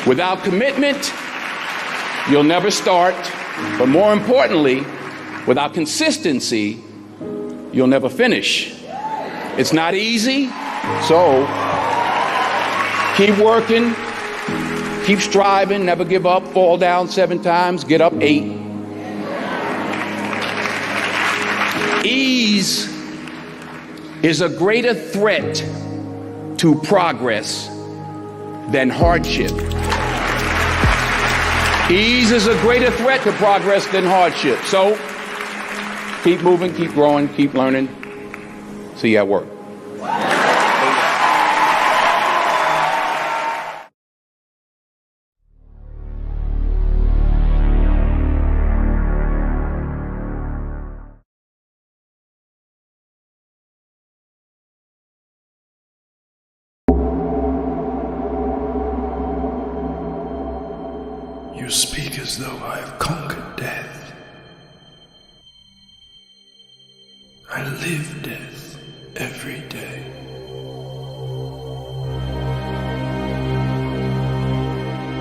Without commitment, you'll never start. But more importantly, without consistency, you'll never finish. It's not easy, so keep working, keep striving, never give up, fall down 7 times, get up 8. Ease is a greater threat to progress than hardship. Ease is a greater threat to progress than hardship. So keep moving, keep growing, keep learning. See you at work. You speak as though I have conquered death. I live death every day.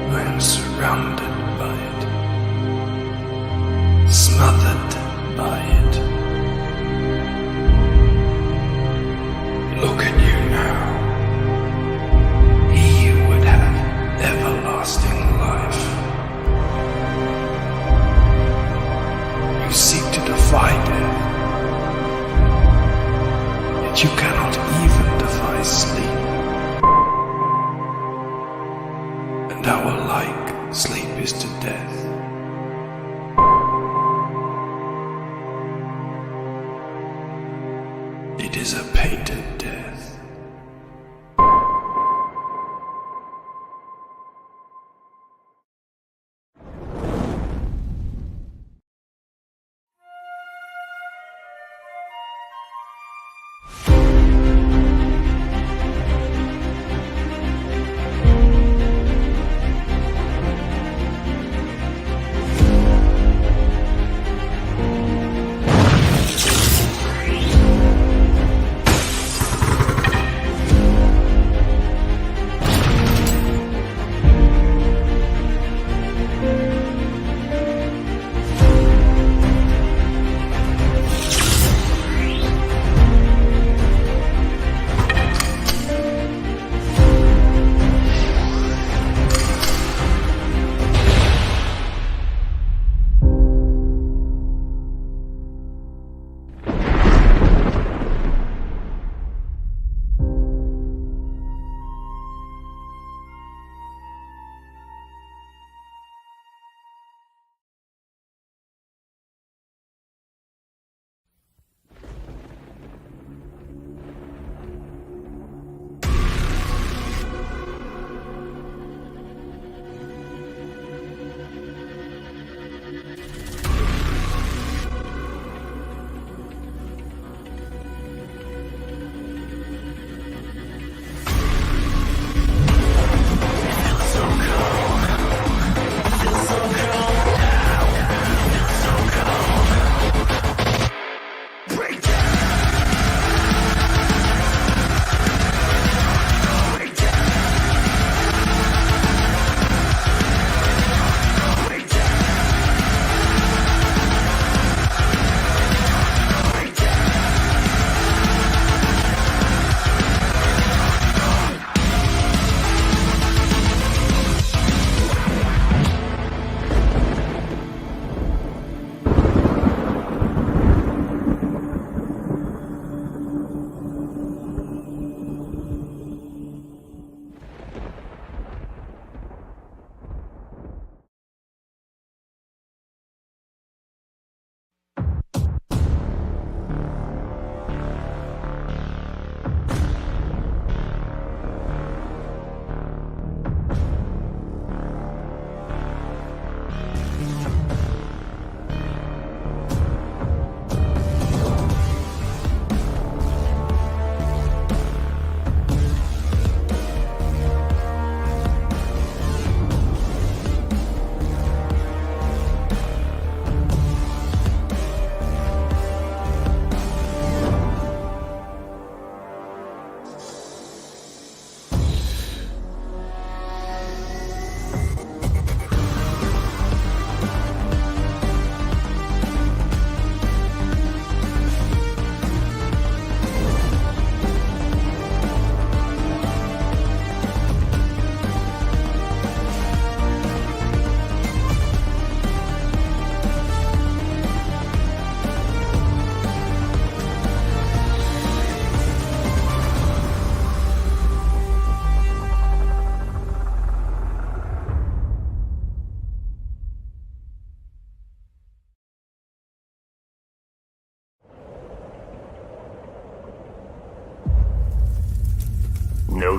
I am surrounded by it, smothered by it. Look at you now. He would have everlasting life. You seek to defy death, yet you cannot even defy sleep. And how alike sleep is to death. It is a painted death.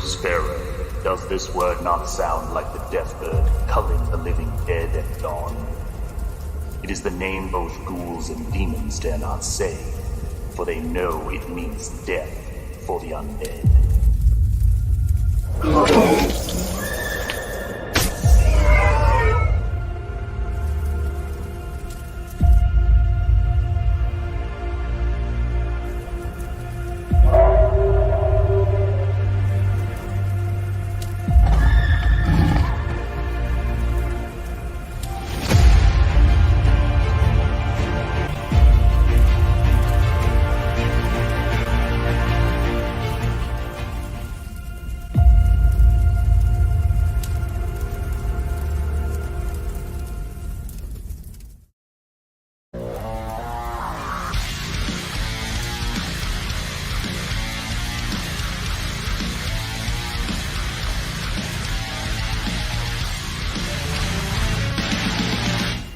Nosfero, does this word not sound like the death bird culling the living dead at dawn? It is the name both ghouls and demons dare not say, for they know it means death for the undead.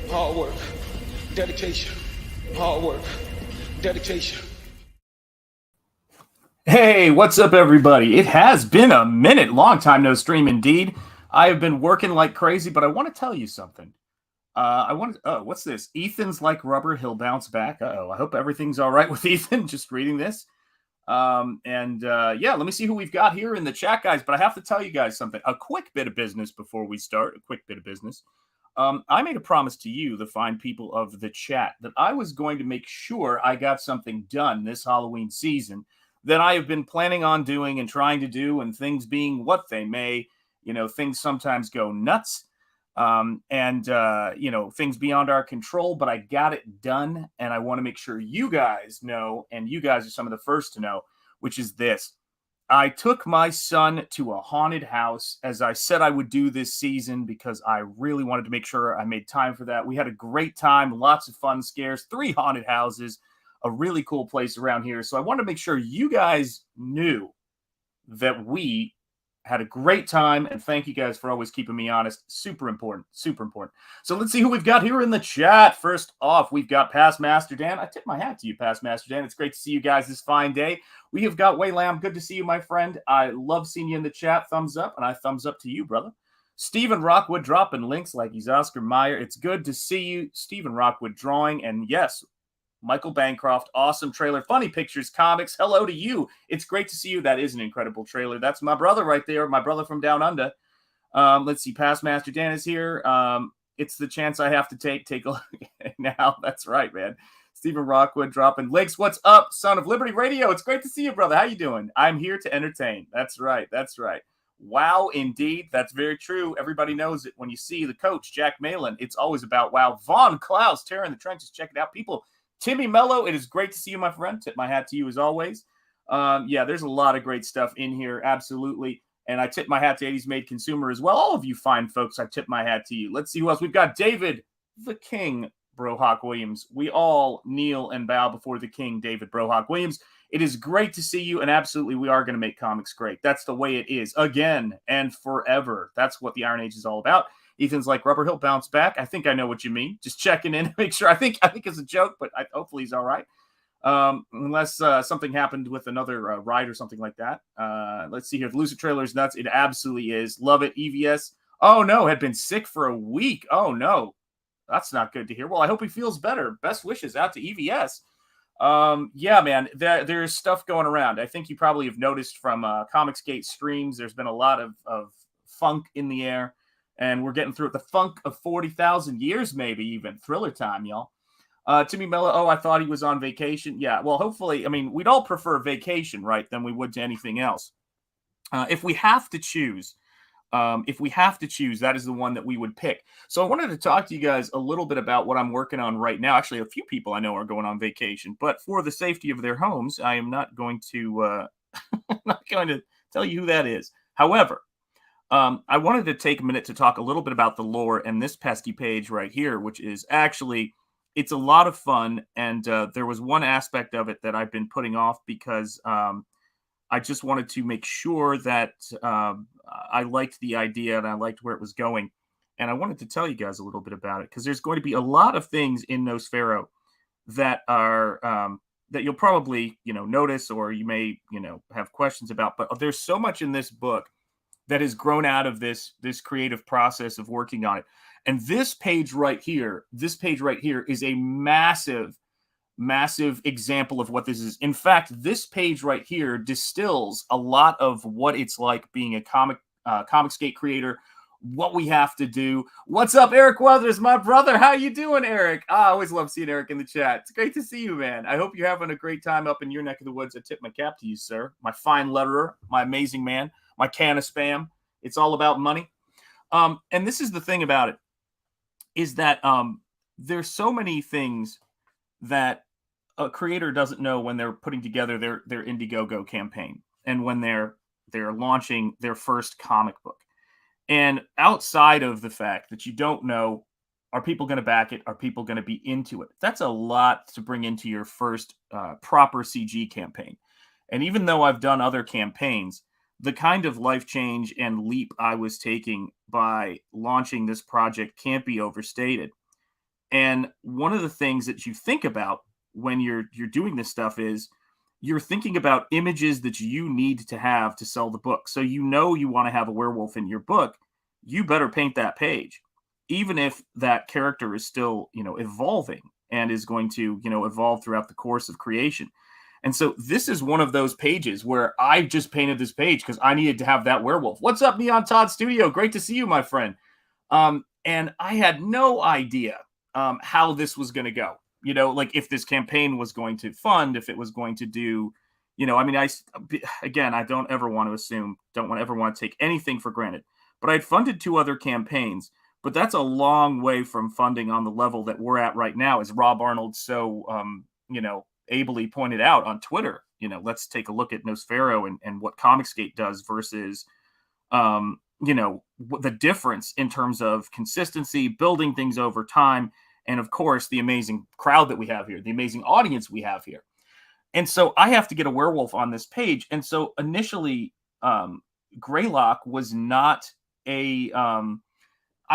Hard work, dedication, hard work, dedication. Hey, what's up, everybody? It has been a minute. Long time no stream, indeed. I have been working like crazy, but I want to tell you something. What's this? Ethan's like rubber. He'll bounce back. Uh-oh. I hope everything's all right with Ethan. Just reading this. Let me see who we've got here in the chat, guys. But I have to tell you guys something. A quick bit of business before we start. A quick bit of business. I made a promise to you, the fine people of the chat, that I was going to make sure I got something done this Halloween season that I have been planning on doing and trying to do, and things being what they may, things sometimes go nuts, things beyond our control, but I got it done, and I want to make sure you guys know, and you guys are some of the first to know, which is this. I took my son to a haunted house, as I said I would do this season, because I really wanted to make sure I made time for that. We had a great time, lots of fun scares, 3 haunted houses, a really cool place around here. So I wanted to make sure you guys knew that we had a great time, and thank you guys for always keeping me honest. Super important, super important. So let's see who we've got here in the chat. First off, we've got Past Master Dan. I tip my hat to you, Past Master Dan. It's great to see you guys this fine day. We have got Way Lamb. Good to see you, my friend. I love seeing you in the chat. Thumbs up, and I thumbs up to you, brother. Stephen Rockwood dropping links like he's Oscar Mayer. It's good to see you. Stephen Rockwood drawing, and yes, Michael Bancroft, awesome trailer. Funny Pictures Comics, hello to you. It's great to see you. That is an incredible trailer. That's my brother right there, my brother from down under. Let's see, Past Master Dan is here. It's the chance I have to take a look now. That's right, man. Stephen Rockwood dropping links. What's up, Son of Liberty Radio? It's great to see you, brother. How you doing? I'm here to entertain. That's right. That's right. Wow, indeed. That's very true. Everybody knows it. When you see the coach, Jack Malin, it's always about wow. Vaughn Klaus, tearing the trenches. Check it out, people. Timmy Mello, it is great to see you, my friend. Tip my hat to you as always. There's a lot of great stuff in here, absolutely. And I tip my hat to 80s Made Consumer as well. All of you fine folks, I tip my hat to you. Let's see who else. We've got David, the King, Brohawk Williams. We all kneel and bow before the King, David Brohawk Williams. It is great to see you, and absolutely we are going to make comics great. That's the way it is, again and forever. That's what the Iron Age is all about. Ethan's like, rubber, he'll bounce back. I think I know what you mean. Just checking in to make sure. I think it's a joke, but hopefully he's all right. Unless something happened with another ride or something like that. Let's see here. The Lucent trailer is nuts. It absolutely is. Love it. EVS. Oh, no. Had been sick for a week. Oh, no. That's not good to hear. Well, I hope he feels better. Best wishes out to EVS. Man, there's stuff going around. I think you probably have noticed from Comicsgate streams, there's been a lot of funk in the air. And we're getting through it. The funk of 40,000 years, maybe even. Thriller time, y'all. Timmy Mello, I thought he was on vacation. Yeah, well, hopefully, we'd all prefer vacation, right, than we would to anything else. If we have to choose, that is the one that we would pick. So I wanted to talk to you guys a little bit about what I'm working on right now. Actually, a few people I know are going on vacation. But for the safety of their homes, I am not going to, tell you who that is. However, I wanted to take a minute to talk a little bit about the lore and this pesky page right here, which is actually, it's a lot of fun. And there was one aspect of it that I've been putting off because I just wanted to make sure that I liked the idea and I liked where it was going. And I wanted to tell you guys a little bit about it because there's going to be a lot of things in Nosfero that are that you'll probably, notice, or you may, have questions about. But there's so much in this book that has grown out of this creative process of working on it. And this page right here is a massive example of what this is. In fact, this page right here distills a lot of what it's like being a Comicsgate creator, what we have to do. What's up, Eric Weathers, my brother? How you doing, Eric? I always love seeing Eric in the chat. It's great to see you, man. I hope you're having a great time up in your neck of the woods. I tip my cap to you, sir. My fine letterer, my amazing man, my can of spam. It's all about money. And this is the thing about it, is that there's so many things that a creator doesn't know when they're putting together their Indiegogo campaign and when they're launching their first comic book. And outside of the fact that you don't know, are people going to back it? Are people going to be into it? That's a lot to bring into your first proper CG campaign. And even though I've done other campaigns, the kind of life change and leap I was taking by launching this project can't be overstated. And one of the things that you think about when you're doing this stuff is you're thinking about images that you need to have to sell the book. So you want to have a werewolf in your book, you better paint that page, even if that character is still, evolving and is going to, evolve throughout the course of creation. And so this is one of those pages where I just painted this page because I needed to have that werewolf. What's up, Neon Todd Studio? Great to see you, my friend. And I had no idea how this was going to go. Like if this campaign was going to fund, if it was going to do, I don't ever want to assume, ever want to take anything for granted. But I'd funded 2 other campaigns, but that's a long way from funding on the level that we're at right now, as Rob Arnold so, ably pointed out on Twitter. Let's take a look at Nosfero and what Comicsgate does versus, the difference in terms of consistency, building things over time, and of course, the amazing crowd that we have here, the amazing audience we have here. And so I have to get a werewolf on this page. And so initially, Greylock was not I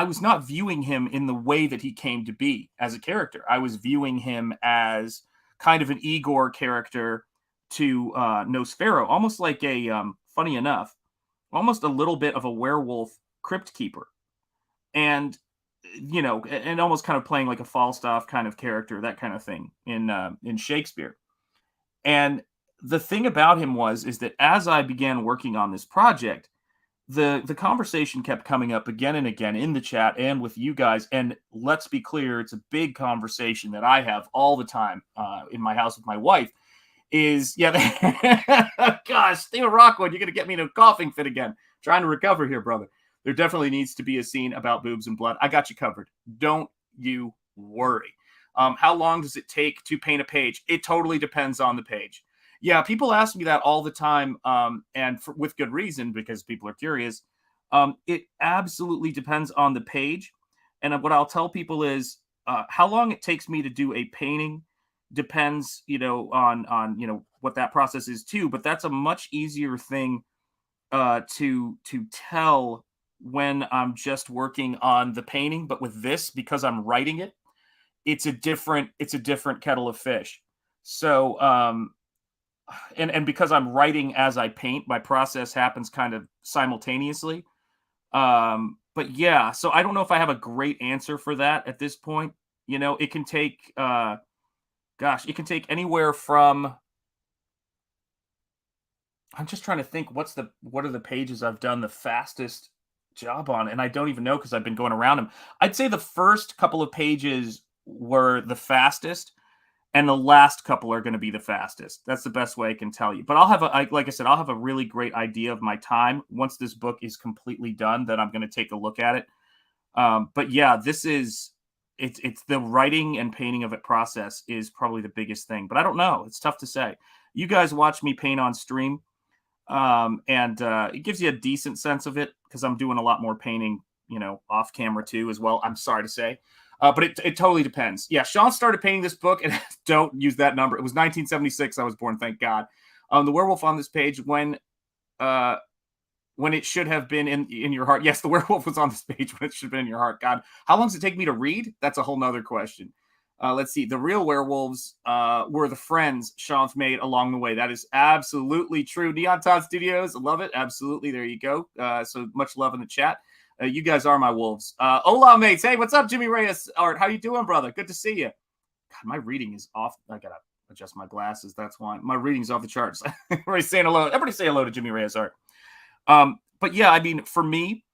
was not viewing him in the way that he came to be as a character. I was viewing him as kind of an Igor character to Nosfero, almost like funny enough, almost a little bit of a werewolf crypt keeper. And and almost kind of playing like a Falstaff kind of character, that kind of thing in Shakespeare. And the thing about him is that as I began working on this project, the conversation kept coming up again and again in the chat and with you guys. And let's be clear, it's a big conversation that I have all the time in my house with my wife. Gosh, Theo Rockwood, you're going to get me in a coughing fit again. Trying to recover here, brother. There definitely needs to be a scene about boobs and blood. I got you covered. Don't you worry. How long does it take to paint a page? It totally depends on the page. Yeah, people ask me that all the time, with good reason, because people are curious. It absolutely depends on the page. And what I'll tell people is how long it takes me to do a painting depends, on what that process is too. But that's a much easier thing to tell when I'm just working on the painting. But with this, because I'm writing it, it's a different kettle of fish. So, and because I'm writing as I paint, my process happens kind of simultaneously. But yeah, so I don't know if I have a great answer for that at this point. It can take, it can take anywhere from, I'm just trying to think what are the pages I've done the fastest job on, and I don't even know because I've been going around them. I'd say the first couple of pages were the fastest, and the last couple are going to be the fastest. That's the best way I can tell you. But I'll have I'll have a really great idea of my time once this book is completely done. Then I'm going to take a look at it. But yeah, it's the writing and painting of it process is probably the biggest thing. But I don't know. It's tough to say. You guys watch me paint on stream. And it gives you a decent sense of it because I'm doing a lot more painting, off camera too as well. I'm sorry to say, but it totally depends. Yeah, Sean started painting this book, and don't use that number. It was 1976. I was born, thank God. The werewolf on this page when it should have been in your heart. Yes, the werewolf was on this page when it should have been in your heart. God, how long does it take me to read? That's a whole nother question. Let's see. The real werewolves were the friends Shanth made along the way. That is absolutely true. Neon Todd Studios, love it. Absolutely. There you go. So much love in the chat. You guys are my wolves. Hola, mates. Hey, what's up, Jimmy Reyes? Art, how you doing, brother? Good to see you. God, my reading is off. I got to adjust my glasses. That's why. My reading's off the charts. Everybody's saying hello. Everybody say hello to Jimmy Reyes, Art. But yeah, I mean, for me,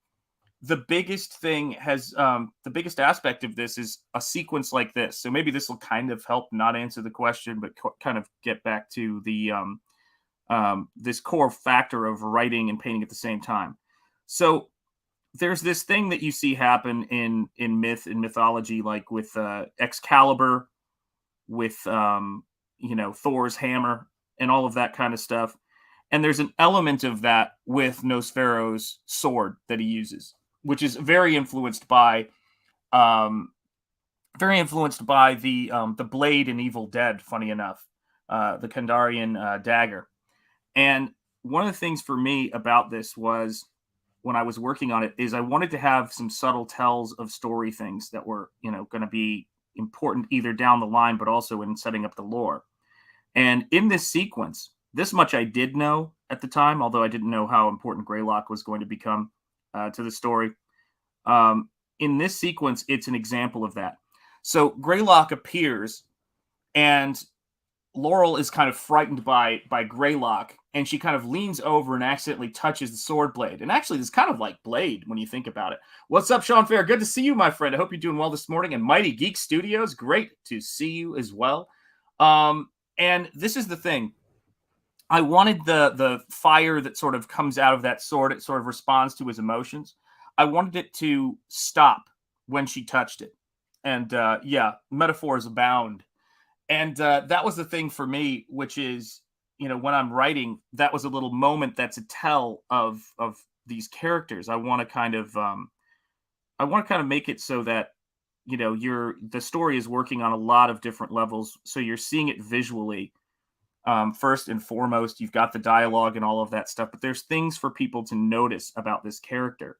the biggest thing has the biggest aspect of this is a sequence like this. So maybe this will kind of help not answer the question, but kind of get back to the this core factor of writing and painting at the same time. So there's this thing that you see happen in myth and mythology, like with Excalibur, with Thor's hammer and all of that kind of stuff. And there's an element of that with Nosfero's sword that he uses, which is very influenced by the blade in Evil Dead, funny enough, the Kandarian dagger. And one of the things for me about this was, when I was working on it, is I wanted to have some subtle tells of story things that were, going to be important either down the line, but also in setting up the lore. And in this sequence, this much I did know at the time, although I didn't know how important Greylock was going to become to the story. In this sequence, it's an example of that. So Greylock appears, and Laurel is kind of frightened by Greylock, and she kind of leans over and accidentally touches the sword blade. And actually, it's kind of like Blade when you think about it. What's up, Sean Fair? Good to see you, my friend. I hope you're doing well this morning. And Mighty Geek Studios, great to see you as well. And this is the thing. I wanted the fire that sort of comes out of that sword. It sort of responds to his emotions. I wanted it to stop when she touched it. And metaphors abound. And that was the thing for me, which is, when I'm writing, that was a little moment that's a tell of these characters. I want to kind of make it so that, the story is working on a lot of different levels. So you're seeing it visually. First and foremost, you've got the dialogue and all of that stuff, but there's things for people to notice about this character.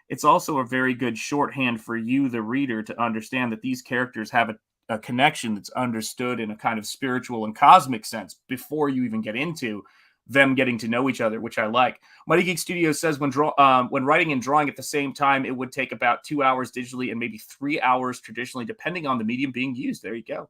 It's also a very good shorthand for you, the reader, to understand that these characters have a connection that's understood in a kind of spiritual and cosmic sense before you even get into them getting to know each other, which I like. Mighty Geek Studios says when writing and drawing at the same time, it would take about 2 hours digitally and maybe 3 hours traditionally, depending on the medium being used. There you go.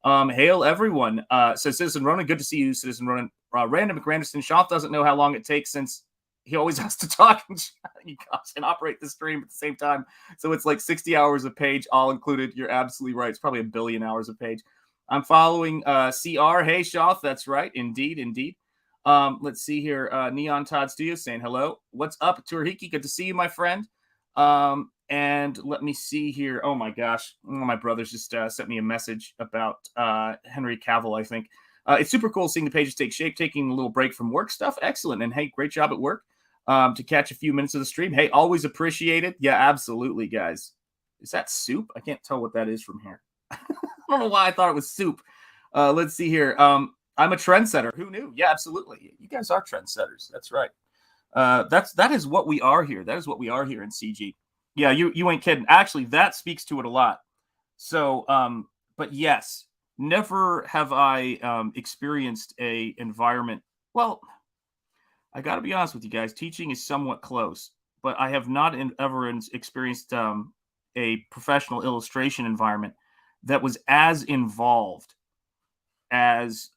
Hail everyone. Says Citizen Ronan. Good to see you, Citizen Ronan. Random McGranderson. Shaw doesn't know how long it takes since he always has to talk and operate the stream at the same time. So it's like 60 hours a page, all included. You're absolutely right. It's probably 1 billion hours a page. I'm following CR. Hey, Shaw. That's right. Indeed. Let's see here. Neon Todd Studios saying hello. What's up, Turhiki? Good to see you, my friend. And let me see here. Oh, my gosh. My brother's just sent me a message about Henry Cavill, I think. It's super cool seeing the pages take shape, taking a little break from work stuff. Excellent. And, hey, great job at work to catch a few minutes of the stream. Hey, always appreciate it. Yeah, absolutely, guys. Is that soup? I can't tell what that is from here. I don't know why I thought it was soup. Let's see here. I'm a trendsetter. Who knew? Yeah, absolutely. You guys are trendsetters. That's right. That is what we are here. That is what we are here in CG. Yeah, you ain't kidding. Actually, that speaks to it a lot. So, but yes, never have I experienced a environment. Well, I got to be honest with you guys. Teaching is somewhat close, but I have not ever experienced a professional illustration environment that was as involved as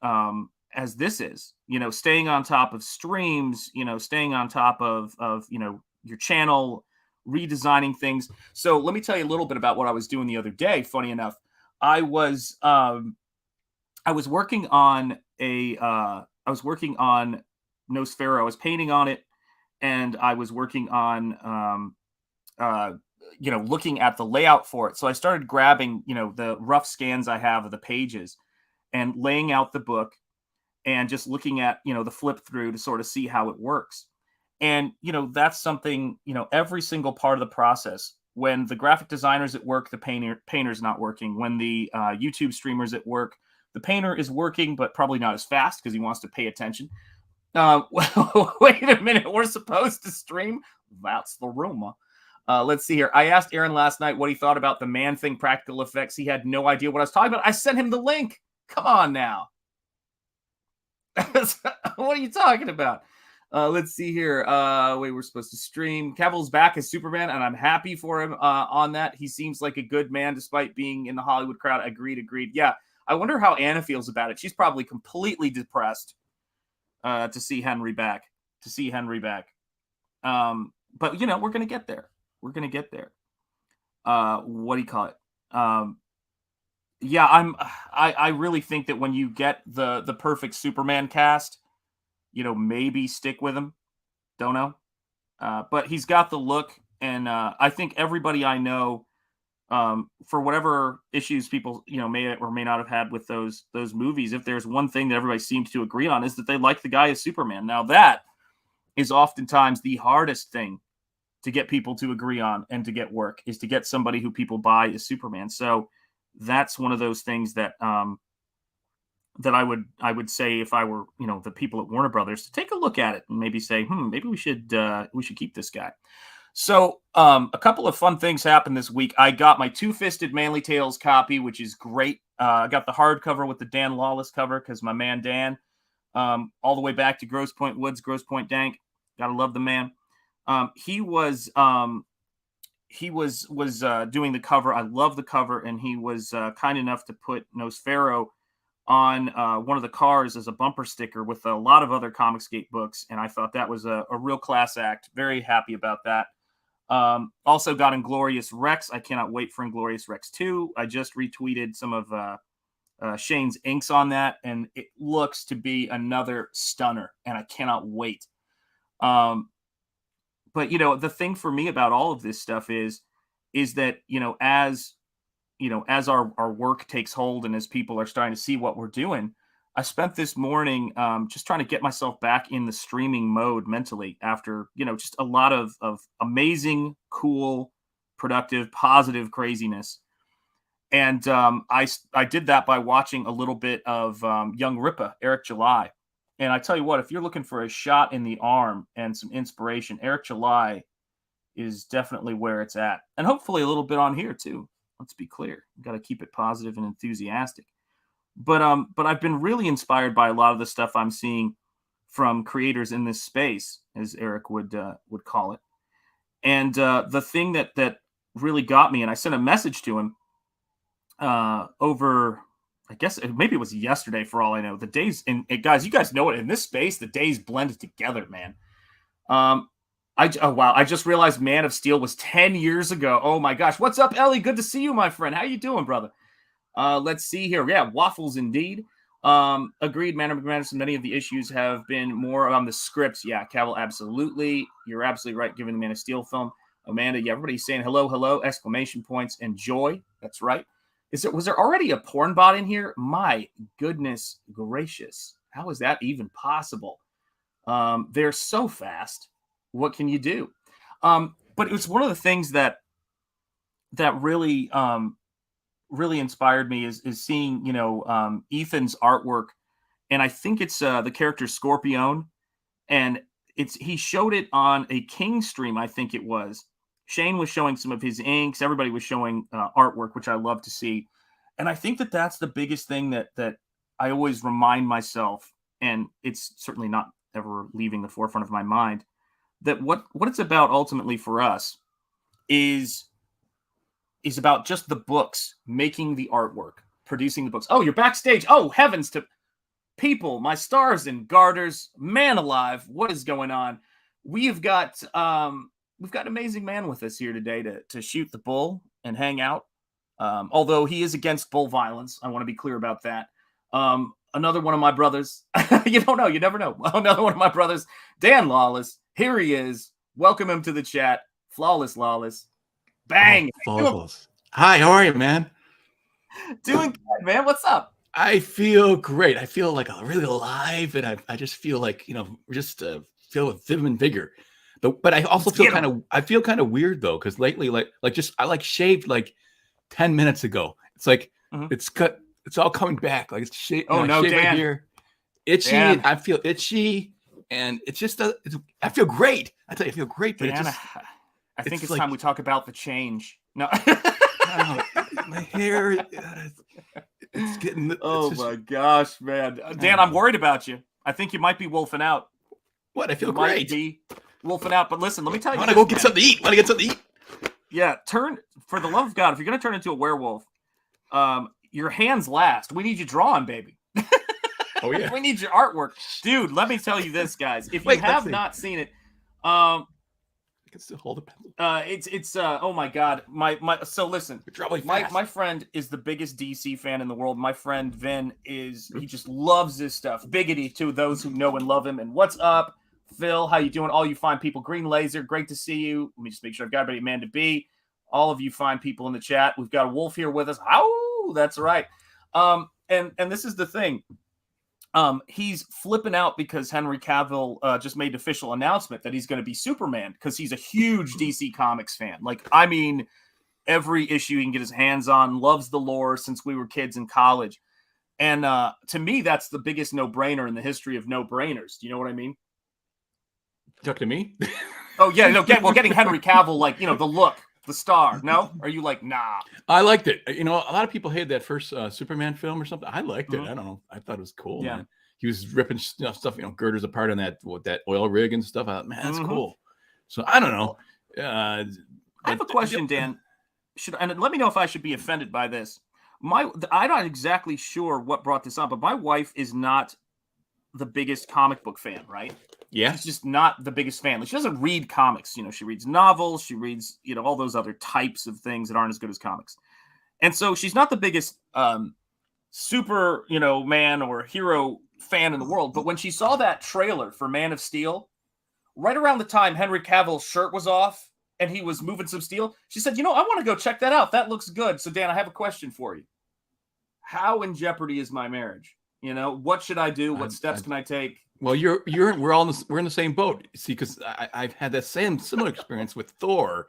this is. Staying on top of streams. Staying on top of your channel, redesigning things. So let me tell you a little bit about what I was doing the other day. Funny enough, I was working on Nosfero. I was painting on it, and I was working on looking at the layout for it. So I started grabbing the rough scans I have of the pages and laying out the book and just looking at the flip through to sort of see how it works. And, that's something, every single part of the process, when the graphic designer's at work, the painter's not working. When the YouTube streamer's at work, the painter is working, but probably not as fast because he wants to pay attention. Wait a minute. We're supposed to stream? That's the rumor. Let's see here. I asked Aaron last night what he thought about the Man Thing practical effects. He had no idea what I was talking about. I sent him the link. Come on now. What are you talking about? Let's see here. Wait, we're supposed to stream. Cavill's back as Superman, and I'm happy for him on that. He seems like a good man despite being in the Hollywood crowd. Agreed. Yeah. I wonder how Anna feels about it. She's probably completely depressed to see Henry back. But, you know, we're going to get there. What do you call it? Yeah, I really think that when you get the perfect Superman cast, you know, maybe stick with him. Don't know. But he's got the look, and I think everybody I know, for whatever issues people, you know, may or may not have had with those movies, if there's one thing that everybody seems to agree on is that they like the guy as Superman. Now that is oftentimes the hardest thing to get people to agree on and to get work, is to get somebody who people buy as Superman. So that's one of those things that that I would say, if I were, you know, the people at Warner Brothers, to take a look at it and maybe say, maybe we should keep this guy. So a couple of fun things happened this week. I got my Two-Fisted Manly Tales copy, which is great. I got the hardcover with the Dan Lawless cover because my man Dan, all the way back to Grosse Pointe Woods, Grosse Pointe Dank. Gotta love the man. He was doing the cover. I love the cover, and he was kind enough to put Nosfero on one of the cars as a bumper sticker with a lot of other Comicsgate books, and I thought that was a real class act. Very happy about that. Also got Inglorious Rex. I cannot wait for Inglorious Rex 2. I just retweeted some of Shane's inks on that, and it looks to be another stunner, and I cannot wait. But, you know, the thing for me about all of this stuff is that, as our work takes hold and as people are starting to see what we're doing, I spent this morning just trying to get myself back in the streaming mode mentally after, just a lot of amazing, cool, productive, positive craziness. And I did that by watching a little bit of Young Rippa, Eric July. And I tell you what, if you're looking for a shot in the arm and some inspiration, Eric July is definitely where it's at. And hopefully a little bit on here too. Let's be clear. We've got to keep it positive and enthusiastic. But I've been really inspired by a lot of the stuff I'm seeing from creators in this space, as Eric would call it. And the thing that really got me, and I sent a message to him over, I guess maybe it was yesterday for all I know. The days, and guys, you guys know it, in this space, the days blended together, man. Wow, I just realized Man of Steel was 10 years ago. Oh my gosh. What's up, Ellie? Good to see you, my friend. How you doing, brother? Let's see here. Yeah, waffles indeed. Agreed, Man of McManus, many of the issues have been more on the scripts. Yeah, Cavill, absolutely. You're absolutely right, given the Man of Steel film. Amanda, yeah, everybody's saying hello, exclamation points, and joy. That's right. Was there already a porn bot in here? My goodness gracious. How is that even possible? They're so fast. What can you do? But it was one of the things that really really inspired me is seeing, Ethan's artwork. And I think it's the character Scorpion. And he showed it on a King stream, I think it was. Shane was showing some of his inks. Everybody was showing artwork, which I love to see. And I think that that's the biggest thing that I always remind myself, and it's certainly not ever leaving the forefront of my mind, that what it's about ultimately for us is about just the books, making the artwork, producing the books. Oh, you're backstage. Oh, heavens to people, my stars and garters, man alive. What is going on? We've got Amazing Man with us here today to shoot the bull and hang out. Although he is against bull violence. I want to be clear about that. Another one of my brothers, you don't know, you never know. Another one of my brothers, Dan Lawless. Here he is. Welcome him to the chat. Flawless Lawless. Bang. Flawless. Hi, how are you, man? Doing good, man. What's up? I feel great. I feel like I'm really alive, and I just feel like, just feel with vim and vigor. But I also feel kind of weird though, because lately, I shaved like 10 minutes ago. It's like it's all coming back. Like it's shaved. Oh no, Dan. Right here. Itchy. Dan. I feel itchy, and it's just I feel great. I tell you, I feel great. But Dan, I think it's like, time we talk about the change. No. My hair, it's getting. My gosh, man. Dan, I'm worried about you. I think you might be wolfing out. What? I feel You great. might be wolfing out. But listen, let me tell you. I want to go get something to eat. Yeah, for the love of God, if you're going to turn into a werewolf, your hands last. We need you drawing, baby. Oh, yeah. We need your artwork. Dude, let me tell you this, guys. If you have not seen it, I can still hold a pencil. it's oh my God. So listen, my friend is the biggest DC fan in the world. My friend Vin he just loves this stuff. Biggity to those who know and love him. And what's up, Phil? How you doing? All you fine people. Green Laser, great to see you. Let me just make sure I've got everybody. Amanda B. All of you fine people in the chat. We've got a wolf here with us. Oh, that's right. And this is the thing. He's flipping out because Henry Cavill just made an official announcement that he's going to be Superman because he's a huge DC Comics fan. Like, I mean, every issue he can get his hands on, loves the lore since we were kids in college. And to me, that's the biggest no-brainer in the history of no-brainers. Do you know what I mean? Talk to me? Oh, yeah. No, getting Henry Cavill, like, the look, the star. No? Are you like, nah? I liked it. A lot of people hated that first Superman film or something. I liked it. I don't know. I thought it was cool, man. He was ripping stuff, girders apart on that oil rig and stuff. I thought, man, that's cool. So I don't know. I have a question, Dan. And let me know if I should be offended by this. I'm not exactly sure what brought this on, but my wife is not the biggest comic book fan, right? Yeah. She's just not the biggest fan. Like, she doesn't read comics. She reads novels. She reads, all those other types of things that aren't as good as comics. And so she's not the biggest super, man or hero fan in the world. But when she saw that trailer for Man of Steel, right around the time Henry Cavill's shirt was off and he was moving some steel, she said, I want to go check that out. That looks good. So, Dan, I have a question for you. How in jeopardy is my marriage? What should I do? What steps can I take? Well, we're in the same boat. See, because I've had that similar experience with Thor.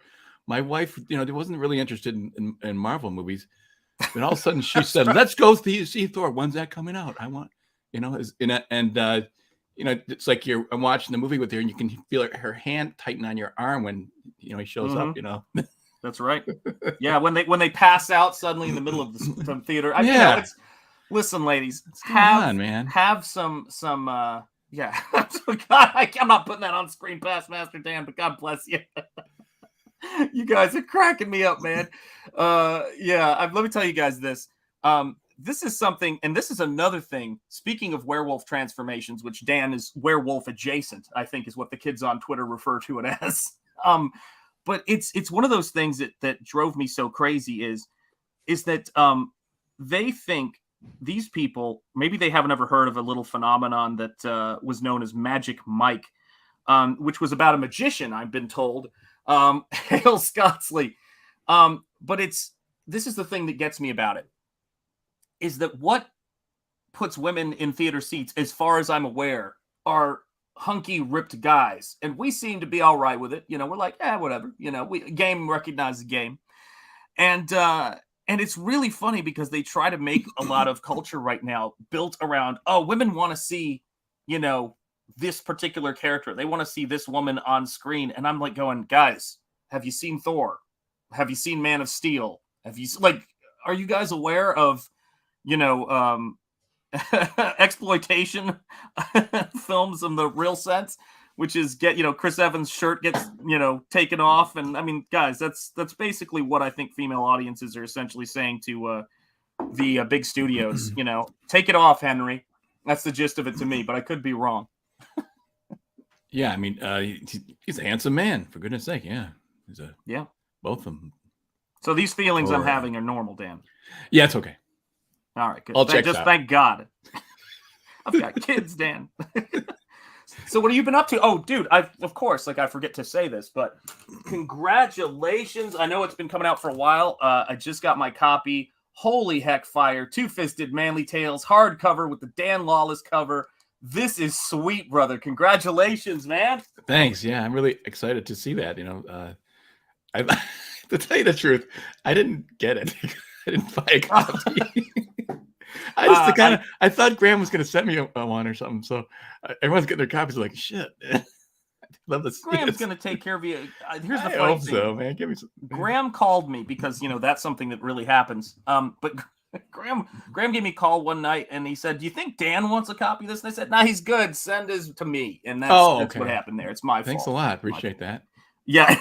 My wife, wasn't really interested in Marvel movies. And all of a sudden she said, let's go see Thor. When's that coming out? I want, it's like I'm watching the movie with her and you can feel her hand tighten on your arm when, he shows up, That's right. Yeah. When they pass out suddenly in the middle of the theater. Listen, ladies, have some, yeah. God, I'm not putting that on screen past Master Dan, but God bless you. You guys are cracking me up, man. Let me tell you guys this. This is something, and this is another thing. Speaking of werewolf transformations, which Dan is werewolf adjacent, I think is what the kids on Twitter refer to it as. But it's one of those things that drove me so crazy is that they think these people, maybe they haven't ever heard of a little phenomenon that was known as Magic Mike, which was about a magician, I've been told, Hale Scottsley. But this is the thing that gets me about it, is that what puts women in theater seats, as far as I'm aware, are hunky, ripped guys. And we seem to be all right with it. We're like, whatever. Game recognizes game. And it's really funny because they try to make a lot of culture right now built around, women want to see, this particular character. They want to see this woman on screen. And I'm like going, guys, have you seen Thor? Have you seen Man of Steel? Are you guys aware of, exploitation films in the real sense, which is Chris Evans' shirt gets, taken off. And I mean, guys, that's basically what I think female audiences are essentially saying to the big studios, take it off, Henry. That's the gist of it to me, but I could be wrong. Yeah. I mean, he's a handsome man, for goodness sake. Yeah. Both of them. So these feelings I'm having are normal, Dan. Yeah, it's okay. All right, good. I'll check that. Thank God. I've got kids, Dan. So what have you been up to? Oh, dude, I forget to say this, but congratulations. I know it's been coming out for a while. I just got my copy. Holy heck fire. Two-Fisted Manly Tales, hardcover with the Dan Lawless cover. This is sweet, brother. Congratulations, man. Thanks. Yeah, I'm really excited to see that. To tell you the truth, I didn't get it. I didn't buy a copy. I thought Graham was going to send me one or something. So everyone's getting their copies. Like, shit. Love to see Graham's it. going to take care of you. Here's the I funny hope thing. so, man. Give me some. Graham called me because, you know, that's something that really happens. But Graham gave me a call one night and he said, "Do you think Dan wants a copy of this?" And I said, "Nah, he's good. Send his to me." And that's Okay. what happened there. It's my fault. Thanks a lot. Appreciate that. Yeah.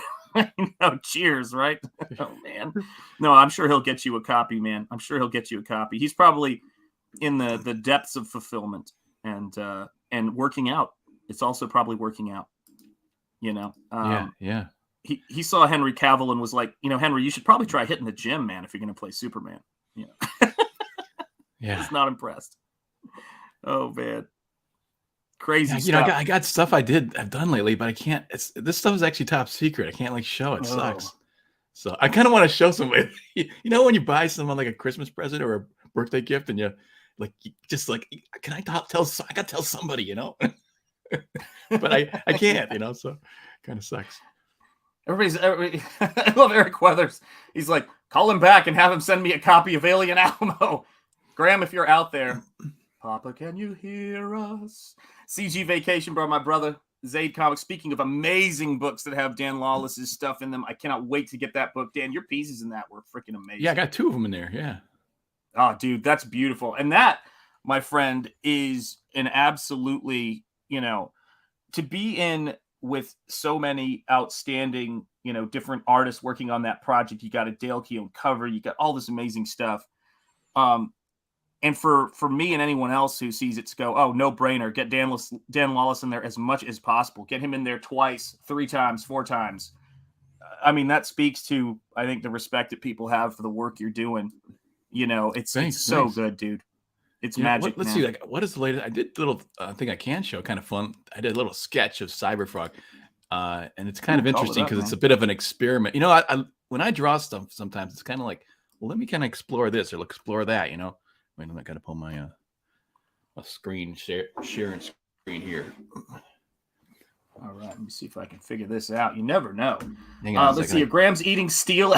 No, cheers, right? Oh man. No, I'm sure he'll get you a copy, man. I'm sure he'll get you a copy. He's probably in the depths of fulfillment and working out. It's also probably working out. You know. Yeah. He saw Henry Cavill and was like, you know, Henry, you should probably try hitting the gym, man, if you're going to play Superman. You know. Yeah. He's not impressed. Oh man. Crazy stuff. You know, I got stuff I've done lately, but I can't. This stuff is actually top secret. I can't like show. It sucks. So I kind of want to show somebody. You know, when you buy someone like a Christmas present or a birthday gift, and you just like, can I tell? I got to tell somebody, you know. But I can't, you know. So kind of sucks. Everybody, I love Eric Weathers. He's like, call him back and have him send me a copy of Alien Alamo. Graham, if you're out there, Papa, can you hear us? CG Vacation, bro, my brother. Zaid Comics. Speaking of amazing books that have Dan Lawless's stuff in them, I cannot wait to get that book. Dan, your pieces in that were freaking amazing. Yeah, I got 2 of them in there. Yeah. Oh, dude, that's beautiful. And that, my friend, is an absolutely, you know, to be in with so many outstanding, you know, different artists working on that project. You got a Dale Keown cover. You got all this amazing stuff. And for me and anyone else who sees it to go, oh, no brainer, get Dan Lawless in there as much as possible. Get him in there twice, 3 times, 4 times. I mean, that speaks to, I think, the respect that people have for the work you're doing. You know, it's so good, dude. It's magic. Let's see. Like, what is the latest? I did a little thing I can show, kind of fun. I did a little sketch of Cyberfrog, and it's kind of interesting because it's a bit of an experiment. You know, I when I draw stuff, sometimes it's kind of like, well, let me kind of explore this or explore that. You know, wait, I'm not gonna pull my screen sharing screen here. All right, let me see if I can figure this out. You never know. Hang on let's see if Graham's eating steel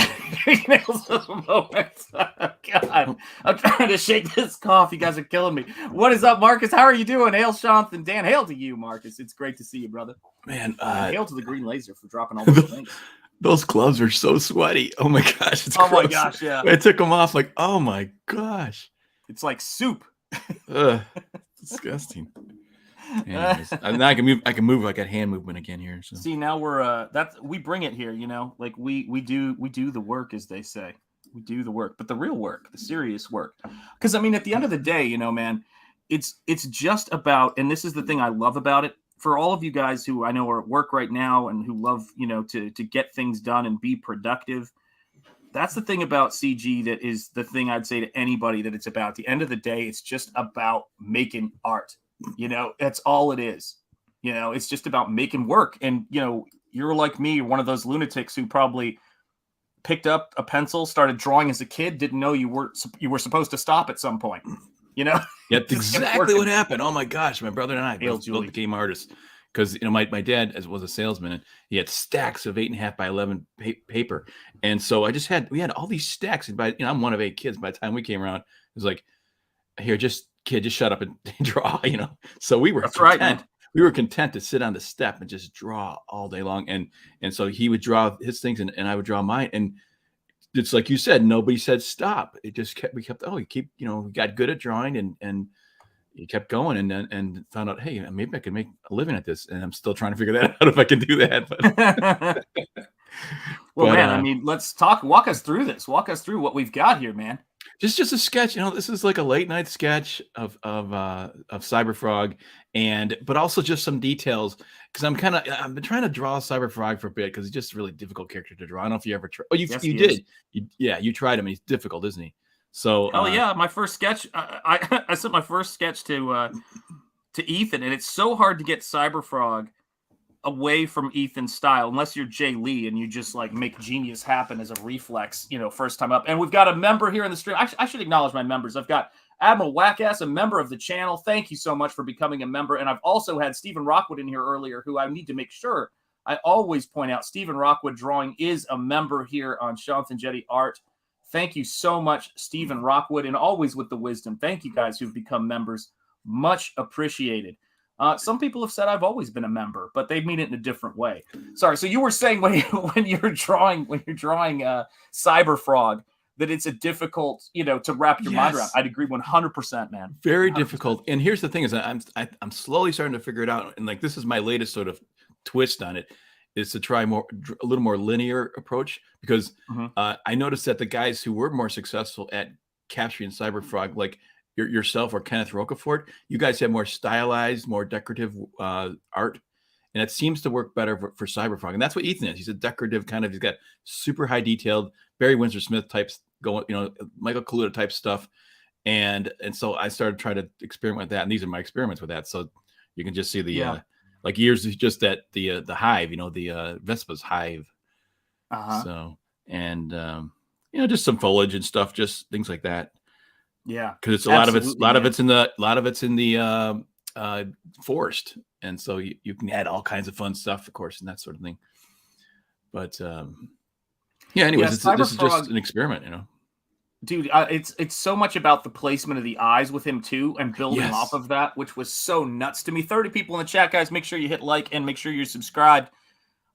nails at the moment. God, I'm trying to shake this cough. You guys are killing me. What is up, Marcus? How are you doing? Hail, Sean and Dan. Hail to you, Marcus. It's great to see you, brother. Man, hail to the Green Laser for dropping all those things. Those gloves are so sweaty. Oh my gosh, it's gross. My gosh, yeah. I took them off. Like, oh my gosh, it's like soup. Disgusting. Anyways, now I can move. I got hand movement again here. So. See, now we're we bring it here, you know, like we do the work, as they say. We do the work, but the real work, the serious work. Because I mean, at the end of the day, you know, man, it's just about, and this is the thing I love about it. For all of you guys who I know are at work right now and who love, you know, to get things done and be productive. That's the thing about CG that is the thing I'd say to anybody that it's about. At the end of the day, it's just about making art. You know, that's all it is. You know, it's just about making work. And, you know, you're like me, one of those lunatics who probably picked up a pencil, started drawing as a kid, didn't know you were supposed to stop at some point. You know? Yeah, that's exactly what happened. Oh my gosh, my brother and I both became artists. Because, you know, my dad was a salesman, and he had stacks of 8.5 by 11 paper. And so we had all these stacks. And you know, I'm one of 8 kids. By the time we came around, it was like, here, just shut up and draw, you know? So we were content. We were content to sit on the step and just draw all day long. And so he would draw his things and I would draw mine. And it's like you said, nobody said stop. It just we got good at drawing and you kept going and found out, hey, maybe I can make a living at this. And I'm still trying to figure that out if I can do that. But well, man, I mean, walk us through this. Walk us through what we've got here, man. Just a sketch, you know. This is like a late night sketch of Cyberfrog, but also just some details because I've been trying to draw Cyberfrog for a bit because he's just a really difficult character to draw. I don't know if you ever tried. Oh, you did. You tried him. He's difficult, isn't he? So yeah, my first sketch. I sent my first sketch to Ethan, and it's so hard to get Cyberfrog away from Ethan's style, unless you're Jay Lee and you just like make genius happen as a reflex, you know, first time up. And we've got a member here in the stream. I should acknowledge my members. I've got Admiral Wackass, a member of the channel. Thank you so much for becoming a member. And I've also had Stephen Rockwood in here earlier, who I need to make sure I always point out. Stephen Rockwood Drawing is a member here on Jonathan Jetty Art. Thank you so much, Stephen Rockwood, and always with the wisdom. Thank you guys who've become members. Much appreciated. Some people have said I've always been a member, but they mean it in a different way. Sorry. So you were saying when you're drawing Cyber Frog, that it's a difficult, to wrap your mind around. I'd agree 100%, man. Very 100%. difficult. And here's the thing: is I'm slowly starting to figure it out. And like this is my latest sort of twist on it, is to try a little more linear approach, because I noticed that the guys who were more successful at capturing Cyber Frog, like yourself or Kenneth Rocafort, you guys have more stylized, more decorative art, and it seems to work better for Cyber Frog. And that's what Ethan is. He's a decorative kind of. He's got super high detailed, Barry Windsor Smith types going, Michael Kaluta type stuff, and so I started trying to experiment with that, and these are my experiments with that. So you can just see the like yours is just that the hive, the Vespa's hive. So and just some foliage and stuff, just things like that. Yeah, because it's a lot of it's in the forest, and so you can add all kinds of fun stuff, of course, and that sort of thing. But anyways, this is just an experiment, Dude, it's so much about the placement of the eyes with him too, and building off of that, which was so nuts to me. 30 people in the chat, guys. Make sure you hit like and make sure you're subscribed.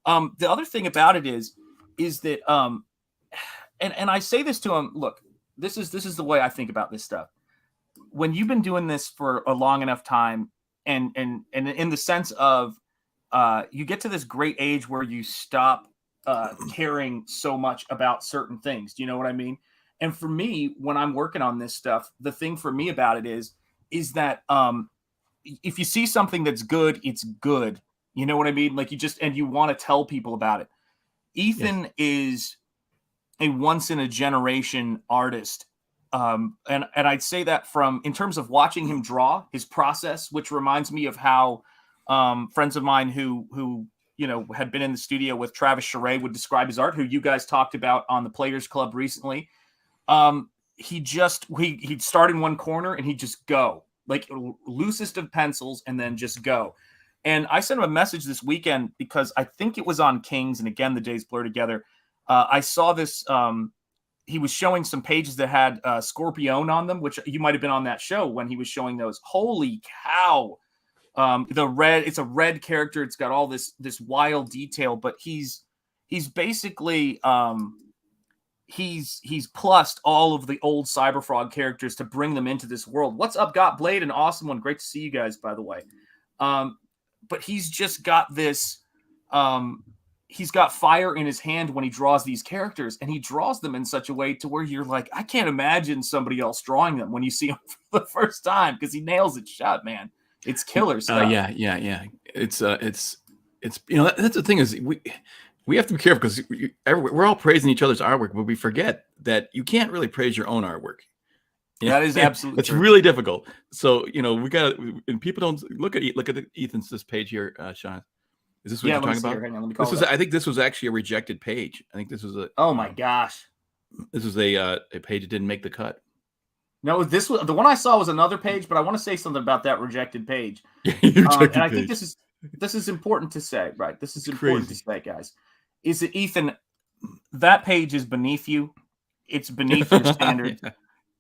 The other thing about it is that and I say this to him. Look, this is the way I think about this stuff. When you've been doing this for a long enough time, and in the sense of you get to this great age where you stop caring so much about certain things. Do you know what I mean? And for me, when I'm working on this stuff, the thing for me about it is that if you see something that's good, it's good. You know what I mean? Like you want to tell people about it. Ethan is a once in a generation artist. And I'd say that in terms of watching him draw, his process, which reminds me of how friends of mine who had been in the studio with Travis Charest would describe his art, who you guys talked about on the Players Club recently. He'd start in one corner and he'd just go, like loosest of pencils, and then just go. And I sent him a message this weekend because I think it was on Kings, and again, the days blur together. I saw this. He was showing some pages that had Scorpion on them, which you might have been on that show when he was showing those. Holy cow! It's a red character. It's got all this wild detail, but he's basically he's plussed all of the old Cyberfrog characters to bring them into this world. What's up, Got Blade? An awesome one. Great to see you guys, by the way. But he's just got this. He's got fire in his hand when he draws these characters, and he draws them in such a way to where you're like, I can't imagine somebody else drawing them when you see them for the first time, because he nails it shut, man. It's killer stuff. Yeah. It's that's the thing is we have to be careful, because we're all praising each other's artwork, but we forget that you can't really praise your own artwork. That is absolutely it's true. Really difficult. So we got to, and people don't look at Ethan's this page here, Sean. Is this what you're talking about? Hang on, let me call I think this was actually a rejected page. I think this was a. Oh my gosh! This was a page that didn't make the cut. No, this was the one I saw was another page, but I want to say something about that rejected page. And I think this is important to say, right? This is important to say, guys. Is that Ethan? That page is beneath you. It's beneath your standards.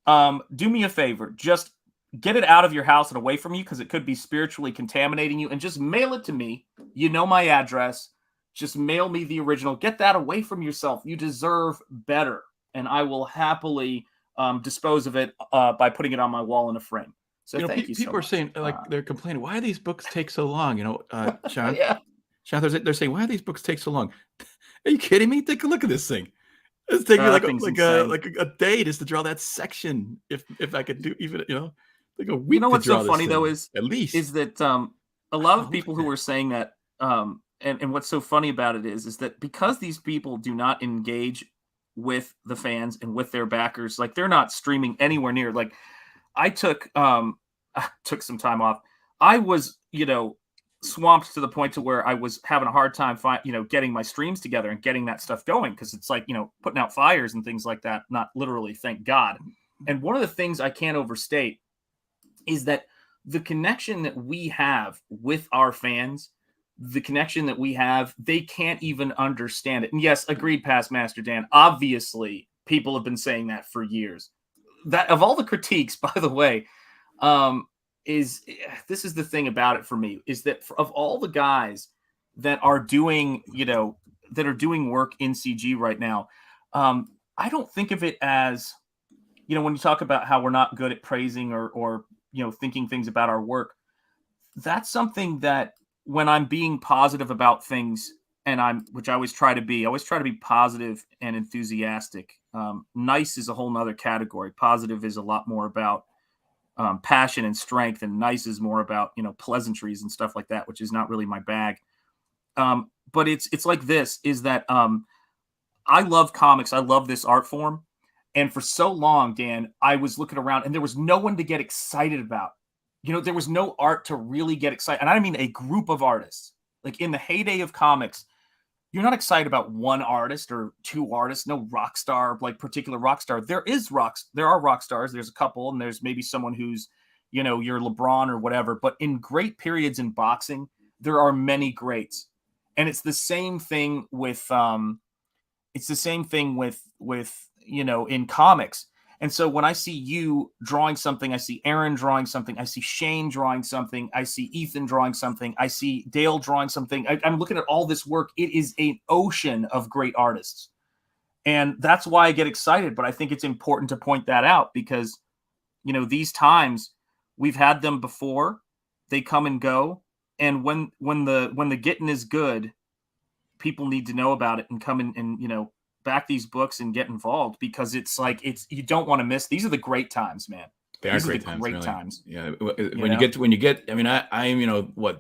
Do me a favor, just get it out of your house and away from you, because it could be spiritually contaminating you, and just mail it to me. You know my address. Just mail me the original. Get that away from yourself. You deserve better, and I will happily dispose of it by putting it on my wall in a frame. So thank you. People are saying, like, they're complaining, why do these books take so long? Sean. Yeah. Sean, they're saying, why do these books take so long? Are you kidding me? Take a look at this thing. It's taking me like a day just to draw that section. If I could do even like a week. What's so funny though is that a lot of people who were saying that and what's so funny about it is that because these people do not engage with the fans and with their backers, like they're not streaming anywhere near. Like I took some time off. I was swamped to the point to where I was having a hard time getting my streams together and getting that stuff going, because it's like putting out fires and things like that. Not literally, thank God. And one of the things I can't overstate is that the connection that we have with our fans, the connection that we have, they can't even understand it. And yes, agreed, past Master Dan. Obviously, people have been saying that for years. That of all the critiques, by the way, is this is the thing about it for me, is that of all the guys that are doing, that are doing work in CG right now, I don't think of it as, when you talk about how we're not good at praising or thinking things about our work, that's something that when I'm being positive about things, which I always try to be, positive and enthusiastic. Nice is a whole nother category. Positive is a lot more about passion and strength, and nice is more about, pleasantries and stuff like that, which is not really my bag. But it's like this, is that I love comics. I love this art form. And for so long, Dan, I was looking around and there was no one to get excited about. There was no art to really get excited. And I mean a group of artists. Like in the heyday of comics, you're not excited about one artist or two artists, no rock star, like particular rock star. There are rock stars. There's a couple, and there's maybe someone who's, your LeBron or whatever. But in great periods in boxing, there are many greats. And it's the same thing with in comics. And so when I see you drawing something, I see Aaron drawing something, I see Shane drawing something, I see Ethan drawing something, I see Dale drawing something. I'm looking at all this work. It is an ocean of great artists. And that's why I get excited. But I think it's important to point that out because, these times we've had them before, they come and go. And when the getting is good, people need to know about it and come in and, back these books and get involved, because you don't want to miss. These are the great times, man. They are great times. Really. Yeah. When you get, I mean, I'm,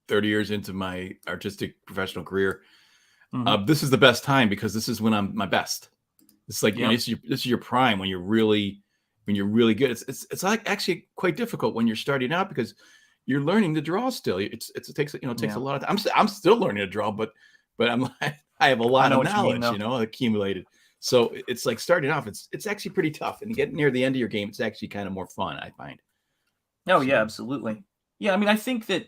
30 years into my artistic professional career. Mm-hmm. This is the best time because this is when I'm my best. It's like, this is your prime when you're really good. It's like actually quite difficult when you're starting out because you're learning to draw still. It takes a lot of time. I'm still learning to draw, but I have a lot of knowledge, accumulated. So it's like starting off, it's actually pretty tough. And getting near the end of your game, it's actually kind of more fun, I find. Oh, yeah, absolutely. Yeah, I mean, I think that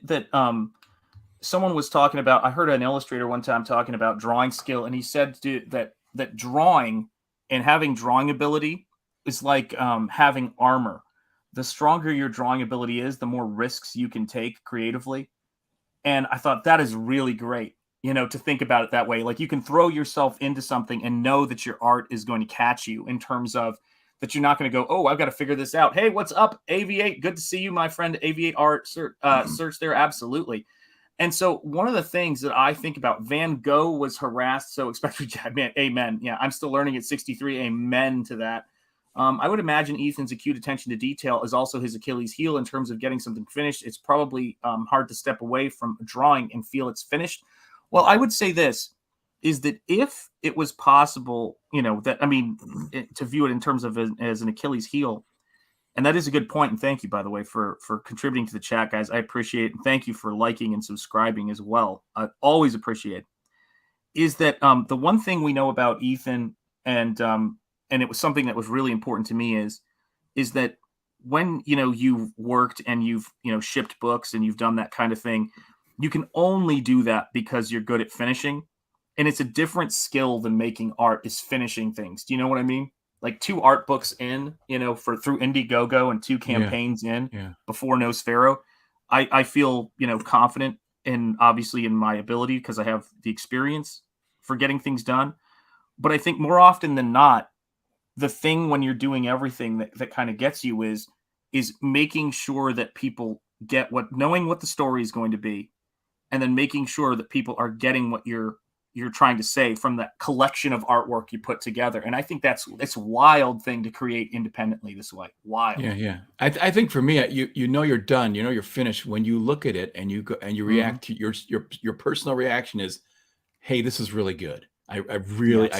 someone was talking about, I heard an illustrator one time talking about drawing skill, and he said that drawing and having drawing ability is like having armor. The stronger your drawing ability is, the more risks you can take creatively. And I thought that is really great. To think about it that way. Like you can throw yourself into something and know that your art is going to catch you, in terms of that you're not going to go, oh, I've got to figure this out. Hey, what's up, AV8? Good to see you, my friend. AV8 Art search there. Absolutely. And so one of the things that I think about, Van Gogh was harassed. So amen. Yeah, I'm still learning at 63. Amen to that. I would imagine Ethan's acute attention to detail is also his Achilles heel in terms of getting something finished. It's probably hard to step away from drawing and feel it's finished. Well, I would say this, is that if it was possible, to view it in terms of as an Achilles heel, and that is a good point, and thank you, by the way, for contributing to the chat, guys. I appreciate it, and thank you for liking and subscribing as well. I always appreciate it. Is that the one thing we know about Ethan, and it was something that was really important to me, is that when, you've worked and you've, shipped books and you've done that kind of thing, you can only do that because you're good at finishing. And it's a different skill than making art, is finishing things. Do you know what I mean? Like 2 art books in, through Indiegogo, and 2 campaigns before Nosfero, I feel, confident obviously in my ability, because I have the experience for getting things done. But I think more often than not, the thing when you're doing everything that kind of gets you is making sure that people get knowing what the story is going to be, and then making sure that people are getting what you're trying to say from that collection of artwork you put together. And I think it's a wild thing to create independently this way. Wild. Yeah. I think for me, you're done, you're finished when you look at it and you go and you react to your personal reaction is, hey, this is really good. I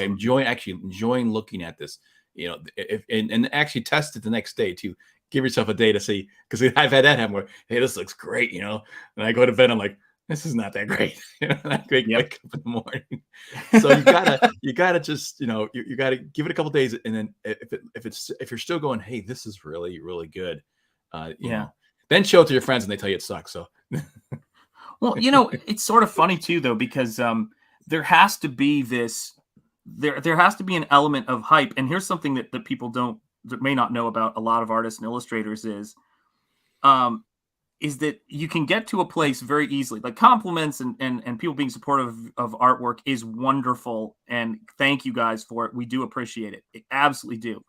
enjoying looking at this, and actually test it the next day to give yourself a day to see, because I've had that happen where, hey, this looks great, and I go to bed, I'm like, this is not that great. Not great. Wake up in the morning. So you gotta just, you gotta give it a couple of days, and then if you're still going, hey, this is really, really good, then show it to your friends and they tell you it sucks. So, well, it's sort of funny too, though, because there has to be there has to be an element of hype. And here's something that people that may not know about a lot of artists and illustrators is, is that you can get to a place very easily. Like compliments and people being supportive of artwork is wonderful. And thank you guys for it. We do appreciate it. We absolutely do.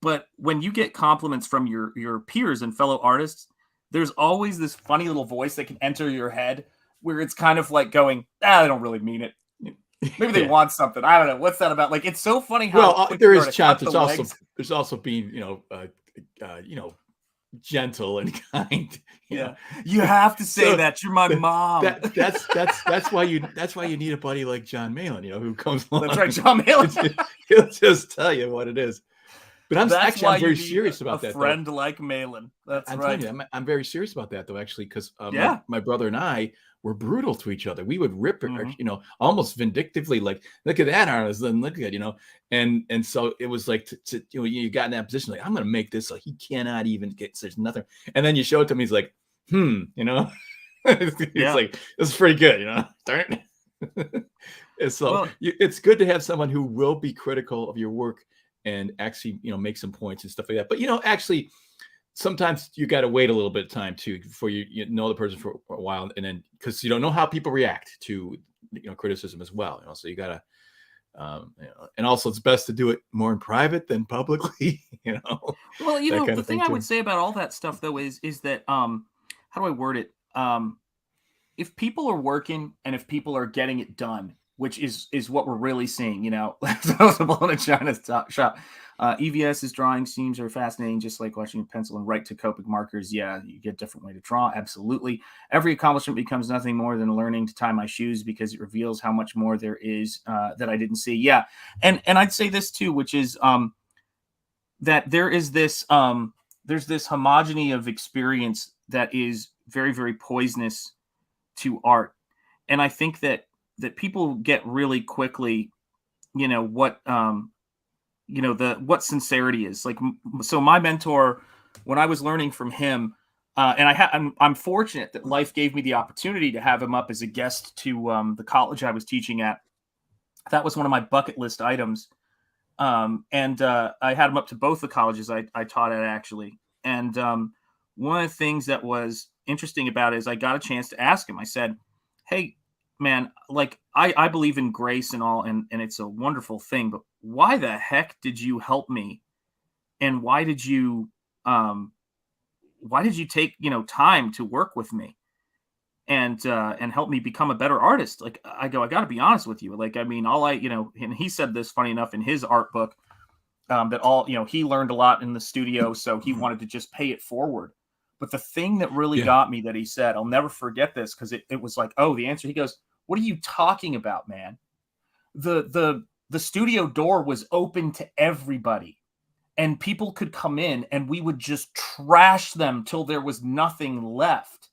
But when you get compliments from your peers and fellow artists, there's always this funny little voice that can enter your head where it's kind of like going, they don't really mean it. Maybe they want something. I don't know. What's that about? Like, it's so funny how there is chat. There's also being, gentle and kind. You have to say that you're my mom. That's why you need a buddy like John Malin, who comes along. That's right, John Malin. He'll just tell you what it is. But I'm very serious about that. A friend like Malin. That's right. I'm very serious about that though, actually, because my brother and I were brutal to each other. We would rip it, almost vindictively, like, look at that artist, then look at, and so it was like, you got in that position, like, I'm going to make this so he cannot even get, there's nothing. And then you show it to him, he's like, it's like, this is pretty good, darn it. And so it's good to have someone who will be critical of your work and actually, make some points and stuff like that. But, actually, sometimes you got to wait a little bit of time too before you know the person for a while, and then because you don't know how people react to criticism as well. So you got to, and also it's best to do it more in private than publicly. Well, the thing I would say about all that stuff though is that how do I word it? If people are working and if people are getting it done, which is what we're really seeing, those are blown in China's shop. EVS's drawing seams are fascinating, just like watching a pencil and write to Copic markers. Yeah, you get a different way to draw. Absolutely. Every accomplishment becomes nothing more than learning to tie my shoes because it reveals how much more there is that I didn't see. Yeah. And I'd say this too, which is that there is this there's this homogeny of experience that is very, very poisonous to art. And I think that people get really quickly, what sincerity is like. So my mentor, when I was learning from him, and I'm fortunate that life gave me the opportunity to have him up as a guest to the college I was teaching at. That was one of my bucket list items. And I had him up to both the colleges I taught at, actually. And one of the things that was interesting about it is I got a chance to ask him. I said, hey, man, like I believe in grace and all, and it's a wonderful thing, but why the heck did you help me? And why did you take, time to work with me and help me become a better artist? Like, I got to be honest with you. Like, I mean, and he said this funny enough in his art book, that he learned a lot in the studio, so he wanted to just pay it forward. But the thing that really got me that he said, I'll never forget this, because it was like, the answer. He goes, what are you talking about, man? The studio door was open to everybody, and people could come in and we would just trash them till there was nothing left.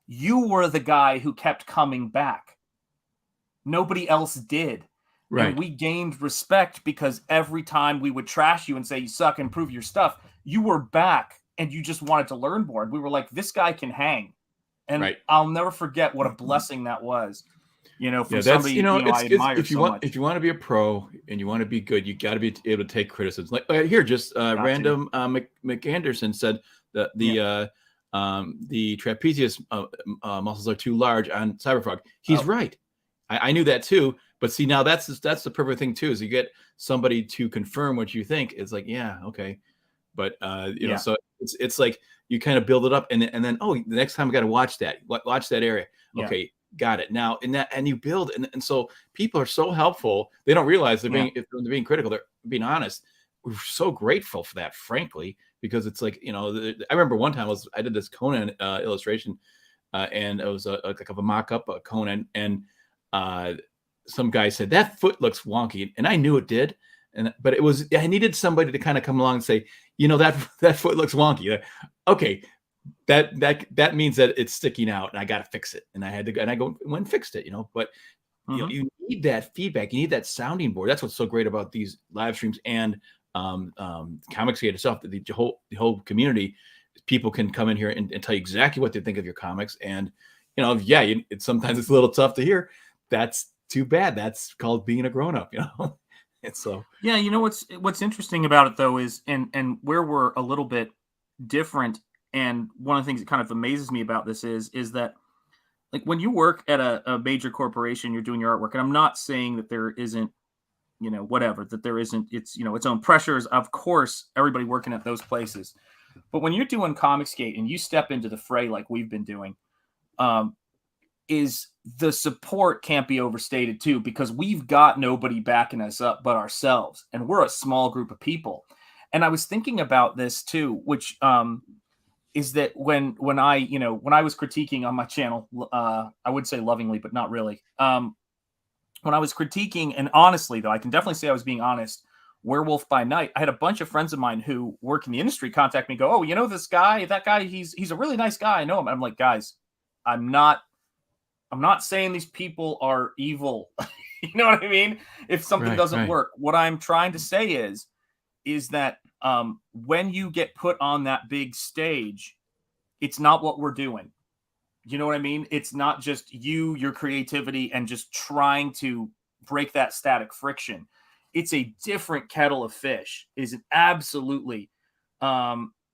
You were the guy who kept coming back. Nobody else did. Right. And we gained respect because every time we would trash you and say you suck and prove your stuff, you were back. And you just wanted to learn more. And we were like, this guy can hang. And I'll never forget what a blessing that was. From somebody I admire if you want to be a pro and you want to be good, you got to be able to take criticism. Like here, just random McAnderson said that the trapezius muscles are too large on Cyberfrog. He's right. I knew that too. But see, now that's the perfect thing too, is you get somebody to confirm what you think. It's like, okay. But so it's like you kind of build it up, and then the next time I got to watch that area. Okay, got it now. And you build, and so people are so helpful. They don't realize if they're being critical, they're being honest. We're so grateful for that, frankly, because it's like I remember one time I did this Conan illustration, and it was like a mock-up Conan, and some guy said that foot looks wonky, and I knew it did. But it was, I needed somebody to kind of come along and say, that foot looks wonky. Okay, that means that it's sticking out, and I got to fix it. And I went and fixed it. But you need that feedback. You need that sounding board. That's what's so great about these live streams and Comics Gate itself. The whole community, people can come in here and tell you exactly what they think of your comics. And sometimes it's a little tough to hear. That's too bad. That's called being a grown up. And so what's interesting about it though is and where we're a little bit different And one of the things that kind of amazes me about this is that, like, when you work at a major corporation, you're doing your artwork, and I'm not saying that there isn't, whatever, that there isn't, it's, its own pressures. Of course, everybody working at those places. But when you're doing Comicsgate and you step into the fray like we've been doing, is the support can't be overstated too, because we've got nobody backing us up but ourselves, and we're a small group of people. And I was thinking about this too, which is that when I was critiquing on my channel, I would say lovingly, but not really. When I was critiquing, and honestly though, I can definitely say I was being honest, Werewolf by Night, I had a bunch of friends of mine who work in the industry contact me, go, "Oh, this guy, that guy, he's a really nice guy. I know him." I'm like, guys, I'm not saying these people are evil. You know what I mean? If something doesn't work, what I'm trying to say is that when you get put on that big stage, it's not what we're doing. You know what I mean? It's not just your creativity, and just trying to break that static friction. It's a different kettle of fish. Is it absolutely? It's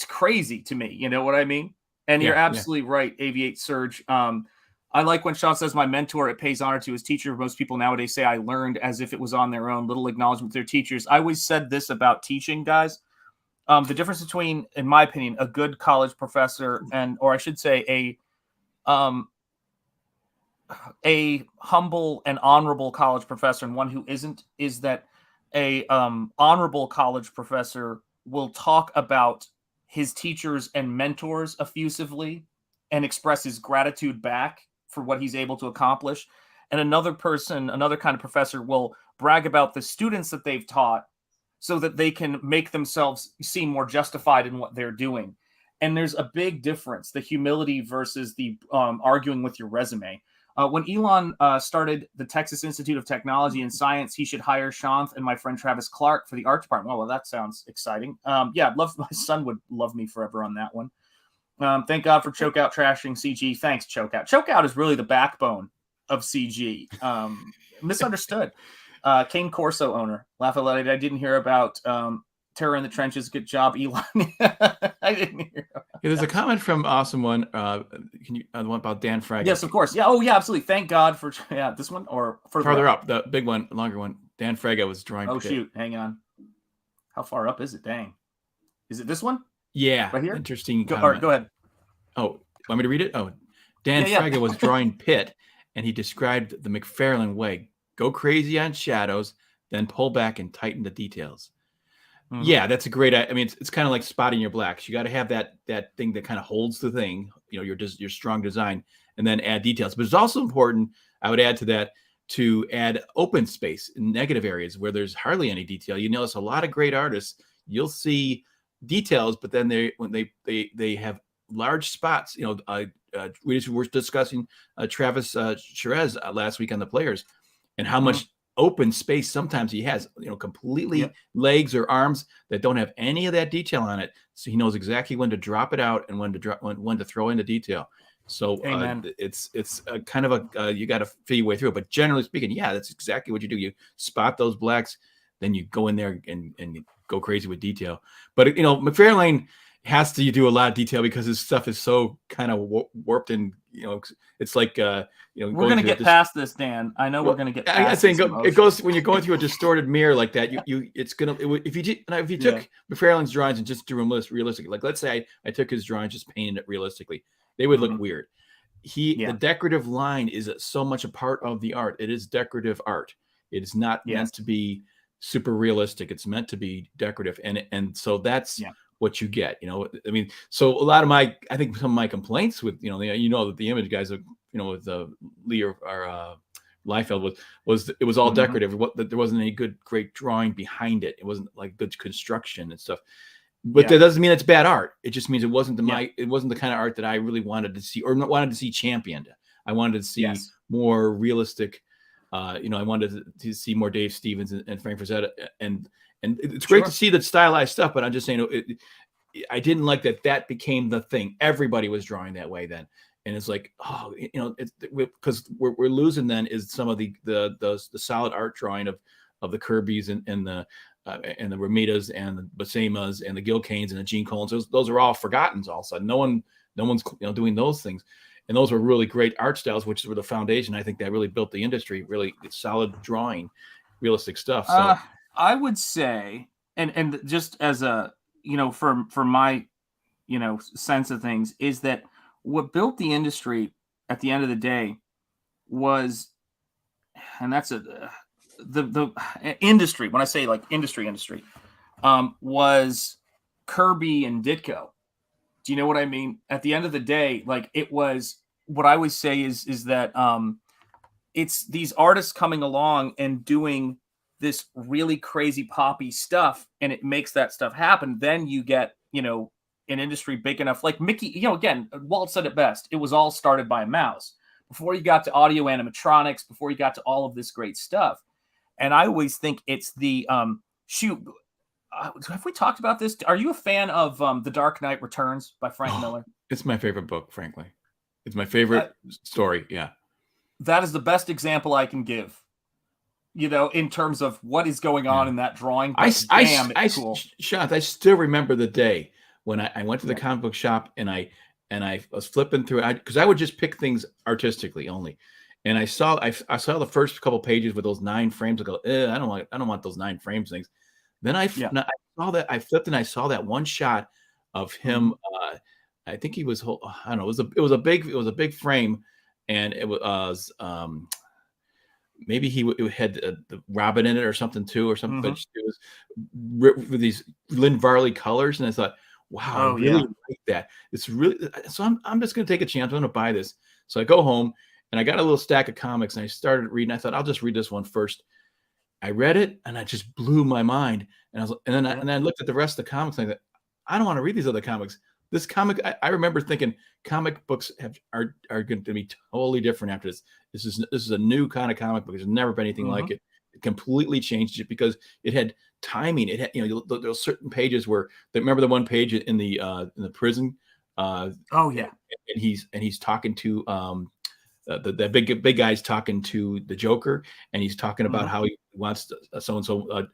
crazy to me. You know what I mean? And you're absolutely right, Aviate Surge. I like when Sean says, "My mentor, it pays honor to his teacher." Most people nowadays say, "I learned," as if it was on their own. Little acknowledgement to their teachers. I always said this about teaching, guys. The difference between, in my opinion, a good college professor or I should say a humble and honorable college professor and one who isn't, is that a honorable college professor will talk about his teachers and mentors effusively and express his gratitude back for what he's able to accomplish. And another kind of professor will brag about the students that they've taught so that they can make themselves seem more justified in what they're doing. And there's a big difference, the humility versus the arguing with your resume. When Elon started the Texas Institute of Technology and Science, he should hire Shanth and my friend Travis Clark for the art department. Oh, well, that sounds exciting. Yeah, my son would love me forever on that one. Thank God for Chokeout trashing CG. Thanks, Chokeout. Chokeout is really the backbone of CG. Misunderstood. Kane Corso owner. Laugh out loud. I didn't hear about Terror in the Trenches. Good job, Elon. I didn't hear. There's a comment from Awesome One. Can you the one about Dan Fragg? Yes, of course. Yeah. Oh, yeah. Absolutely. Thank God for this one, or further up, the big one, longer one. Dan Fragg was drawing. Oh shoot! Hang on. How far up is it? Dang. Is it this one? Yeah. Right here. Interesting. Go ahead. Oh, want me to read it? Oh, Dan Fragg was drawing Pit, and he described the McFarlane way: go crazy on shadows, then pull back and tighten the details. Mm-hmm. Yeah, that's a great. I mean, it's kind of like spotting your blacks. You got to have that thing that kind of holds the thing. Your strong design, and then add details. But it's also important, I would add to that, to add open space in negative areas where there's hardly any detail. You notice a lot of great artists, you'll see details, but then they have large spots. We were discussing Travis Cherez last week on the Players, and how much open space sometimes he has, completely legs or arms that don't have any of that detail on it. So he knows exactly when to drop it out and when to throw in the detail. So it's a kind of you got to feel your way through it. But generally speaking, that's exactly what you do. You spot those blacks, then you go in there and go crazy with detail. But McFarlane has to do a lot of detail because his stuff is so kind of warped, and it's like we're gonna get past this, Dan. I know we're gonna get past. I think it goes when you're going through a distorted mirror like that. If you took McFarlane's drawings and just drew them realistically, like let's say I took his drawings, just painted it realistically, they would look weird. The decorative line is so much a part of the art. It is decorative art. It is not meant to be super realistic. It's meant to be decorative, and so that's what you get. I mean, so a lot of I think some of my complaints with that the image guys with Lee or Liefeld was it was all decorative. There wasn't any great drawing behind it. It wasn't like good construction and stuff. But that doesn't mean it's bad art. It just means it wasn't it wasn't the kind of art that I really wanted to see, or wanted to see championed. I wanted to see more realistic. I wanted to see more Dave Stevens and Frank Frazetta, and it's great to see the stylized stuff. But I'm just saying, I didn't like that became the thing. Everybody was drawing that way then, and it's like, because we're losing then is some of the solid art drawing of the Kirbys and the and the Ramitas and the Basemas and the Gil Kanes and the Gene Colons. Those are all forgotten all of a sudden. No one's doing those things. And those were really great art styles, which were the foundation. I think that really built the industry, really solid drawing, realistic stuff. So I would say, and just as a, for my, sense of things, is that what built the industry at the end of the day was, and that's the industry. When I say like industry, was Kirby and Ditko. Do you know what I mean? At the end of the day, like it was, what I always say is that it's these artists coming along and doing this really crazy poppy stuff, and it makes that stuff happen. Then you get, an industry big enough, like Mickey, again, Walt said it best. It was all started by a mouse. Before you got to audio animatronics, before you got to all of this great stuff. And I always think it's the, have we talked about this? Are you a fan of The Dark Knight Returns by Frank Miller? It's my favorite book, frankly. It's my favorite story. Yeah. That is the best example I can give, in terms of what is going on in that drawing. But it's cool. Sean, I still remember the day when I went to the comic book shop and I was flipping through, because I would just pick things artistically only. And I saw the first couple pages with those 9 frames. I go, I don't want those 9 frames things. Then I saw that, I flipped and I saw that one shot of him. I think he was, I don't know, it was a big frame, and it was maybe it had the Robin in it or something too, or something. But it was with these Lynn Varley colors, and I thought, wow, I really like that. It's really, so I'm just going to take a chance. I'm going to buy this. So I go home and I got a little stack of comics and I started reading. I thought, I'll just read this one first. I read it and it just blew my mind. And then I looked at the rest of the comics and I thought, I don't want to read these other comics. This comic, I remember thinking comic books are going to be totally different after this. This is a new kind of comic book. There's never been anything like it. It completely changed it because it had timing. It had, there were certain pages where, remember the one page in the prison. And he's talking to the big guy's talking to the Joker, and he's talking about how he wants to,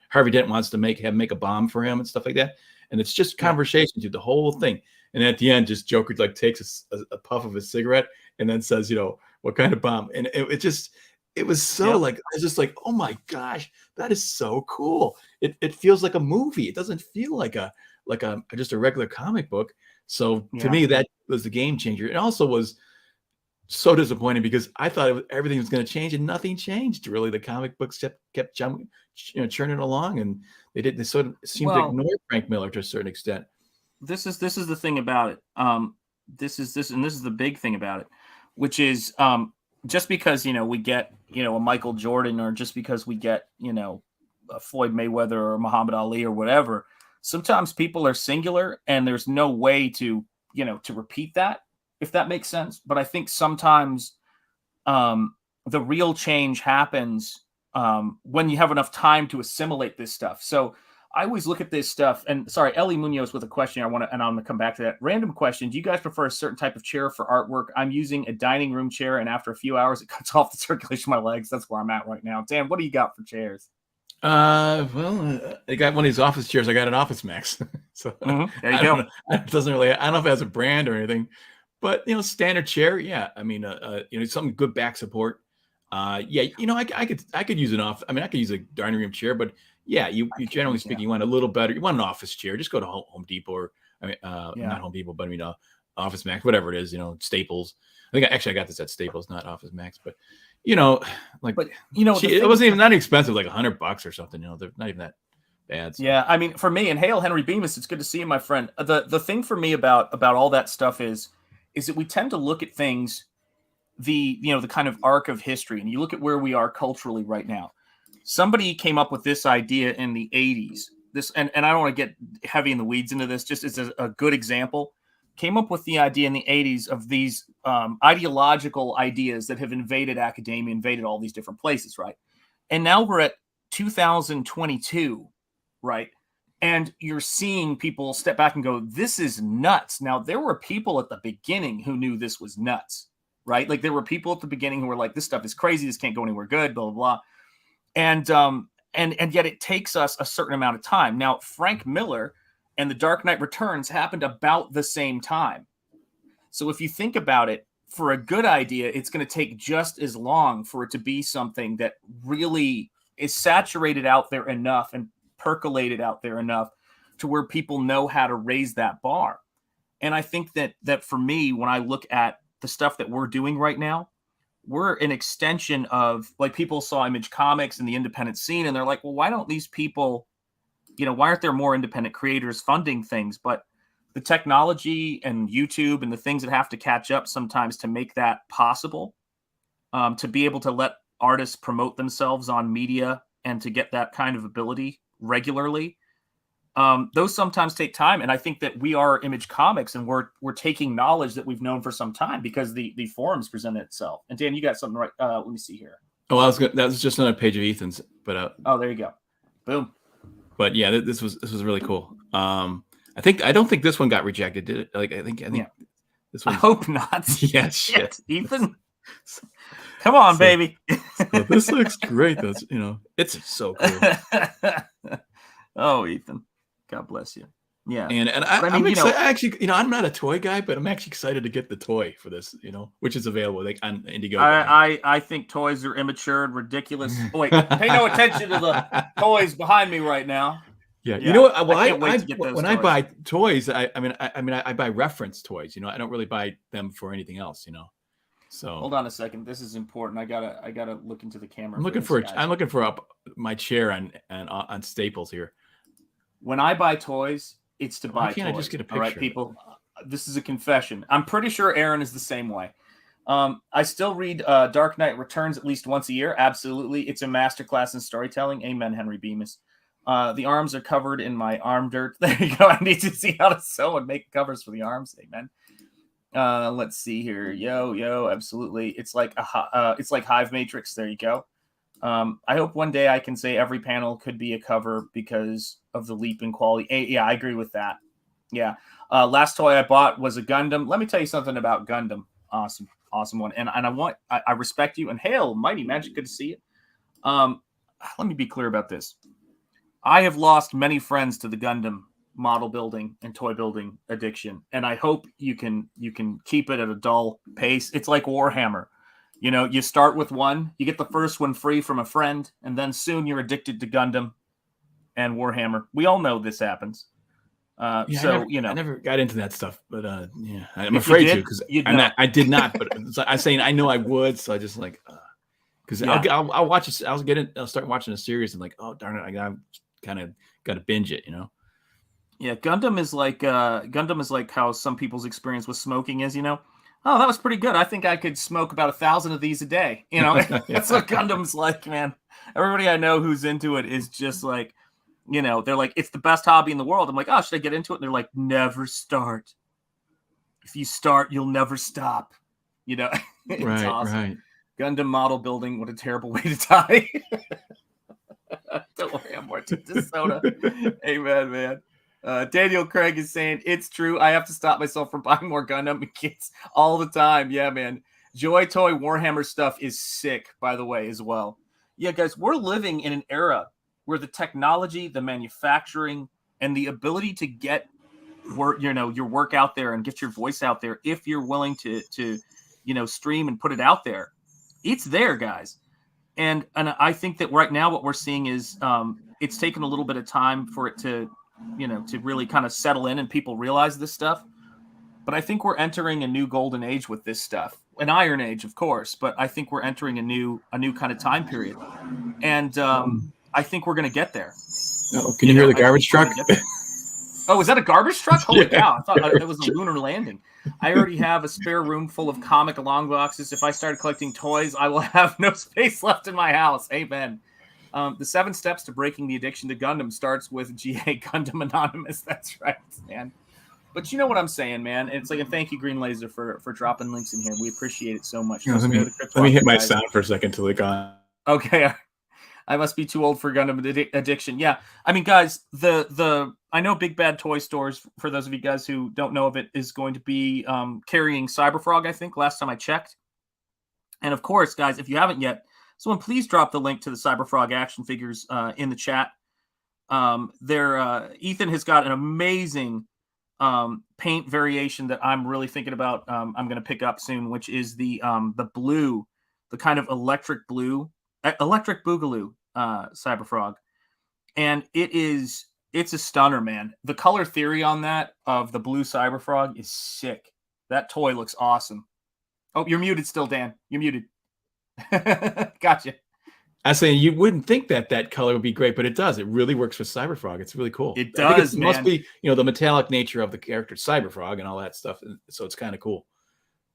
Harvey Dent wants to make a bomb for him and stuff like that. And it's just conversation through the whole thing. And at the end, just Joker like takes a puff of his cigarette and then says, what kind of bomb? And it was so like, I was just like, oh my gosh, that is so cool. It feels like a movie. It doesn't feel like just a regular comic book. So to me, that was the game changer. It also was so disappointing because I thought everything was going to change and nothing changed. Really, the comic books kept jumping, churning along, and they sort of seemed to ignore Frank Miller to a certain extent. This is the thing about it. This is the big thing about it, which is just because we get a Michael Jordan, or just because we get a Floyd Mayweather or Muhammad Ali or whatever. Sometimes people are singular, and there's no way to repeat that, if that makes sense. But I think sometimes the real change happens when you have enough time to assimilate this stuff. So I always look at this stuff, and sorry, Ellie Munoz with a question. I'm going to come back to that. Random question. Do you guys prefer a certain type of chair for artwork? I'm using a dining room chair, and after a few hours, it cuts off the circulation of my legs. That's where I'm at right now. Dan, what do you got for chairs? I got one of these office chairs. I got an Office Max. So there you go. It doesn't really, I don't know if it has a brand or anything, but standard chair. Yeah. I mean, some good back support. I could use I could use a dining room chair, but yeah, you generally speaking, you want a little better. You want an office chair. Just go to Home Depot, or not Home Depot, but Office Max, whatever it is. Staples. I think I got this at Staples, not Office Max, but it wasn't even that expensive, like $100 or something. They're not even that bad. So. Yeah, I mean, for me, and hail Henry Bemis, it's good to see you, my friend. The thing for me about all that stuff is that we tend to look at things, the kind of arc of history, and you look at where we are culturally right now. Somebody came up with this idea in the 80s. And I don't want to get heavy in the weeds into this, just as a good example. Came up with the idea in the 80s of these ideological ideas that have invaded academia, invaded all these different places, right? And now we're at 2022, right? And you're seeing people step back and go, this is nuts. Now, there were people at the beginning who knew this was nuts, right? Like there were people at the beginning who were like, this stuff is crazy. This can't go anywhere good, blah, blah, blah. And and yet it takes us a certain amount of time. Now, Frank Miller and The Dark Knight Returns happened about the same time. So if you think about it, for a good idea, it's going to take just as long for it to be something that really is saturated out there enough and percolated out there enough to where people know how to raise that bar. And I think that for me, when I look at the stuff that we're doing right now, we're an extension of, like, people saw Image Comics and the independent scene, and they're like, well, why don't these people, why aren't there more independent creators funding things? But the technology and YouTube and the things that have to catch up sometimes to make that possible, to be able to let artists promote themselves on media and to get that kind of ability regularly, those sometimes take time. And I think that we are Image Comics, and we're taking knowledge that we've known for some time because the forums present itself. And Dan, you got something right? Let me see here. Oh, that was just another page of Ethan's, but oh, there you go, boom. But yeah, this was really cool. I don't think this one got rejected, did it? Like I think yeah. This one. I hope not. Yeah, shit. Ethan, come on, baby. So this looks great. That's it's so cool. Oh, Ethan, God bless you. Yeah, and I'm excited. Actually, I'm not a toy guy, but I'm actually excited to get the toy for this. Which is available like on Indiegogo. I think toys are immature and ridiculous. Oh, wait, pay no attention to the toys behind me right now. Yeah, you know what? Well, I can't wait to get those when toys. I buy toys, I buy reference toys. I don't really buy them for anything else. So hold on a second. This is important. I gotta look into the camera. I'm looking for up my chair on Staples here. When I buy toys, it's to buy. Why can't toys. I just get a picture? All right, people. This is a confession. I'm pretty sure Aaron is the same way. I still read Dark Knight Returns at least once a year. Absolutely, it's a masterclass in storytelling. Amen, Henry Bemis. The arms are covered in my arm dirt. There you go. I need to see how to sew and make covers for the arms. Amen. Let's see here. Yo, absolutely. It's like Hive Matrix. There you go. I hope one day I can say every panel could be a cover because of the leap in quality. Yeah, I agree with that. Yeah. Last toy I bought was a Gundam. Let me tell you something about Gundam. Awesome one. And I respect you. And hail, Mighty Magic. Good to see you. Let me be clear about this. I have lost many friends to the Gundam model building and toy building addiction, and I hope you can keep it at a dull pace. It's like Warhammer. You start with one, you get the first one free from a friend, and then soon you're addicted to Gundam and Warhammer. We all know this happens. I never got into that stuff, but yeah, I'm afraid to because I did not. But I'm saying I know I would, so I just like because I'll watch it. I'll start watching a series and like, oh darn it, I kind of got to binge it, Yeah, Gundam is like how some people's experience with smoking is, Oh, that was pretty good. I think I could smoke about 1,000 of these a day. That's what Gundam's like, man. Everybody I know who's into it is just like, they're like, it's the best hobby in the world. I'm like, oh, should I get into it? And they're like, never start. If you start, you'll never stop. It's right, awesome. Right. Gundam model building, what a terrible way to die. Don't worry, I'm more to this soda. Amen, man. Daniel Craig is saying, it's true. I have to stop myself from buying more Gundam kits all the time. Yeah, man. Joy Toy Warhammer stuff is sick, by the way, as well. Yeah, guys, we're living in an era where the technology, the manufacturing, and the ability to get your work out there and get your voice out there, if you're willing to stream and put it out there, it's there, guys. And I think that right now what we're seeing is it's taken a little bit of time for it to really kind of settle in and people realize this stuff. But I think we're entering a new golden age with this stuff. An iron age, of course, but I think we're entering a new kind of time period. And I think we're going to get there. Oh, can you hear the garbage truck? Oh, is that a garbage truck? Holy cow. I thought it was a lunar landing. I already have a spare room full of comic long boxes. If I started collecting toys, I will have no space left in my house. Amen. The 7 steps to breaking the addiction to Gundam starts with GA Gundam Anonymous. That's right, man. But you know what I'm saying, man. It's like a thank you, Green Laser, for dropping links in here. We appreciate it so much. Let me hit my sound for a second to look on. Okay. I must be too old for Gundam addiction. Yeah. I mean, guys, I know Big Bad Toy Stores, for those of you guys who don't know of it, is going to be carrying Cyberfrog, I think, last time I checked. And of course, guys, if you haven't yet, Someone please drop the link to the Cyberfrog action figures in the chat. Ethan has got an amazing paint variation that I'm really thinking about. I'm going to pick up soon, which is the blue, the kind of electric boogaloo Cyberfrog, and it's a stunner, man. The color theory on that of the blue Cyberfrog is sick. That toy looks awesome. Oh, you're muted still, Dan. You're muted. Gotcha. I was saying you wouldn't think that color would be great, but it does. It really works for Cyberfrog. It's really cool. It does. It must be, the metallic nature of the character Cyberfrog and all that stuff. So it's kind of cool.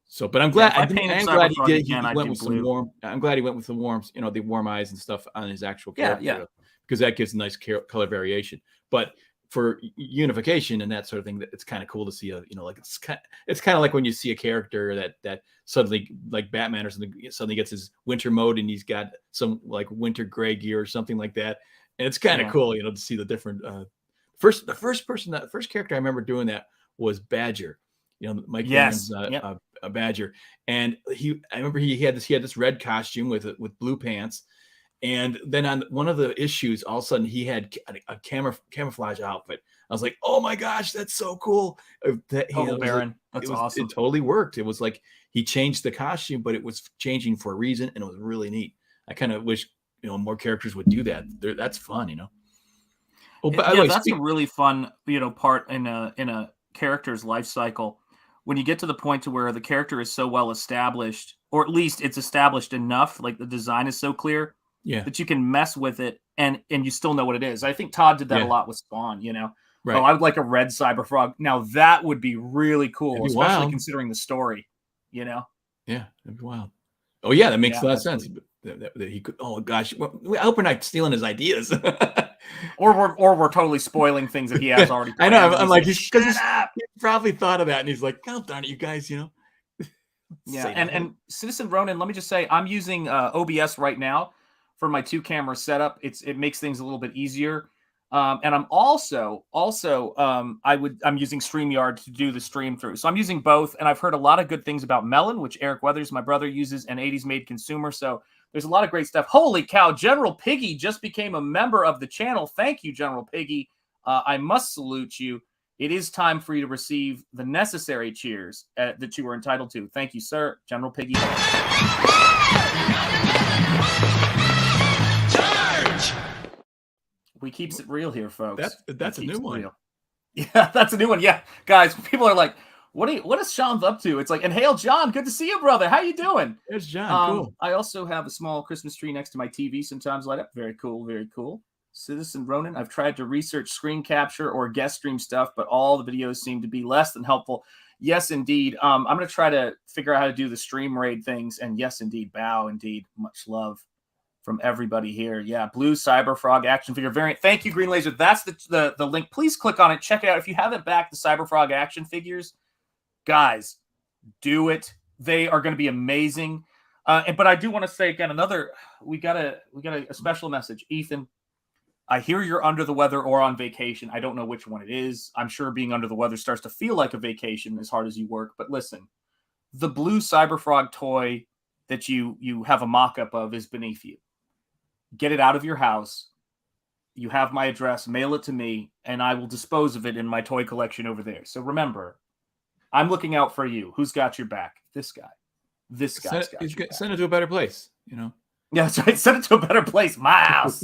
So, but I'm glad. I'm glad he did. He went with some warm. I'm glad he went with the warms. The warm eyes and stuff on his actual character. Yeah. Because that gives a nice color variation. But for unification and that sort of thing, it's kind of cool to see it's kind of like when you see a character that suddenly, like Batman or something, suddenly gets his winter mode and he's got some like winter gray gear or something like that, and it's kind of cool, to see the different. The first character I remember doing that was Badger, Mike Baron's Badger, and I remember he had this red costume with blue pants. And then on one of the issues, all of a sudden he had a camouflage outfit. I was like, "Oh my gosh, that's so cool!" Baron, that's awesome. It totally worked. It was like he changed the costume, but it was changing for a reason, and it was really neat. I kind of wish more characters would do that. That's fun, Oh, but that's a really fun part in a character's life cycle. When you get to the point to where the character is so well established, or at least it's established enough, like the design is so clear. Yeah. That you can mess with it and you still know what it is. I think Todd did that a lot with Spawn, Right. Oh, I would like a red Cyberfrog. Now that would be really cool, especially considering the story, Yeah, that'd be wild. Oh yeah, that makes a lot of sense. That he could. Oh gosh, I hope we're not stealing his ideas. or we're totally spoiling things that he has already. I know. I'm like, he probably thought of that, and he's like, "God darn it, you guys, Yeah, and Citizen Ronin. Let me just say, I'm using OBS right now for my 2-camera setup. It makes things a little bit easier. And I'm also I'm using StreamYard to do the stream through. So I'm using both, and I've heard a lot of good things about Melon, which Eric Weathers, my brother, uses, an 80s made consumer. So there's a lot of great stuff. Holy cow, General Piggy just became a member of the channel. Thank you, General Piggy. I must salute you. It is time for you to receive the necessary cheers that you are entitled to. Thank you, sir. General Piggy. We keeps it real here, folks. That's a new one. Real. Yeah, that's a new one. Yeah, guys, people are like, what is Sean up to? It's like, and hail, John. Good to see you, brother. How you doing? There's John. Cool. I also have a small Christmas tree next to my TV. Sometimes light up. Very cool. Very cool. Citizen Ronin. I've tried to research screen capture or guest stream stuff, but all the videos seem to be less than helpful. Yes, indeed. I'm going to try to figure out how to do the stream raid things. And yes, indeed. Bow, indeed. Much love from everybody here. Yeah, blue Cyberfrog action figure variant. Thank you, Green Laser. That's the link. Please click on it. Check it out. If you haven't backed the Cyberfrog action figures, guys, do it. They are going to be amazing. But I do want to say again, we got a special message. Ethan, I hear you're under the weather or on vacation. I don't know which one it is. I'm sure being under the weather starts to feel like a vacation as hard as you work. But listen, the blue Cyberfrog toy that you have a mock-up of is beneath you. Get it out of your house. You have my address. Mail it to me, and I will dispose of it in my toy collection over there. So remember, I'm looking out for you. Who's got your back? This guy. This guy's got your back. Send it to a better place, Yeah, that's right. Send it to a better place. My house.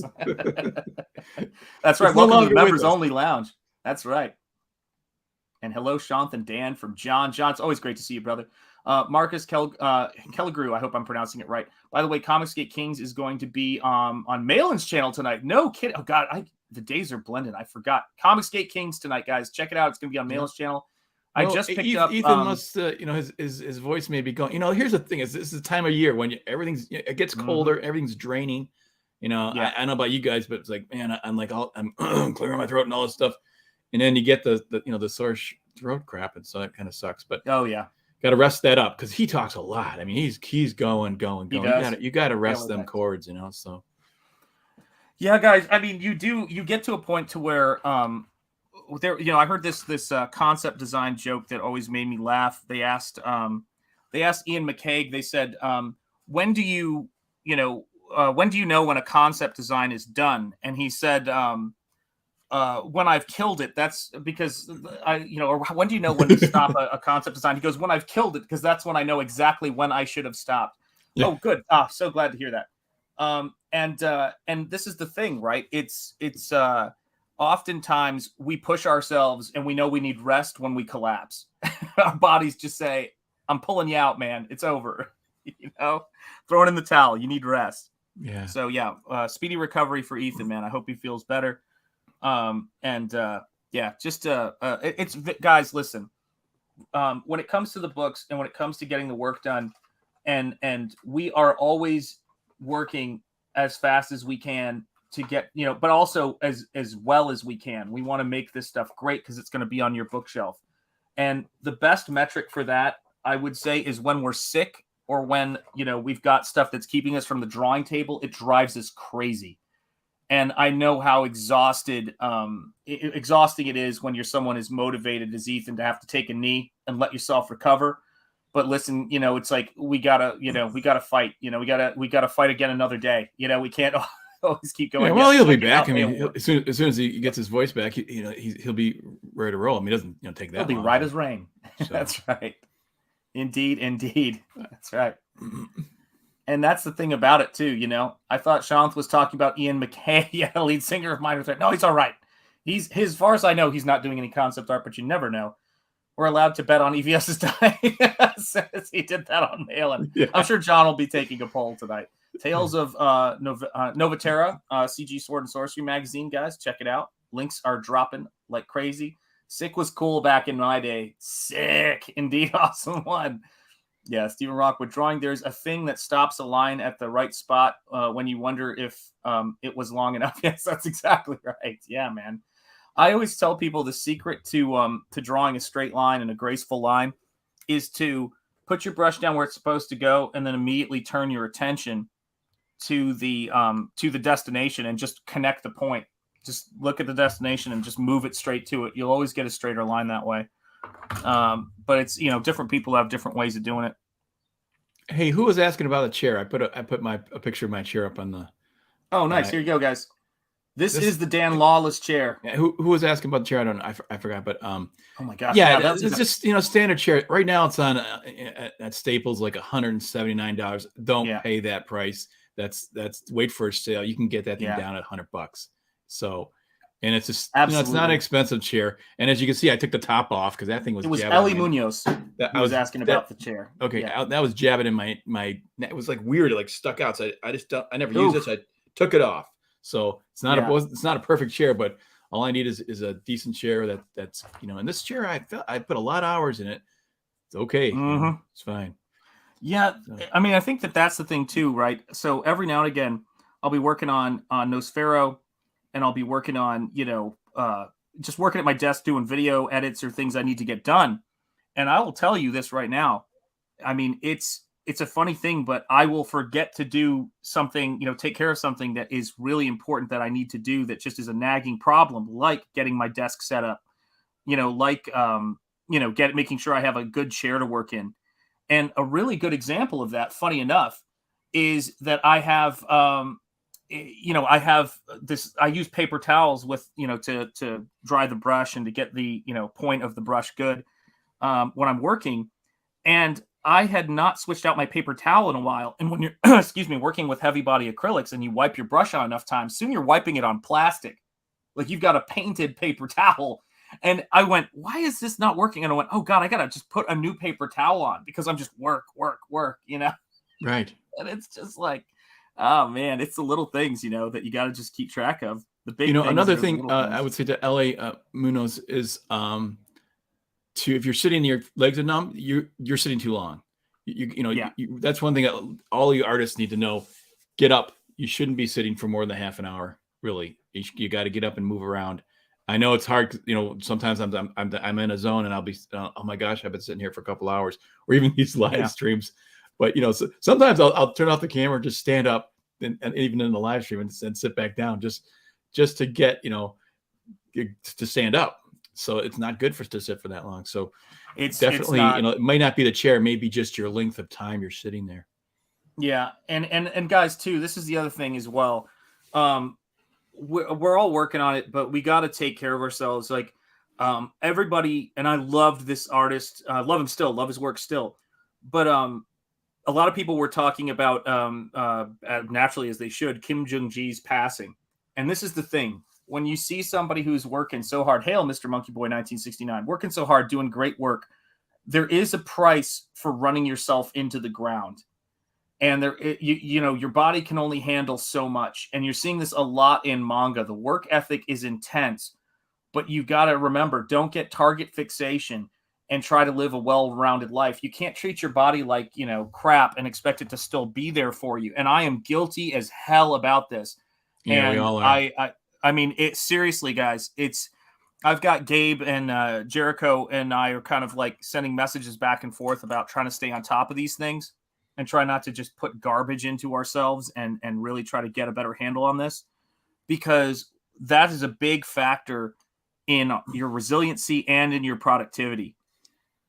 That's right. Welcome to the members only lounge. That's right. And hello, Shanthan Dan from John. John, it's always great to see you, brother. Marcus Kelligrew, I hope I'm pronouncing it right. By the way, Comicsgate Kings is going to be on Malin's channel tonight. No kidding. Oh, God, the days are blended. I forgot. Comicsgate Kings tonight, guys. Check it out. It's going to be on Malin's channel. I just picked up. Ethan must, his voice may be going. Here's the thing: this is the time of year when it gets colder, everything's draining. I don't know about you guys, but it's like, man, I'm clearing my throat and all this stuff, and then you get the sore throat crap, and so that kind of sucks. But oh yeah. Got to rest that up because he talks a lot. I mean, he's going. You got to rest them chords, So, yeah, guys. I mean, you get to a point to where I heard this concept design joke that always made me laugh. They asked Ian McCaig. They said, when do you when do you know when a concept design is done? And he said, when I've killed it. That's because or when do you know when to stop a concept design? He goes, when I've killed it, because that's when I know exactly when I should have stopped. Yeah. Oh, good. So glad to hear that. And this is the thing, right? It's oftentimes we push ourselves and we know we need rest when we collapse. Our bodies just say, I'm pulling you out, man. It's over. Throw it in the towel. You need rest. Yeah. So speedy recovery for Ethan, man. I hope he feels better. It's guys, listen, when it comes to the books and when it comes to getting the work done, and we are always working as fast as we can to get, but also as well as we can. We want to make this stuff great because it's going to be on your bookshelf. And the best metric for that, I would say, is when we're sick or when, we've got stuff that's keeping us from the drawing table. It drives us crazy. And I know how exhausting it is when you're someone as motivated as Ethan to have to take a knee and let yourself recover. But listen, it's like we gotta fight. We gotta fight again another day. We can't always keep going. Yeah, well, he'll be back. I mean, as soon as he gets his voice back, he'll be ready to roll. I mean, he doesn't take that. He'll be right as rain. So. That's right. Indeed. That's right. And that's the thing about it too, I thought Shanth was talking about Ian McKay, lead singer of Minor Threat. No, he's all right. He's as far as I know, he's not doing any concept art, but you never know. We're allowed to bet on EVS's dying since he did that on Mail-In. Yeah. I'm sure John will be taking a poll tonight. Tales of Novatera, CG Sword and Sorcery magazine, guys. Check it out. Links are dropping like crazy. Sick was cool back in my day. Sick. Indeed, awesome one. Yeah, Stephen Rockwood drawing. There's a thing that stops a line at the right spot when you wonder if it was long enough. Yes, that's exactly right. Yeah, man. I always tell people the secret to drawing a straight line and a graceful line is to put your brush down where it's supposed to go and then immediately turn your attention to the destination and just connect the point. Just look at the destination and just move it straight to it. You'll always get a straighter line that way. But it's, different people have different ways of doing it. Hey, who was asking about a chair? I put a picture of my chair up on the. Oh, nice. Here you go, guys. This is the Dan Lawless chair. Yeah, who was asking about the chair? I don't know. I forgot, but oh my gosh. Yeah, that's just standard chair. Right now it's on at Staples like $179. Don't pay that price. That's wait for a sale. You can get that thing down at $100. So, and it's just it's not an expensive chair. And as you can see, I took the top off because that thing was. It was Ellie Munoz. I was asking about the chair. Okay, that was jabbing in my. It was like weird. It like stuck out. So I never used it. So I took it off. So it's not a perfect chair, but all I need is a decent chair that's And this chair, I put a lot of hours in it. It's okay. Mm-hmm. It's fine. Yeah, so. I mean, I think that's the thing too, right? So every now and again, I'll be working on Nosfero, and I'll be working on just working at my desk doing video edits or things I need to get done. And I will tell you this right now. I mean, it's a funny thing, but I will forget to do something, take care of something that is really important that I need to do that just is a nagging problem, like getting my desk set up, making sure I have a good chair to work in. And a really good example of that, funny enough, is that I have, I use paper towels with, to dry the brush and to get the, point of the brush good when I'm working. And I had not switched out my paper towel in a while. And when you're, working with heavy body acrylics and you wipe your brush on enough times, soon you're wiping it on plastic. Like you've got a painted paper towel. And I went, why is this not working? And I went, oh God, I got to just put a new paper towel on because I'm just work. Right. And it's just like, oh man, it's the little things, that you got to just keep track of. The big another thing I would say to L.A. Munoz is, if you're sitting, your legs are numb, you're sitting too long. That's one thing that all you artists need to know. Get up. You shouldn't be sitting for more than half an hour. Really, you got to get up and move around. I know it's hard. Sometimes I'm in a zone and I'll be, oh my gosh, I've been sitting here for a couple hours, or even these live streams. But so sometimes I'll turn off the camera, just stand up, and even in the live stream and sit back down, just to get to stand up. So it's not good to sit for that long. So it's definitely, it might not be the chair, maybe just your length of time you're sitting there. Yeah, and guys too. This is the other thing as well. Um, we're all working on it, but we got to take care of ourselves. Like everybody, and I loved this artist. Love him still. Love his work still. But a lot of people were talking about naturally as they should Kim Jong-ji's passing, and this is the thing. When you see somebody who's working so hard, hail Mr. Monkey Boy 1969, working so hard, doing great work, there is a price for running yourself into the ground. And you know, your body can only handle so much. And you're seeing this a lot in manga. The work ethic is intense, but you got to remember, don't get target fixation and try to live a well-rounded life. You can't treat your body like, you know, crap and expect it to still be there for you. And I am guilty as hell about this. Yeah, we And all are. I mean, it seriously, guys, I've got Gabe and Jericho and I are kind of like sending messages back and forth about trying to stay on top of these things and try not to just put garbage into ourselves and really try to get a better handle on this, because that is a big factor in your resiliency and in your productivity.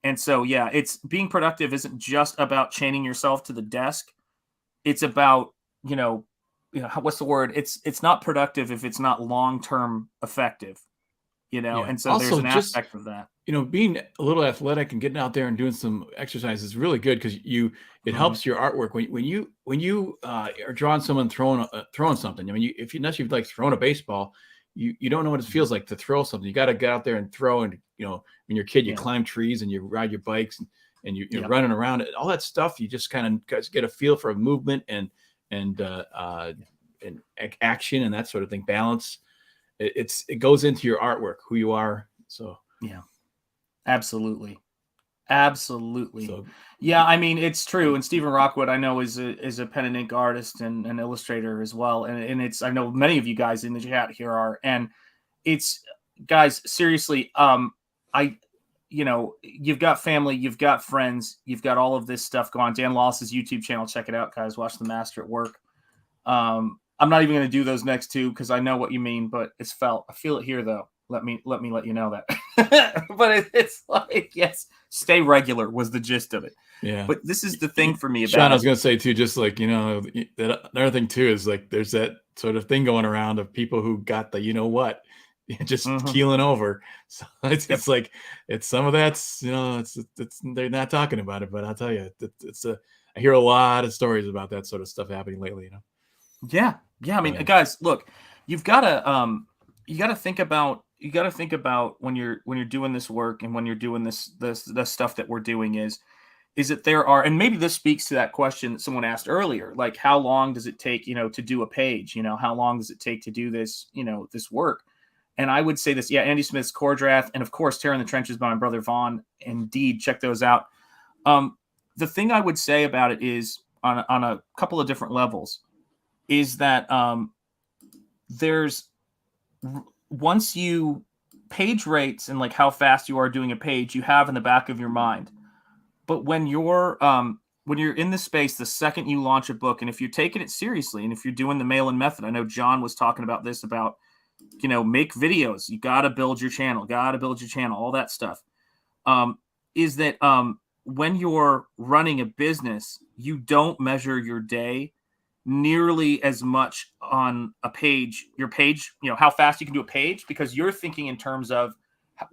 And so, yeah, it's being productive isn't just about chaining yourself to the desk. It's about, what's the word? It's not productive if it's not long-term effective, Yeah. And so Also, there's an just aspect of that. being a little athletic and getting out there and doing some exercise is really good because it helps your artwork when you are drawing someone throwing something. I mean, unless you've like thrown a baseball, you don't know what it feels like to throw something. You got to get out there and throw. And when you're a kid, you climb trees and you ride your bikes and you're running around. All that stuff, you just kind of get a feel for movement and action and that sort of thing. Balance. It goes into your artwork, who you are. So yeah, absolutely. So, yeah, I mean, it's true. And Stephen Rockwood, I know, is a pen and ink artist and an illustrator as well. And it's, I know many of you guys in the chat here are, and it's, guys, seriously, you've got family, you've got friends, you've got all of this stuff going on. Dan Laws's YouTube channel, check it out, guys. Watch the master at work. I'm not even going to do those next two because I know what you mean, but it's felt. I feel it here, though. Let me let you know that. But it's like, yes, stay regular was the gist of it. Yeah. But this is the thing for me about Sean, I was going to say too, just like, that another thing too is like there's that sort of thing going around of people who got the just keeling over. So it's like it's some of that's it's they're not talking about it, but I'll tell you, I hear a lot of stories about that sort of stuff happening lately. Yeah. I mean, guys, look, you got to think about when you're doing this work and when you're doing this stuff that we're doing is that there are, and maybe this speaks to that question that someone asked earlier, like how long does it take, to do a page, how long does it take to do this, this work? And I would say this, Andy Smith's Core Draft, and of course, Tear in the Trenches by my brother Vaughn. Indeed, check those out. The thing I would say about it is on a couple of different levels is that there's, once you page rates and like how fast you are doing a page, you have in the back of your mind. But when you're in this space, the second you launch a book, and if you're taking it seriously, and if you're doing the mail-in method, I know John was talking about this, about, make videos, you got to build your channel, all that stuff. Is that when you're running a business, you don't measure your day nearly as much on your page, how fast you can do a page, because you're thinking in terms of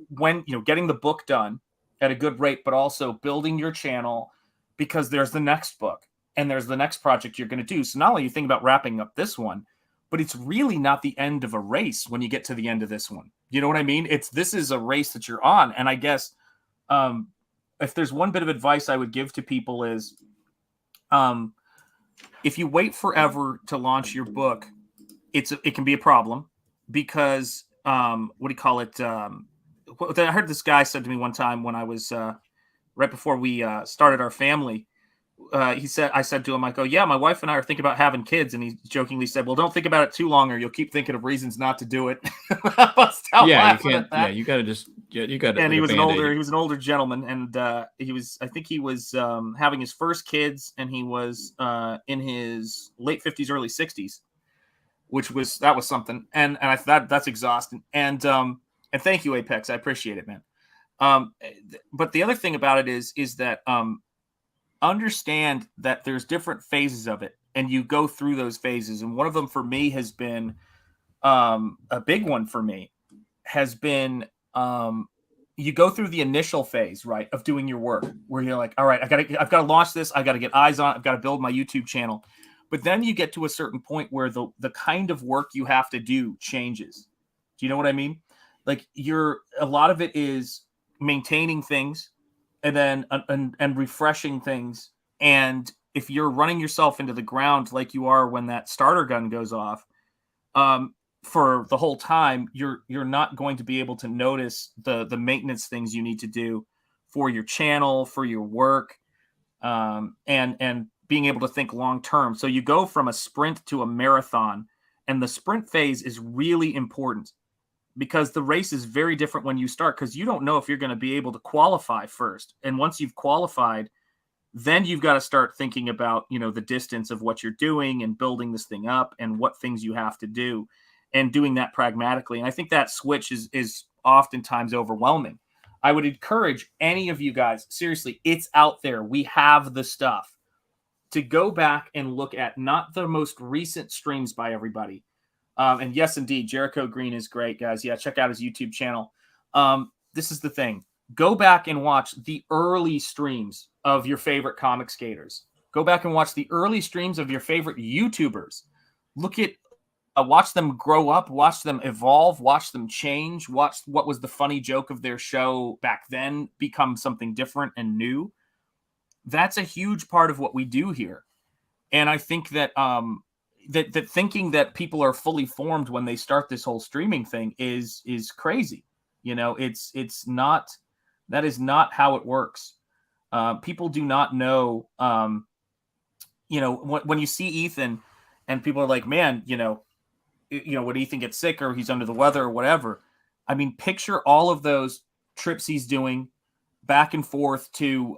when, getting the book done at a good rate, but also building your channel, because there's the next book and there's the next project you're going to do. So not only you think about wrapping up this one, but it's really not the end of a race when you get to the end of this one. You know what I mean? This is a race that you're on. And I guess if there's one bit of advice I would give to people is, if you wait forever to launch your book, it can be a problem, because I heard this guy said to me one time when I was right before we started our family. I said to him, I go, yeah, my wife and I are thinking about having kids, and he jokingly said, well, don't think about it too long, or you'll keep thinking of reasons not to do it. Yeah, you can't. Yeah, you got to just. You got to. And he was an older gentleman, and I think he was having his first kids, and he was in his late 50s, early 60s, that was something. And I thought that's exhausting. And thank you, Apex, I appreciate it, man. But the other thing about it is that understand that there's different phases of it, and you go through those phases. And one of them for me has been a big one for me has been you go through the initial phase, right, of doing your work, where you're like, all right, I've got to launch this, I've got to get eyes on it, I've got to build my YouTube channel. But then you get to a certain point where the kind of work you have to do changes. Do you know what I mean? Like a lot of it is maintaining things and then and refreshing things. And if you're running yourself into the ground like you are when that starter gun goes off, for the whole time, you're not going to be able to notice the maintenance things you need to do for your channel, for your work, and being able to think long term. So you go from a sprint to a marathon, and the sprint phase is really important because the race is very different when you start, because you don't know if you're going to be able to qualify first. And once you've qualified, then you've got to start thinking about, the distance of what you're doing and building this thing up and what things you have to do and doing that pragmatically. And I think that switch is oftentimes overwhelming. I would encourage any of you guys, seriously, it's out there. We have the stuff to go back and look at, not the most recent streams by everybody. And yes, indeed, Jericho Green is great, guys. Yeah, check out his YouTube channel. This is the thing. Go back and watch the early streams of your favorite comic skaters. Go back and watch the early streams of your favorite YouTubers. Look at, watch them grow up, watch them evolve, watch them change, watch what was the funny joke of their show back then become something different and new. That's a huge part of what we do here. And I think that that thinking that people are fully formed when they start this whole streaming thing is crazy. It's not, that is not how it works. People do not know, when you see Ethan and people are like, man, when Ethan gets sick or he's under the weather or whatever, I mean, picture all of those trips he's doing back and forth to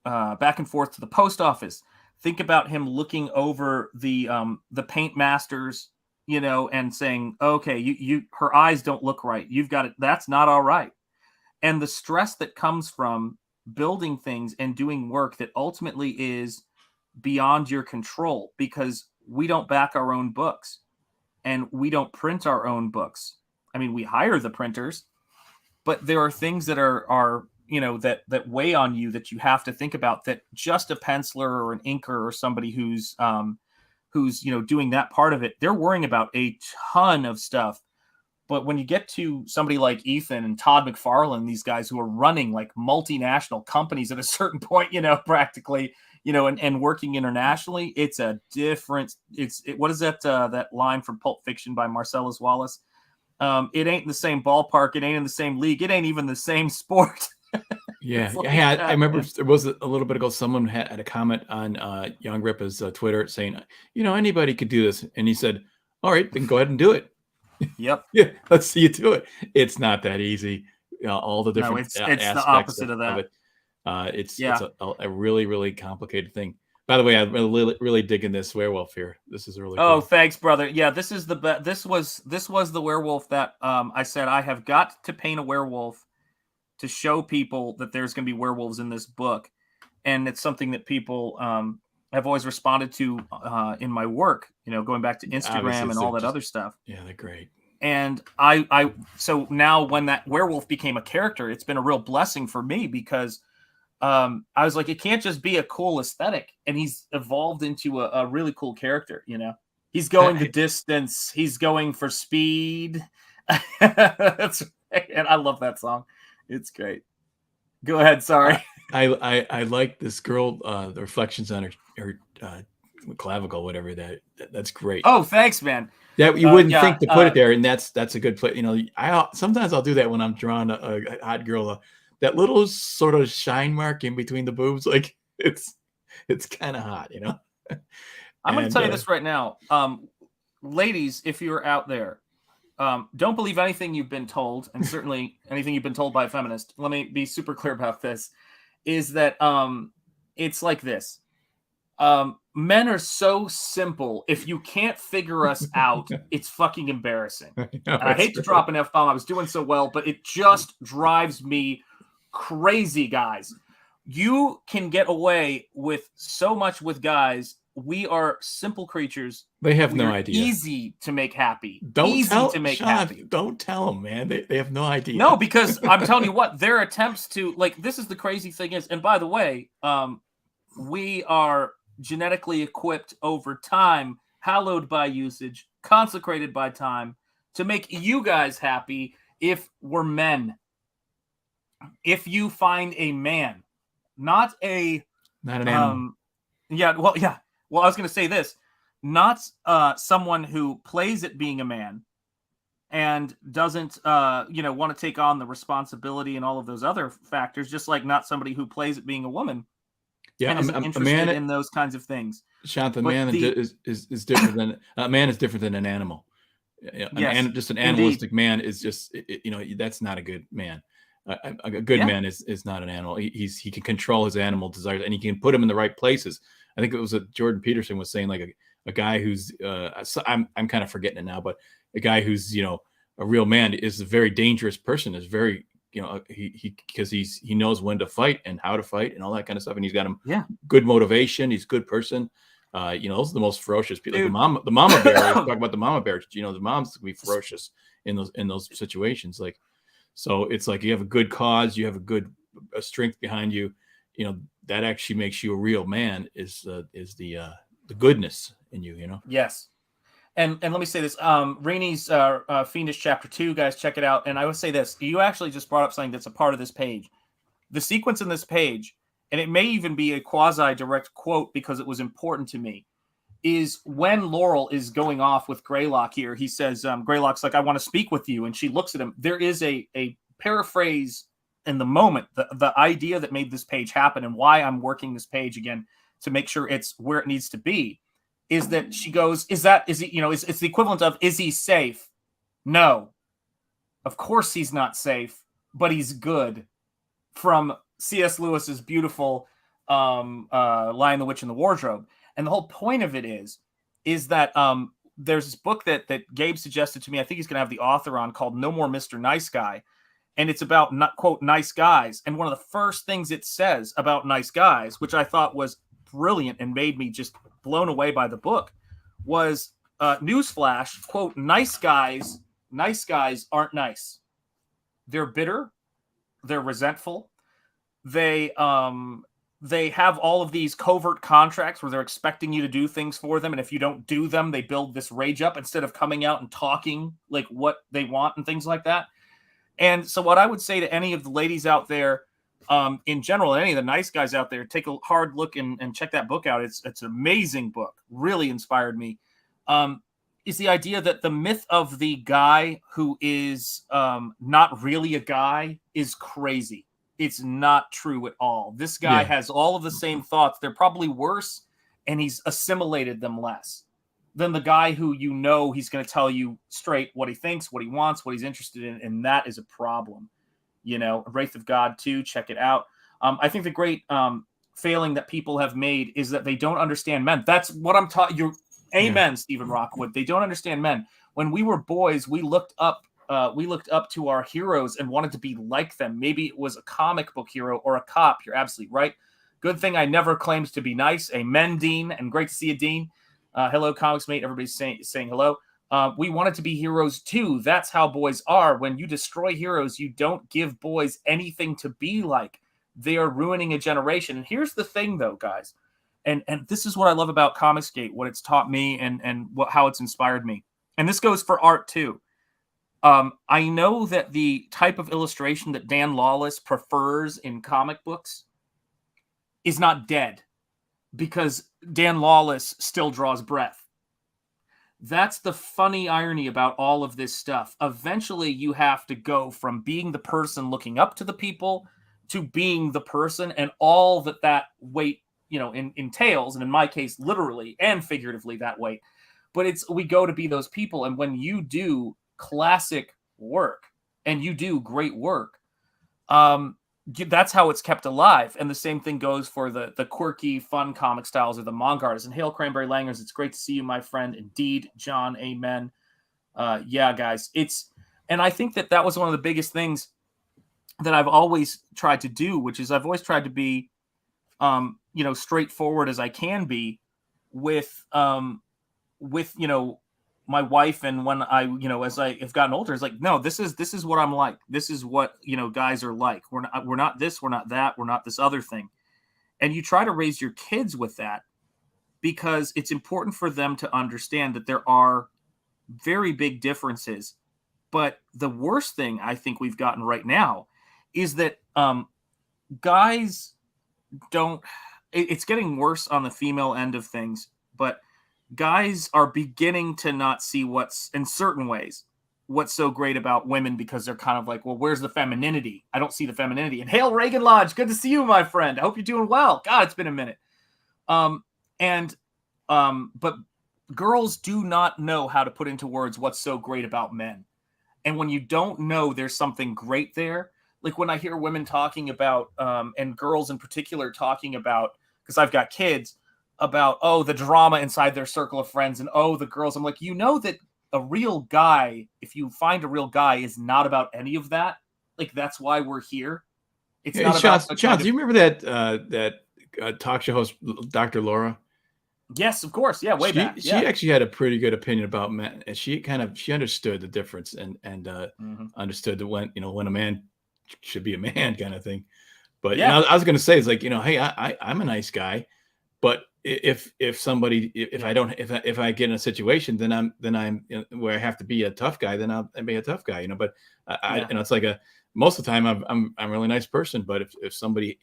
the post office. Think about him looking over the paint masters, and saying, okay, her eyes don't look right. You've got it. That's not all right. And the stress that comes from building things and doing work that ultimately is beyond your control, because we don't back our own books and we don't print our own books. I mean, we hire the printers, but there are things that are that weigh on you that you have to think about, that just a penciler or an inker or somebody who's doing that part of it, they're worrying about a ton of stuff. But when you get to somebody like Ethan and Todd McFarlane, these guys who are running like multinational companies at a certain point, practically, and working internationally, it's a different, what is that line from Pulp Fiction by Marcellus Wallace? It ain't in the same ballpark. It ain't in the same league. It ain't even the same sport. Yeah. I remember there was a little bit ago, someone had a comment on Young Ripa's Twitter saying, anybody could do this. And he said, all right, then go ahead and do it. Yep. Yeah. Let's see you do it. It's not that easy. All the different it's the opposite of that. It. It's a really, really complicated thing. By the way, I'm really digging this werewolf here. This is really cool. Oh, thanks, brother. Yeah, this is this was the werewolf that I said I have got to paint a werewolf to show people that there's going to be werewolves in this book. And it's something that people have always responded to in my work, going back to Instagram and all that other stuff. Yeah, they're great. And so now when that werewolf became a character, it's been a real blessing for me, because I was like, it can't just be a cool aesthetic. And he's evolved into a really cool character. He's going the distance. He's going for speed. That's right. And I love that song. It's great. Go ahead. Sorry. I like this girl, the reflections on her clavicle, whatever that's great. Oh, thanks, man. That you wouldn't think to put it there, and that's a good place. Sometimes I'll do that when I'm drawing a hot girl. That little sort of shine mark in between the boobs, like it's kind of hot, I'm going to tell you this right now, ladies, if you're out there, don't believe anything you've been told, and certainly anything you've been told by a feminist. Let me be super clear about this. Is that it's like this. Men are so simple. If you can't figure us out, it's fucking embarrassing. I hate to drop an F-bomb. I was doing so well, but it just drives me crazy, guys. You can get away with so much with guys. We are simple creatures. They have no We're idea. Easy to make happy. Don't easy tell to make Sean, happy. Don't tell them, man. They have no idea. No, because I'm telling you what, their attempts to, like, this is the crazy thing is, and by the way, we are genetically equipped over time, hallowed by usage, consecrated by time, to make you guys happy if we're men. If you find a man, not an animal. Well, I was going to say this, not someone who plays at being a man and doesn't, want to take on the responsibility and all of those other factors, just like not somebody who plays at being a woman. Yeah, and isn't interested in those kinds of things. Shant, is different than a man is different than an animal. Just an animalistic man is just that's not a good man. A good man is not an animal. He can control his animal desires and he can put them in the right places. I think it was Jordan Peterson was saying, like a guy who's I'm kind of forgetting it now, but a guy who's a real man is a very dangerous person. Is very because he knows when to fight and how to fight and all that kind of stuff, and he's got good motivation. He's a good person. Those are the most ferocious people. Like the mama bear. Talk about the mama bear. The moms can be ferocious in those situations. Like, so it's like you have a good cause, you have a strength behind you. That actually makes you a real man. Is the goodness in you. Yes. And let me say this, Rainey's Fiendish Chapter 2, guys, check it out. And I would say this, you actually just brought up something that's a part of this page. The sequence in this page, and it may even be a quasi-direct quote because it was important to me, is when Laurel is going off with Greylock here, he says, Greylock's like, I want to speak with you. And she looks at him. There is a paraphrase in the moment, the idea that made this page happen and why I'm working this page again to make sure it's where it needs to be. Is that she goes, it's the equivalent of, is he safe? No. Of course he's not safe, but he's good. From C.S. Lewis's beautiful Lion, the Witch, and the Wardrobe. And the whole point of it is that there's this book that Gabe suggested to me. I think he's going to have the author on, called No More Mr. Nice Guy. And it's about, not quote, nice guys. And one of the first things it says about nice guys, which I thought was brilliant and made me just blown away by the book, was newsflash, quote, nice guys aren't nice. They're bitter, they're resentful, they have all of these covert contracts where they're expecting you to do things for them, and if you don't do them, they build this rage up instead of coming out and talking like what they want and things like that. And so what I would say to any of the ladies out there, in general, any of the nice guys out there, take a hard look and check that book out. It's an amazing book. Really inspired me. Is the idea that the myth of the guy who is not really a guy is crazy. It's not true at all. This guy has all of the same thoughts. They're probably worse, and he's assimilated them less than the guy who he's going to tell you straight what he thinks, what he wants, what he's interested in, and that is a problem. Wraith of God 2, check it out. I think the great failing that people have made is that they don't understand men. That's what I'm taught. Amen, Stephen Rockwood. They don't understand men. When we were boys, we looked up to our heroes and wanted to be like them. Maybe it was a comic book hero or a cop. You're absolutely right. Good thing I never claimed to be nice. Amen, Dean. And great to see you, Dean. Hello, comics mate. Everybody's saying hello. We wanted to be heroes too. That's how boys are. When you destroy heroes, you don't give boys anything to be like. They are ruining a generation. And here's the thing, though, guys. And this is what I love about Comicsgate, what it's taught me and how it's inspired me. And this goes for art too. I know that the type of illustration that Dan Lawless prefers in comic books is not dead, because Dan Lawless still draws breath. That's the funny irony about all of this stuff. Eventually, you have to go from being the person looking up to the people to being the person, and all that weight, entails, and in my case, literally and figuratively that weight. But we go to be those people, and when you do classic work and you do great work, that's how it's kept alive. And the same thing goes for the quirky, fun comic styles of the manga artists. And hail Cranberry Langers, it's great to see you, my friend. Indeed, John, amen. Guys, and I think that was one of the biggest things that I've always tried to do, which is I've always tried to be straightforward as I can be with my wife. And when I, as I have gotten older, it's like, no, this is what I'm like. This is what, guys are like. We're not this, we're not that, we're not this other thing. And you try to raise your kids with that, because it's important for them to understand that there are very big differences. But the worst thing I think we've gotten right now is that guys don't, it's getting worse on the female end of things, but guys are beginning to not see what's, in certain ways, what's so great about women, because they're kind of like, well, where's the femininity? I don't see the femininity. And hail Reagan Lodge, good to see you, my friend. I hope you're doing well. God, it's been a minute. But girls do not know how to put into words what's so great about men. And when you don't know there's something great there, like when I hear women talking about, and girls in particular talking about, because I've got kids, about, the drama inside their circle of friends, and the girls, I'm like, that a real guy, if you find a real guy, is not about any of that. Like, that's why we're here. It's not about John, do you remember that talk show host, Dr. Laura? Yes, of course. Yeah, way back. She actually had a pretty good opinion about men, and she understood the difference and understood that when a man should be a man kind of thing. But I was going to say, it's like, hey, I'm a nice guy, but if I get in a situation, then I'm where I have to be a tough guy, then I'll be a tough guy, But it's like most of the time I'm a really nice person, but if somebody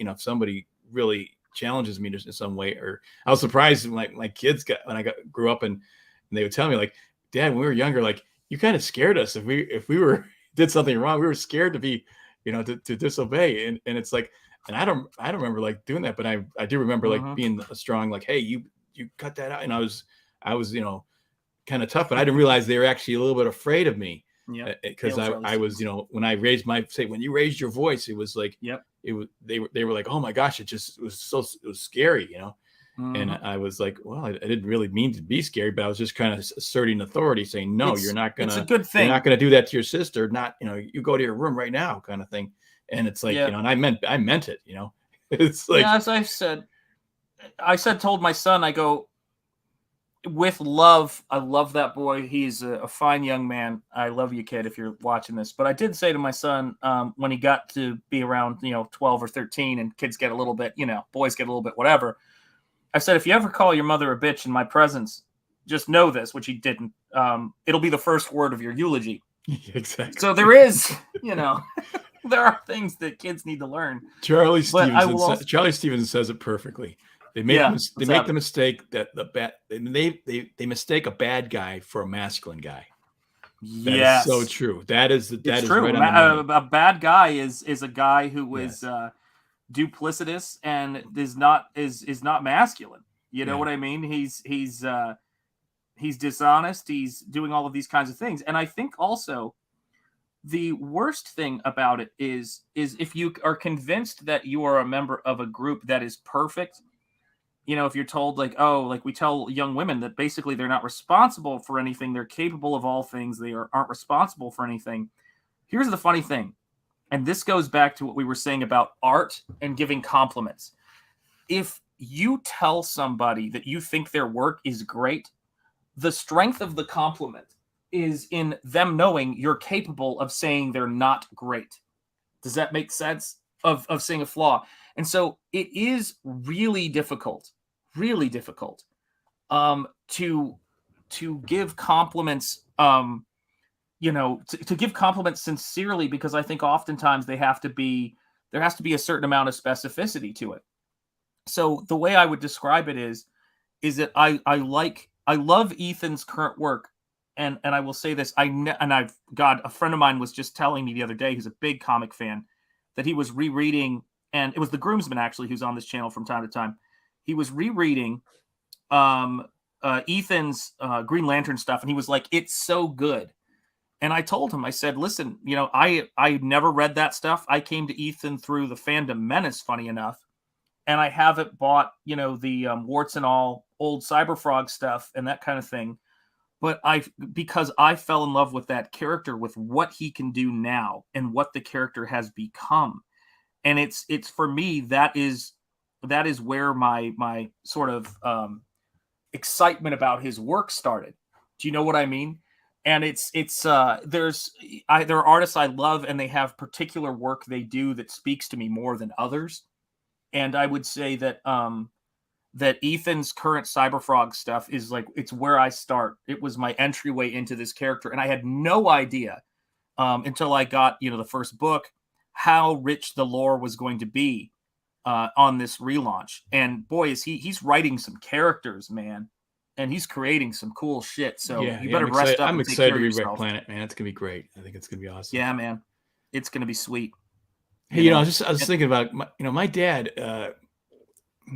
really challenges me in some way, or I was surprised when my kids grew up and they would tell me, like, Dad, when we were younger, like, you kind of scared us if we did something wrong. We were scared to be, to disobey. And it's like, and I don't remember like doing that, but I do remember like being a strong, like, hey, you cut that out. And I was, kind of tough, but I didn't realize they were actually a little bit afraid of me. Yeah. Because I was, when you raised your voice, it was like, they were like, oh my gosh, it was scary, And I was like, well, I didn't really mean to be scary, but I was just kind of asserting authority, saying, no, you're not gonna, it's a good thing. You're not gonna do that to your sister. Not, you go to your room right now, kind of thing. And it's like, and I meant it, It's like, as told my son, I go, with love, I love that boy. He's a fine young man. I love you, kid, if you're watching this. But I did say to my son, when he got to be around, 12 or 13, and kids get a little bit, boys get a little bit whatever. I said, if you ever call your mother a bitch in my presence, just know this, which he didn't. It'll be the first word of your eulogy. Exactly. So there is, there are things that kids need to learn. Charlie Stevenson says it perfectly. They make the mistake that they mistake a bad guy for a masculine guy. That is so true. That is true. Right on a bad guy is a guy who is duplicitous and is not masculine. You know what I mean? He's dishonest. He's doing all of these kinds of things. And I think also the worst thing about it is if you are convinced that you are a member of a group that is perfect. If you're told we tell young women that basically they're not responsible for anything, they're capable of all things, they aren't responsible for anything. Here's the funny thing, and this goes back to what we were saying about art and giving compliments. If you tell somebody that you think their work is great, the strength of the compliment is in them knowing you're capable of saying they're not great. Does that make sense? Of seeing a flaw. And so it is really difficult to give compliments, to give compliments sincerely, because I think oftentimes there has to be a certain amount of specificity to it. So the way I would describe it is that I love Ethan's current work. And I will say this, a friend of mine was just telling me the other day, who's a big comic fan, that he was rereading, and it was the groomsman actually who's on this channel from time to time. He was rereading Ethan's Green Lantern stuff, and he was like, "It's so good." And I told him, I said, "Listen, I never read that stuff. I came to Ethan through the Fandom Menace, funny enough, and I haven't bought the warts and all old Cyberfrog stuff and that kind of thing. But because I fell in love with that character, with what he can do now and what the character has become. And it's for me, that is that is where my sort of excitement about his work started. Do you know what I mean? And there are artists I love, and they have particular work they do that speaks to me more than others. And I would say that that Ethan's current Cyberfrog stuff is like, it's where I start. It was my entryway into this character, and I had no idea until I got the first book how rich the lore was going to be on this relaunch. And boy, is he's writing some characters, man. And he's creating some cool shit. So you better rest up. I'm and take excited care to of read Red yourself. Planet, man. It's gonna be great. I think it's gonna be awesome. Yeah, man, it's gonna be sweet. Hey, I was thinking about my dad.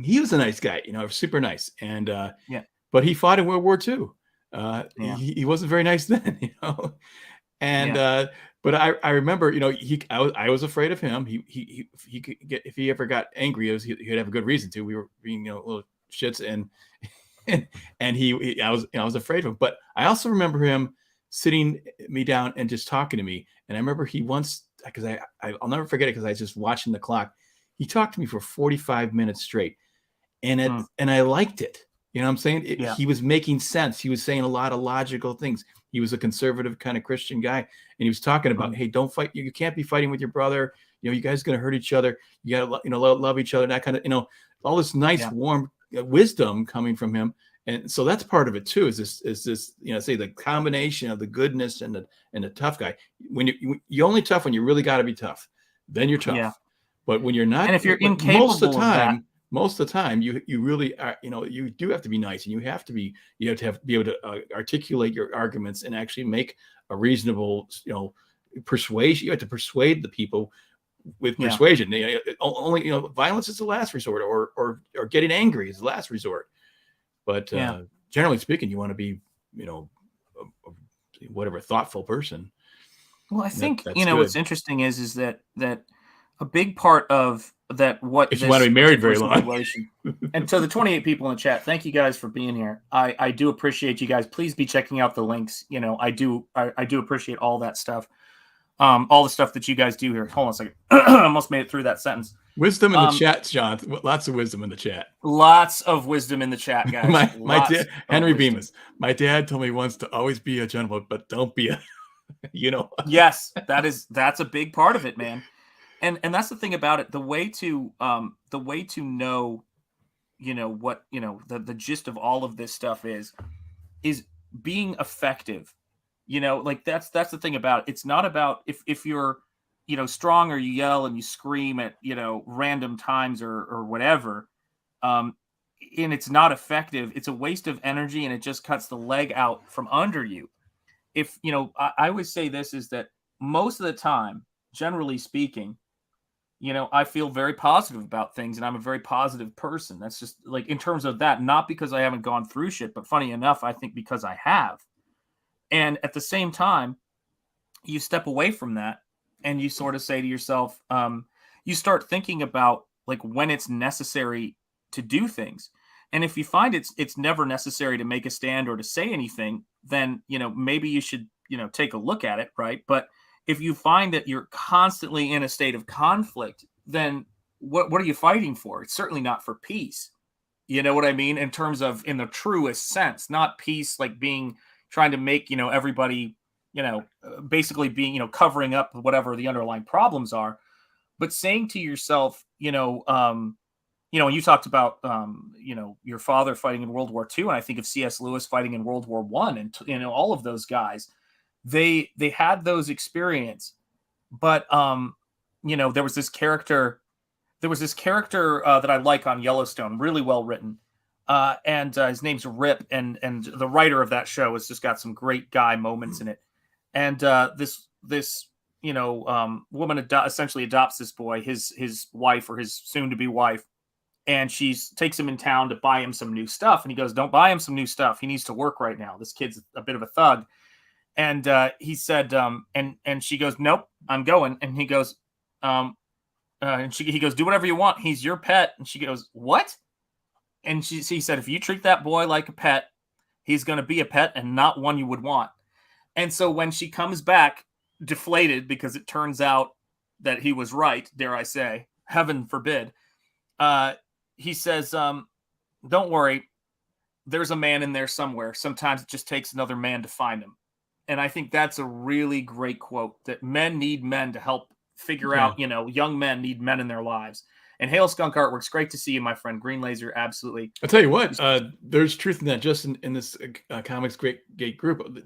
He was a nice guy, super nice, and but he fought in World War II. He wasn't very nice then, and but I remember, I was afraid of him. He could get, if he ever got angry, he'd have a good reason to. We were being little shits, and I was afraid of him. But I also remember him sitting me down and just talking to me. And I remember he once, because I'll never forget it, because I was just watching the clock. He talked to me for 45 minutes straight, and I liked it. You know what I'm saying? He was making sense. He was saying a lot of logical things. He was a conservative kind of Christian guy, and he was talking about, hey, don't fight. You can't be fighting with your brother. You guys are going to hurt each other. You got to, love each other. That kind of, all this nice, warm wisdom coming from him. And so that's part of it too. Is this, say the combination of the goodness and the tough guy. When you're only tough when you really got to be tough, then you're tough. Yeah. But when you're not, and if you're incapable most of the time, you really are, you do have to be nice, and you have to be able to articulate your arguments and actually make a reasonable, persuasion. You have to persuade the people with persuasion. Only, violence is the last resort, or getting angry is the last resort. But generally speaking, you want to be, whatever, thoughtful person. Well, I think what's interesting is that a big part of that, if you want to be married very long, and to the 28 people in the chat, thank you guys for being here. I do appreciate you guys. Please be checking out the links. I do appreciate all that stuff. All the stuff that you guys do here. Hold on a second. I almost made it through that sentence. Wisdom in the chat, John. Lots of wisdom in the chat. Lots of wisdom in the chat, guys. my dad, Henry Bemis. My dad told me once to always be a gentleman, but don't be a, Yes, that's a big part of it, man. And that's the thing about it. The way to know, what, the gist of all of this stuff is being effective. That's the thing about it. It's not about if you're, strong, or you yell and you scream at, random times or whatever. And it's not effective. It's a waste of energy, and it just cuts the leg out from under you. If, I always say this, is that most of the time, generally speaking, I feel very positive about things, and I'm a very positive person. That's just like, in terms of that, not because I haven't gone through shit, but funny enough, I think because I have. And at the same time, you step away from that, and you sort of say to yourself, you start thinking about like when it's necessary to do things. And if you find it's never necessary to make a stand or to say anything, then, maybe you should, take a look at it. Right. But if you find that you're constantly in a state of conflict, then what are you fighting for? It's certainly not for peace. You know what I mean? In terms of, in the truest sense, not peace, like trying to make, everybody, basically being, covering up whatever the underlying problems are, but saying to yourself, when you talked about, your father fighting in World War II, and I think of C.S. Lewis fighting in World War I, and, all of those guys, they had those experience, but, there was this character that I like on Yellowstone, really well written. And his name's Rip, and the writer of that show has just got some great guy moments in it. And this woman essentially adopts this boy, his wife, or his soon-to-be wife, and she takes him in town to buy him some new stuff. And he goes, "Don't buy him some new stuff. He needs to work right now. This kid's a bit of a thug." And he said, and she goes, "Nope, I'm going." And he goes, he goes, "Do whatever you want. He's your pet." And she goes, "What?" And he said, "If you treat that boy like a pet, he's going to be a pet, and not one you would want." And so when she comes back deflated, because it turns out that he was right, dare I say, heaven forbid, he says, don't worry, there's a man in there somewhere. Sometimes it just takes another man to find him. And I think that's a really great quote, that men need men to help figure out, young men need men in their lives. And Hail Skunk Artworks, great to see you, my friend. Green Laser, absolutely. I'll tell you what, there's truth in that. Just in this Comics Gate group,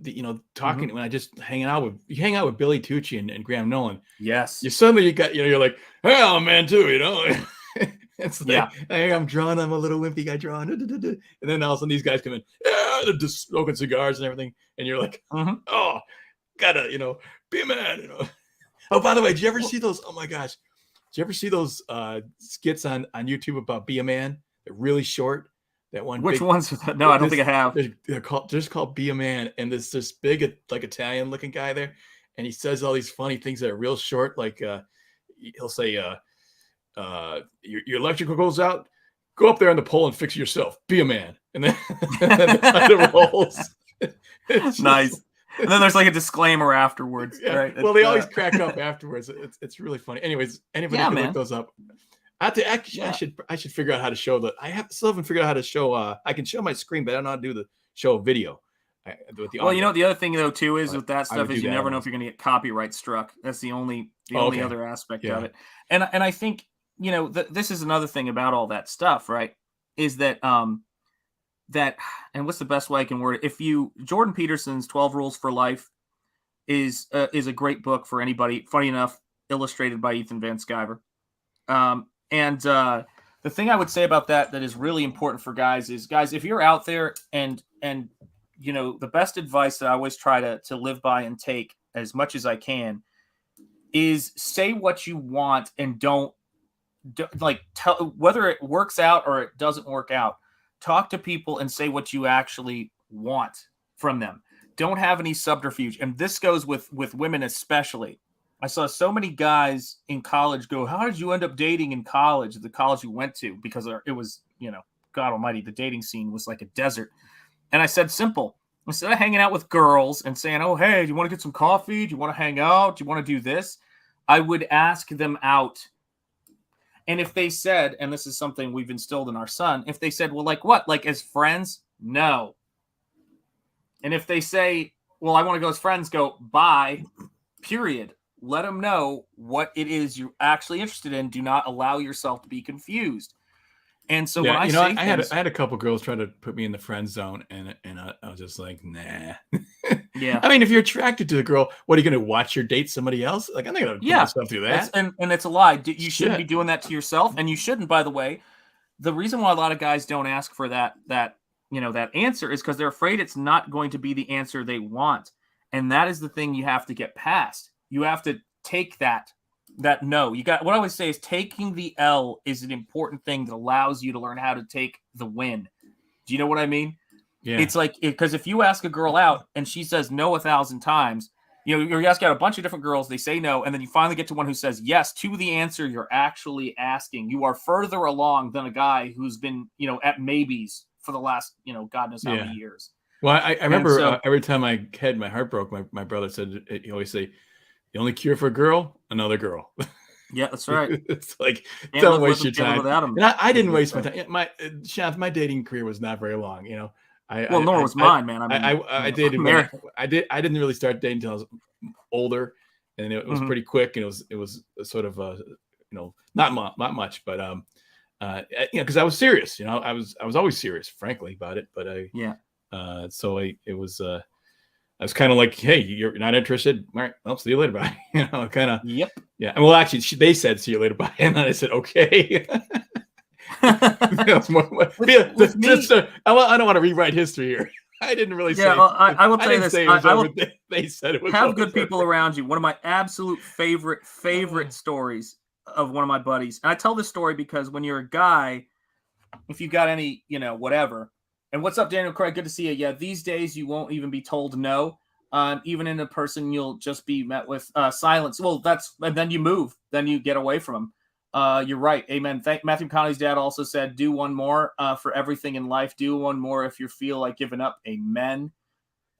talking when I just hang out with Billy Tucci and Graham Nolan. Yes, you got you're like, hey, I'm a man too, It's like, hey, I'm a little wimpy guy drawing, and then all of a sudden these guys come in, they're just smoking cigars and everything, and you're like, oh, gotta be a man, Oh, by the way, did you ever see those? Oh my gosh. Did you ever see those skits on YouTube about Be a Man? They're really short. That one. Which ones? No, I don't think I have. They're just called Be a Man, and there's this big, like Italian looking guy there, and he says all these funny things that are real short. Like he'll say, "Your electrical goes out. Go up there on the pole and fix it yourself. Be a man." And then it rolls. Nice. And then there's like a disclaimer afterwards, right? Well, they always crack up afterwards. It's really funny. Anyways, anybody can look those up. I should figure out how to show that. Still haven't figured out how to show. I can show my screen, but I don't know how to do the show video. The other thing though too is with that stuff is you never know if you're going to get copyright struck. That's the only other aspect of it. And I think this is another thing about all that stuff, right? Is that and what's the best way I can word it? Jordan Peterson's 12 Rules for Life is a great book for anybody. Funny enough, illustrated by Ethan Van Sciver. And the thing I would say about that is really important for guys is, guys, if you're out there and the best advice that I always try to live by and take as much as I can is say what you want and don't tell whether it works out or it doesn't work out. Talk to people and say what you actually want from them. Don't have any subterfuge. And this goes with women especially. I saw so many guys in college go, how did you end up dating in college, the college you went to? Because it was, God almighty, the dating scene was like a desert. And I said, simple. Instead of hanging out with girls and saying, oh, hey, do you want to get some coffee? Do you want to hang out? Do you want to do this? I would ask them out. And if they said, and this is something we've instilled in our son, if they said, well, like what? Like as friends? No. And if they say, well, I want to go as friends, go, bye, period. Let them know what it is you're actually interested in. Do not allow yourself to be confused. And so when I had a couple girls try to put me in the friend zone, and I was just like, nah. Yeah. I mean, if you're attracted to the girl, what are you going to watch her date somebody else? Like, I'm not going to put myself through that. And it's a lie. You shouldn't be doing that to yourself, and you shouldn't. By the way, the reason why a lot of guys don't ask for that answer is because they're afraid it's not going to be the answer they want, and that is the thing you have to get past. You have to take that no. You got what I always say is taking the L is an important thing that allows you to learn how to take the win. Do you know what I mean? Yeah. It's like because if you ask a girl out and she says no 1,000 times, you ask out a bunch of different girls, they say no, and then you finally get to one who says yes to the answer you're actually asking. You are further along than a guy who's been at maybes for the last God knows how many years. Well, I remember every time I had my heart broke, my brother said he always say, the only cure for a girl, another girl. Yeah, that's right. It's like, don't waste your time. And I didn't waste my time. My dating career was not very long, nor was mine, man. I dated. I didn't really start dating until I was older, and it was pretty quick. And it was sort of not much, but because I was serious. I was always serious, frankly, about it. But I was kind of like, hey, you're not interested? All right, well, see you later, bye. Kind of. Yep. Yeah. Well, actually, they said, see you later, bye. And then I said, okay. I don't want to rewrite history here. I didn't really say. Well, I will tell you this. They said it was have good people around you. One of my absolute favorite stories of one of my buddies. And I tell this story because when you're a guy, if you got any, whatever. And what's up, Daniel Craig? Good to see you. Yeah, these days you won't even be told no. Even in a person, you'll just be met with silence. Well, and then you move. Then you get away from them. You're right. Amen. Matthew McConaughey's dad also said, do one more for everything in life. Do one more if you feel like giving up. Amen.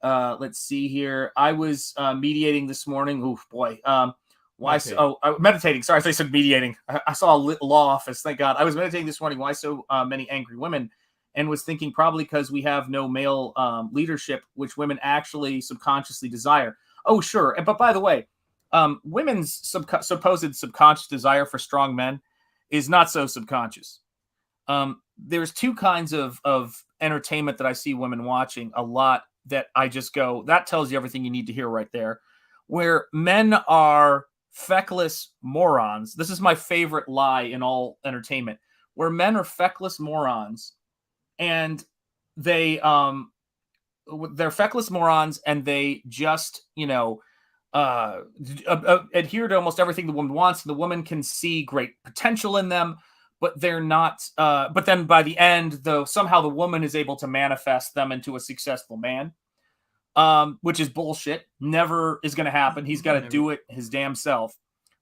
Let's see here. I was mediating this morning. Oof, boy. Why so? Oh, meditating. Sorry, I thought you said mediating. I saw a law office. Thank God. I was meditating this morning. Why so many angry women? And was thinking probably because we have no male leadership, which women actually subconsciously desire. Oh, sure. But by the way, women's supposed subconscious desire for strong men is not so subconscious. There's two kinds of entertainment that I see women watching a lot that I just go, that tells you everything you need to hear right there. Where men are feckless morons. This is my favorite lie in all entertainment. Where men are feckless morons, and they're feckless morons, and they just adhere to almost everything the woman wants. The woman can see great potential in them, but they're not. But then by the end, though, somehow the woman is able to manifest them into a successful man. Which is bullshit. Never is going to happen. He's got to do it his damn self.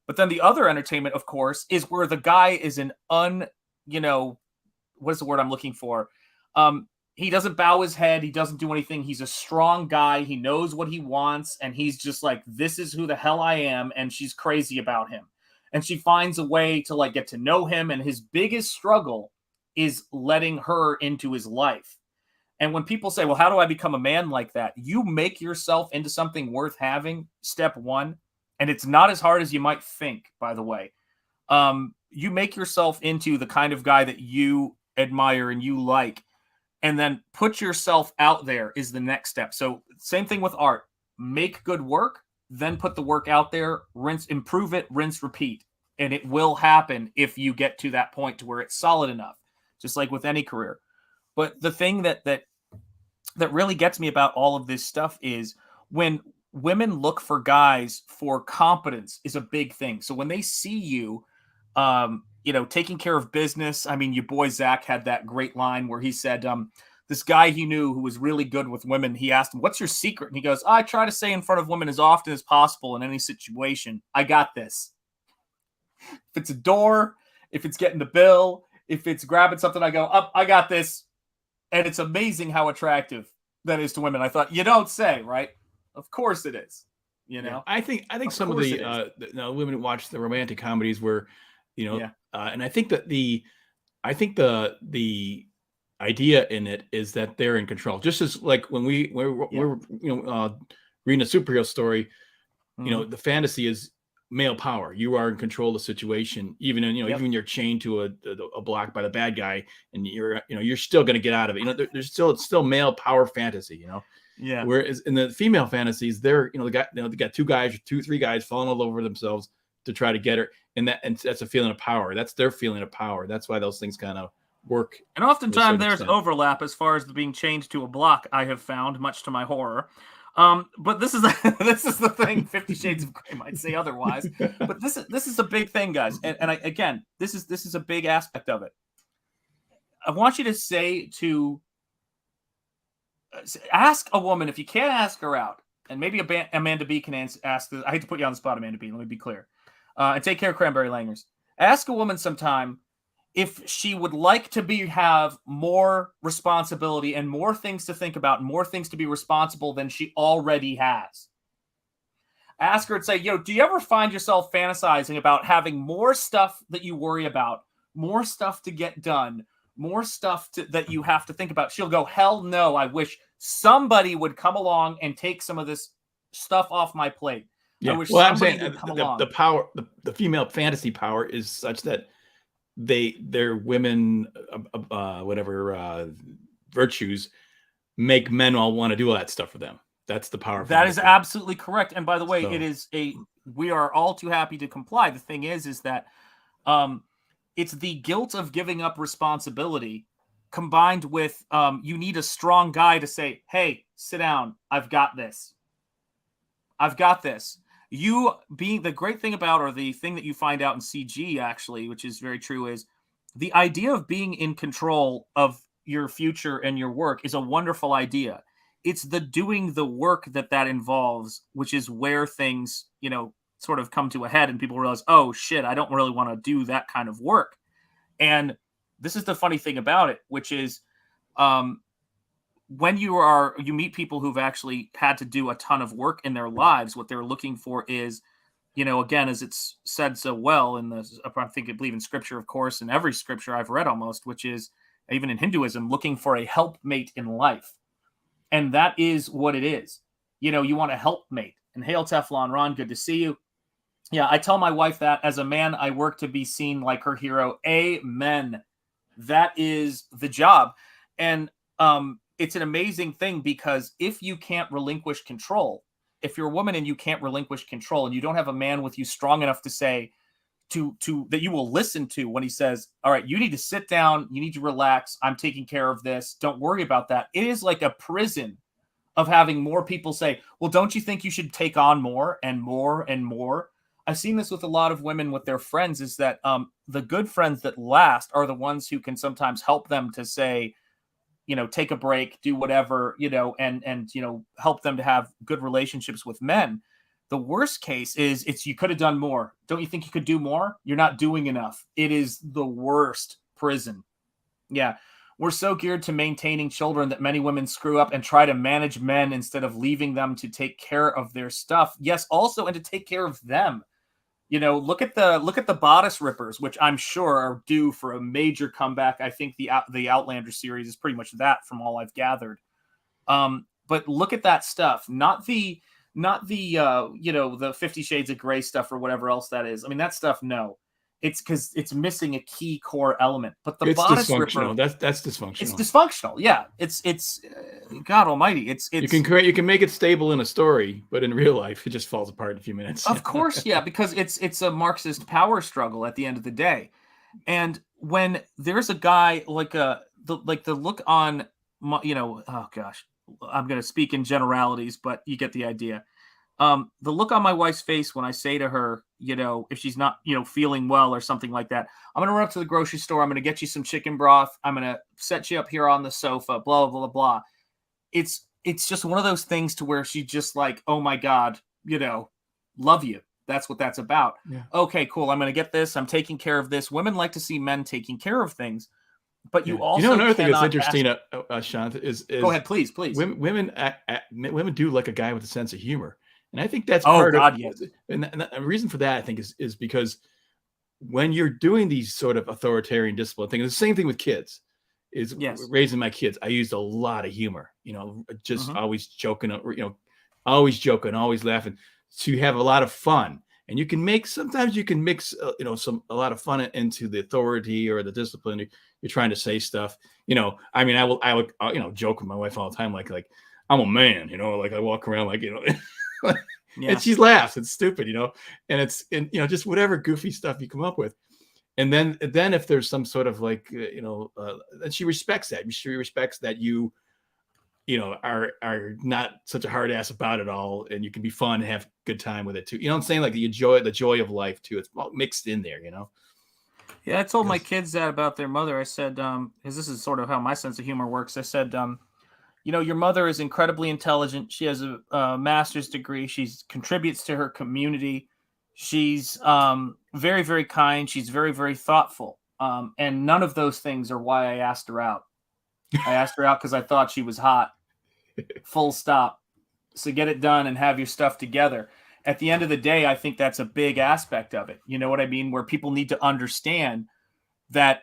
But then the other entertainment, of course, is where the guy is what is the word I'm looking for? He doesn't bow his head. He doesn't do anything. He's a strong guy. He knows what he wants. And he's just like, this is who the hell I am. And she's crazy about him. And she finds a way to get to know him. And his biggest struggle is letting her into his life. And when people say, well, how do I become a man like that? You make yourself into something worth having, step one. And it's not as hard as you might think, by the way. You make yourself into the kind of guy that you admire and you like. And then put yourself out there is the next step. So same thing with art. Make good work, then put the work out there, improve it, rinse, repeat. And it will happen if you get to that point to where it's solid enough, just like with any career. But the thing that really gets me about all of this stuff is when women look for guys for competence is a big thing. So when they see you, taking care of business. I mean, your boy Zach had that great line where he said, this guy he knew who was really good with women, he asked him, what's your secret? And he goes, I try to say in front of women as often as possible in any situation, I got this. If it's a door, if it's getting the bill, if it's grabbing something, I go, up, I got this. And it's amazing how attractive that is to women. I thought, you don't say, right? Of course it is. Yeah, I think some of the women who watch the romantic comedies where, and I think that the idea in it is that they're in control. Just as like when we're reading a superhero story, the fantasy is male power. You are in control of the situation, even even you're chained to a block by the bad guy, and you're still going to get out of it. There's still male power fantasy. Yeah. Whereas in the female fantasies, they got three guys falling all over themselves to try to get her, and that's a feeling of power. That's their feeling of power. That's why those things kind of work. And oftentimes there's overlap as far as being chained to a block. I have found, much to my horror. But this is the thing. 50 Shades of Grey might say otherwise. But this is a big thing, guys. And this is a big aspect of it. I want you to ask a woman, if you can't ask her out, and maybe Amanda B can ask this. I hate to put you on the spot, Amanda B. Let me be clear. And take care of Cranberry Langers. Ask a woman sometime if she would like to have more responsibility and more things to think about, and more things to be responsible than she already has. Ask her and say, do you ever find yourself fantasizing about having more stuff that you worry about, more stuff to get done, more stuff that you have to think about? She'll go, hell no, I wish somebody would come along and take some of this stuff off my plate. Yeah. I wish I'm saying the power, the female fantasy power is such that their women, virtues make men all want to do all that stuff for them. That's the power. That is absolutely correct. And by the way, we are all too happy to comply. The thing is that it's the guilt of giving up responsibility combined with you need a strong guy to say, hey, sit down. I've got this. The great thing about, or the thing that you find out in CG actually, which is very true, is the idea of being in control of your future and your work is a wonderful idea. It's the doing the work that involves, which is where things, sort of come to a head and people realize, oh shit, I don't really want to do that kind of work. And this is the funny thing about it, which is, when you meet people who've actually had to do a ton of work in their lives, what they're looking for is again, as it's said so well in the, I believe in scripture, of course, in every scripture I've read almost, which is even in Hinduism, looking for a helpmate in life. And that is what it is. You want a helpmate. And hail Teflon Ron, good to see you. Yeah, I tell my wife that as a man, I work to be seen like her hero. Amen. That is the job. And it's an amazing thing, because if you can't relinquish control, if you're a woman and you can't relinquish control, and you don't have a man with you strong enough to say to that you will listen to when he says, all right, you need to sit down, you need to relax, I'm taking care of this, don't worry about that. It is like a prison of having more people say, well, don't you think you should take on more and more and more? I've seen this with a lot of women with their friends, is that the good friends that last are the ones who can sometimes help them to say, take a break, do whatever, and help them to have good relationships with men. The worst case is you could have done more. Don't you think you could do more? You're not doing enough. It is the worst prison. Yeah. We're so geared to maintaining children that many women screw up and try to manage men instead of leaving them to take care of their stuff. Yes, also, and to take care of them. Look at the bodice rippers, which I'm sure are due for a major comeback. I think the Outlander series is pretty much that, from all I've gathered. But look at that stuff, not the the 50 Shades of Grey stuff or whatever else that is. I mean, that stuff, no. It's because it's missing a key core element. But the bodice ripper, that's dysfunctional. It's dysfunctional. Yeah, it's God Almighty. It's you can make it stable in a story, but in real life, it just falls apart in a few minutes. Of course, yeah, because it's a Marxist power struggle at the end of the day. And when there's a guy like the look on, oh gosh, I'm going to speak in generalities, but you get the idea. The look on my wife's face when I say to her, if she's not, feeling well or something like that, I'm going to run up to the grocery store. I'm going to get you some chicken broth. I'm going to set you up here on the sofa, blah, blah, blah, blah. It's just one of those things to where she's just like, oh my God, love you. That's what that's about. Yeah. Okay, cool. I'm going to get this. I'm taking care of this. Women like to see men taking care of things. But you also another thing that's interesting, Shant, is go ahead, please. Women do like a guy with a sense of humor. And I think that's part of yes. And the reason for that, I think, is because when you're doing these sort of authoritarian discipline things, the same thing with kids is raising my kids. I used a lot of humor, just always joking, always laughing. So you have a lot of fun, and sometimes you can mix, a lot of fun into the authority or the discipline. You're trying to say stuff, I mean, I would joke with my wife all the time, like I'm a man, like I walk around like, and she laughs. It's stupid, and it's just whatever goofy stuff you come up with. And then if there's some sort of like, and she respects that. She respects that you are not such a hard ass about it all, and you can be fun and have a good time with it too. You know what I'm saying? Like the joy of life too. It's all mixed in there, Yeah, I told my kids that about their mother. I said, because this is sort of how my sense of humor works. I said, your mother is incredibly intelligent. She has a master's degree. She contributes to her community. She's very, very kind. She's very, very thoughtful. And none of those things are why I asked her out. I asked her out because I thought she was hot. Full stop. So get it done and have your stuff together. At the end of the day, I think that's a big aspect of it. You know what I mean? Where people need to understand that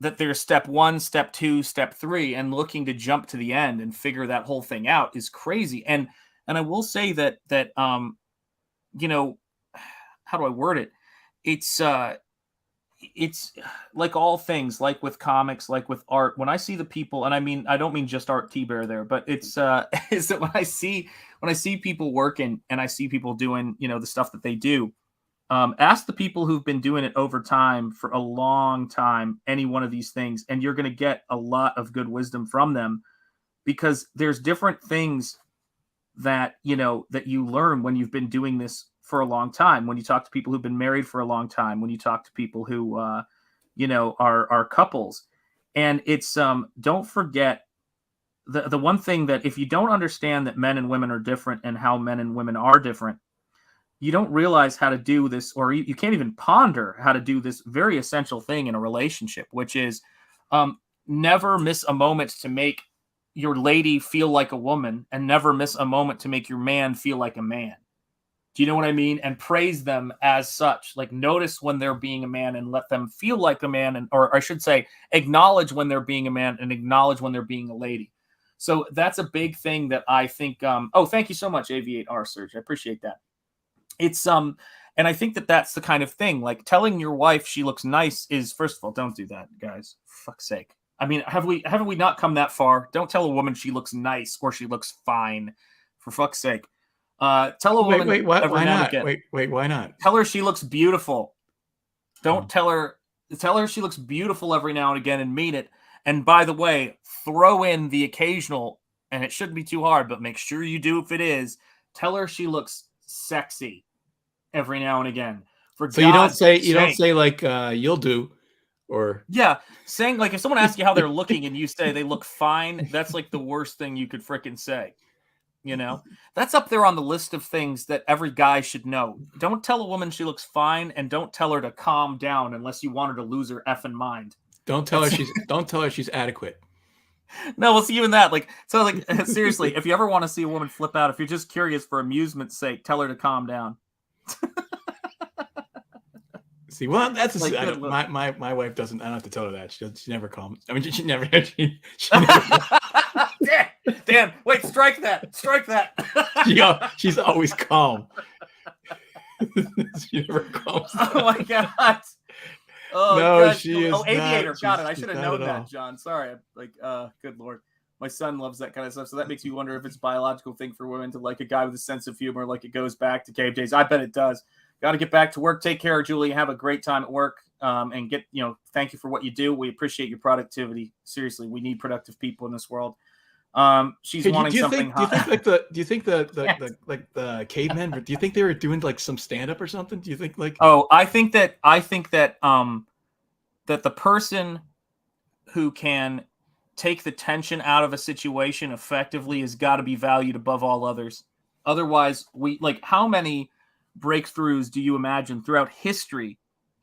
there's step 1, step 2, step 3, and looking to jump to the end and figure that whole thing out is crazy. And I will say that how do I word it? It's like all things, like with comics, like with art. When I see the people, and I don't mean just Art T-Bear there, but it's is that when I see people working and I see people doing, the stuff that they do, ask the people who've been doing it over time for a long time, any one of these things, and you're going to get a lot of good wisdom from them, because there's different things that, that you learn when you've been doing this for a long time. When you talk to people who've been married for a long time, when you talk to people who, are couples, and it's, don't forget the one thing that if you don't understand that men and women are different and how men and women are different, you don't realize how to do this, or you can't even ponder how to do this very essential thing in a relationship, which is never miss a moment to make your lady feel like a woman, and never miss a moment to make your man feel like a man. Do you know what I mean? And praise them as such. Like, notice when they're being a man and let them feel like a man, and or I should say, acknowledge when they're being a man and acknowledge when they're being a lady. So that's a big thing that I think. Oh, thank you so much, Aviate-R Surge. I appreciate that. It's and I think that that's the kind of thing. Like, telling your wife she looks nice is, first of all, don't do that, guys. For fuck's sake. I mean, have we not come that far? Don't tell a woman she looks nice or she looks fine. For fuck's sake. Tell a woman why every now and not? again. Wait, why not? Tell her she looks beautiful. Don't tell her she looks beautiful every now and again and mean it. And by the way, throw in the occasional, and it shouldn't be too hard, but make sure you do if it is. Tell her she looks sexy every now and again. So you don't say like you'll do, or yeah, saying like if someone asks you how they're looking and you say they look fine, that's like the worst thing you could frickin' say. You know, that's up there on the list of things that every guy should know. Don't tell a woman she looks fine, and don't tell her to calm down unless you want her to lose her effing mind. Don't tell her she's adequate. No, well, see, even that, like, so, like, seriously, if you ever want to see a woman flip out, if you're just curious for amusement's sake, tell her to calm down. See, well, that's Like, my wife doesn't. I don't have to tell her that. She never calms. I mean, she never. She never Dan, wait, strike that. she's always calm. She never calms. Oh my god. Oh, no, gosh. she is. Oh, Aviator. Got it. I she's should have not known at that, all. John. Sorry. Like, good lord. My son loves that kind of stuff. So that makes me wonder if it's a biological thing for women to like a guy with a sense of humor, like it goes back to cave days. I bet it does. Got to get back to work. Take care, Julie. Have a great time at work. And thank you for what you do. We appreciate your productivity. Seriously, we need productive people in this world. She's wanting something. Do you think the cavemen? Do you think they were doing like some stand up or something? Do you think like? Oh, I think that that the person who can take the tension out of a situation effectively has got to be valued above all others. Otherwise, how many breakthroughs do you imagine throughout history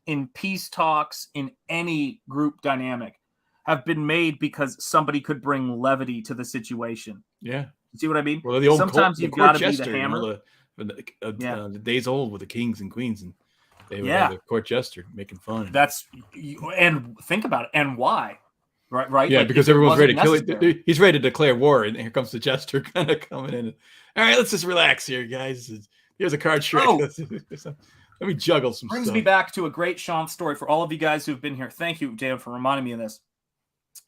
in peace talks, in any group dynamic, have been made because somebody could bring levity to the situation? Yeah. You see what I mean? Well, the old sometimes you've got to be the hammer. The days old with the kings and queens, and they were the court jester making fun. And think about it. And why? Right? Yeah, like, because everyone's ready to kill necessary. it. He's ready to declare war, and here comes the jester kind of coming in. All right, let's just relax here, guys. Here's a card trick. Oh. Let me juggle some Brings stuff. me back to a great Sean story for all of you guys who've been here. Thank you, Dan, for reminding me of this.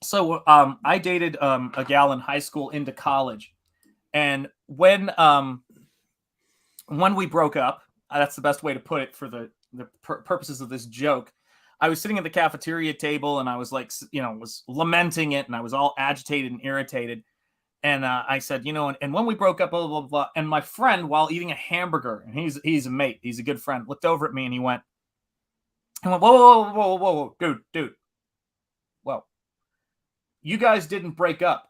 So I dated a gal in high school into college. And when we broke up, that's the best way to put it for the purposes of this joke. I was sitting at the cafeteria table and I was like, was lamenting it, and I was all agitated and irritated. And I said, and when we broke up, blah, blah, blah, blah. And my friend, while eating a hamburger, and he's a mate, he's a good friend, looked over at me and he went, whoa, whoa, whoa, whoa, whoa, dude. Well, you guys didn't break up.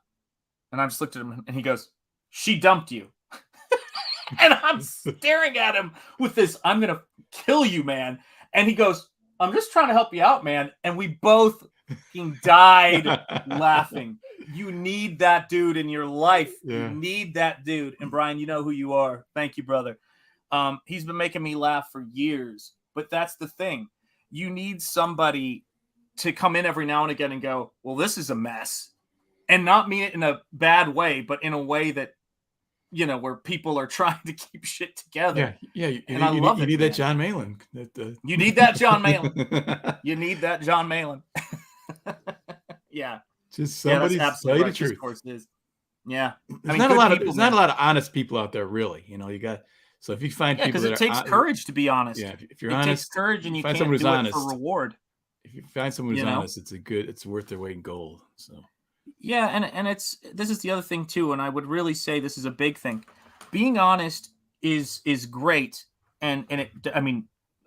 And I just looked at him and he goes, she dumped you. And I'm staring at him with this, I'm going to kill you, man. And he goes, I'm just trying to help you out, man. And we both died laughing. You need that dude in your life. Yeah. You need that dude. And Brian, you know who you are. Thank you, brother. He's been making me laugh for years. But that's the thing. You need somebody to come in every now and again and go, well, this is a mess. And not mean it in a bad way, but in a way that, where people are trying to keep shit together. Yeah. You need that John Malin. You need that John Malin. You need that John Malin. Yeah. Just somebody tell you the truth. Yeah. There's not a lot of honest people out there, really. You got. So if you find people, because it takes courage to be honest. Yeah. If you're honest, it takes courage, and you can't do it for reward. If you find someone who's honest, it's worth their weight in gold. So. Yeah, and this is the other thing too, and I would really say this is a big thing. Being honest is great, and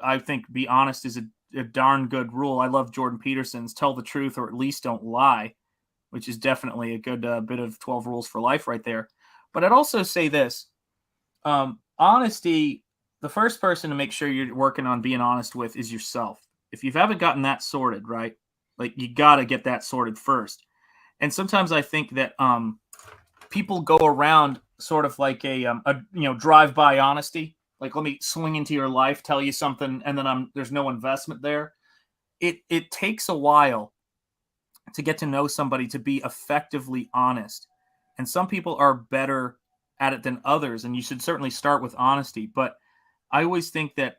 I think be honest is a darn good rule. I love Jordan Peterson's tell the truth or at least don't lie, which is definitely a good bit of 12 rules for life right there. But I'd also say this, honesty, the first person to make sure you're working on being honest with is yourself. If you haven't gotten that sorted, right, like you got to get that sorted first. And sometimes I think that people go around sort of like a drive-by honesty. Like, let me swing into your life, tell you something, and then there's no investment there. It takes a while to get to know somebody, to be effectively honest. And some people are better at it than others, and you should certainly start with honesty. But I always think that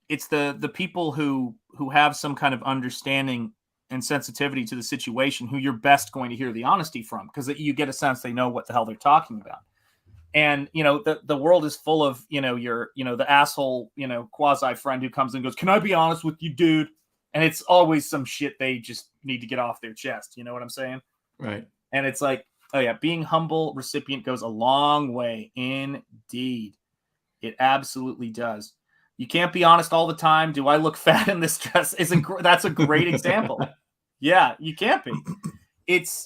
it's the people who have some kind of understanding and sensitivity to the situation who you're best going to hear the honesty from, because you get a sense they know what the hell they're talking about. And, the world is full of, the asshole, quasi friend who comes and goes, "Can I be honest with you, dude?" And it's always some shit they just need to get off their chest. You know what I'm saying? Right. And it's like, oh yeah, being humble recipient goes a long way. Indeed. It absolutely does. You can't be honest all the time. Do I look fat in this dress? That's a great example. Yeah, you can't be.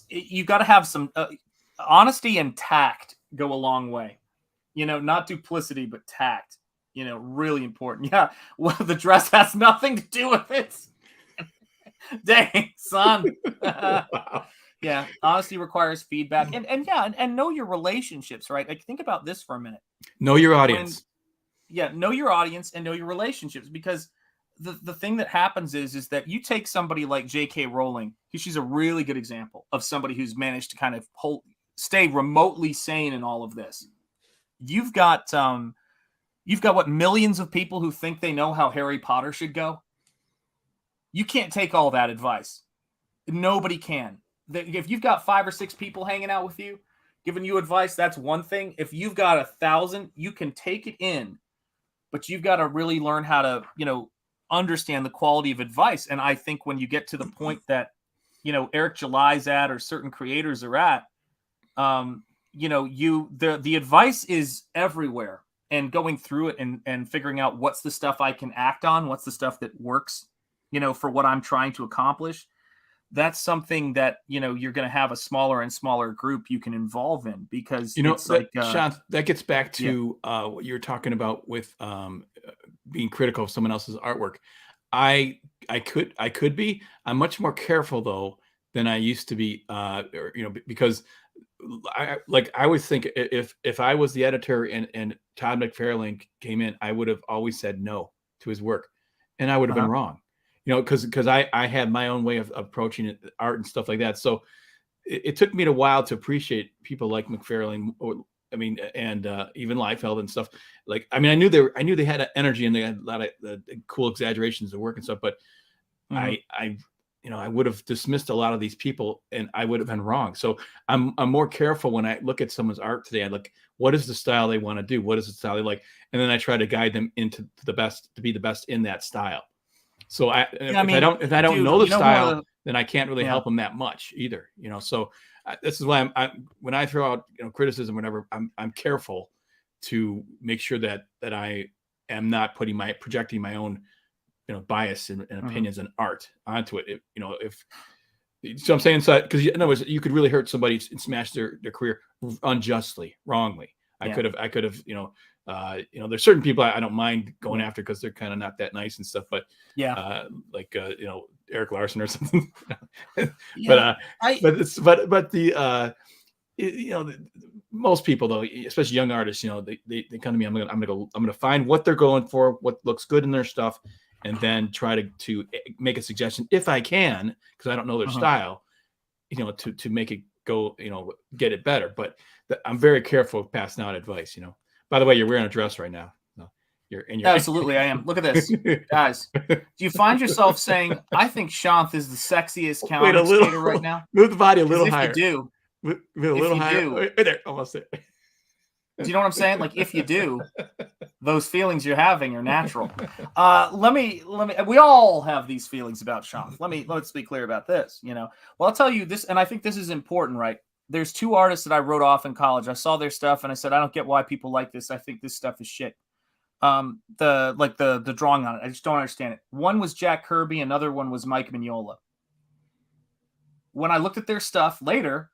You got to have some honesty, and tact go a long way. Not duplicity, but tact. Really important. Yeah, well, the dress has nothing to do with it. Dang, son. Wow. Yeah, honesty requires feedback, and know your relationships, right? Like, think about this for a minute. Know your audience. Know your audience and know your relationships, because the thing that happens is that you take somebody like J.K. Rowling, she's a really good example of somebody who's managed to kind of stay remotely sane in all of this. You've got what, millions of people who think they know how Harry Potter should go. You can't take all that advice. Nobody can. If you've got 5 or 6 people hanging out with you, giving you advice, that's one thing. If you've got 1,000, you can take it in, but you've got to really learn how to, understand the quality of advice. And I think when you get to the point that, Eric July's at, or certain creators are at, the advice is everywhere, and going through it and figuring out what's the stuff I can act on, what's the stuff that works, for what I'm trying to accomplish. That's something that, you're going to have a smaller and smaller group you can involve in, because Sean, that gets back to what you're talking about with being critical of someone else's artwork. I could be. I'm much more careful though than I used to be, because I always think if I was the editor and Todd McFarlane came in, I would have always said no to his work, and I would have been wrong. Because I had my own way of approaching it, art and stuff like that. So it took me a while to appreciate people like McFarlane, and even Liefeld and stuff. I knew they had an energy, and they had a lot of cool exaggerations of work and stuff. But I would have dismissed a lot of these people, and I would have been wrong. So I'm more careful when I look at someone's art today. I look, what is the style they want to do? What is the style they like? And then I try to guide them into to be the best in that style. So if I don't know the style, then I can't really help them that much either. So this is why when I throw out criticism, whenever I'm careful to make sure that I am not projecting my own bias and opinions and art onto it. So I'm saying, so because in other words, you could really hurt somebody and smash their career unjustly, wrongly. I could have there's certain people I don't mind going after because they're kind of not that nice and stuff, but Eric Larson or something. Most people though, especially young artists, they come to me. I'm gonna find what they're going for, what looks good in their stuff, and then try to make a suggestion if I can, because I don't know their style, to make it go, get it better. But I'm very careful of passing out advice. By the way, you're wearing a dress right now. No, you're in your absolutely. I am. Look at this, guys. Do you find yourself saying, "I think Shanth is the sexiest comic skater right now"? Move the body a little higher. If you do, move a little higher. Right there, almost there. Do you know what I'm saying? Like, if you do, those feelings you're having are natural. Let me. We all have these feelings about Shanth. Let's be clear about this. Well, I'll tell you this, and I think this is important, right? There's 2 artists that I wrote off in college. I saw their stuff and I said, I don't get why people like this. I think this stuff is shit. The drawing on it, I just don't understand it. One was Jack Kirby, another one was Mike Mignola. When I looked at their stuff later,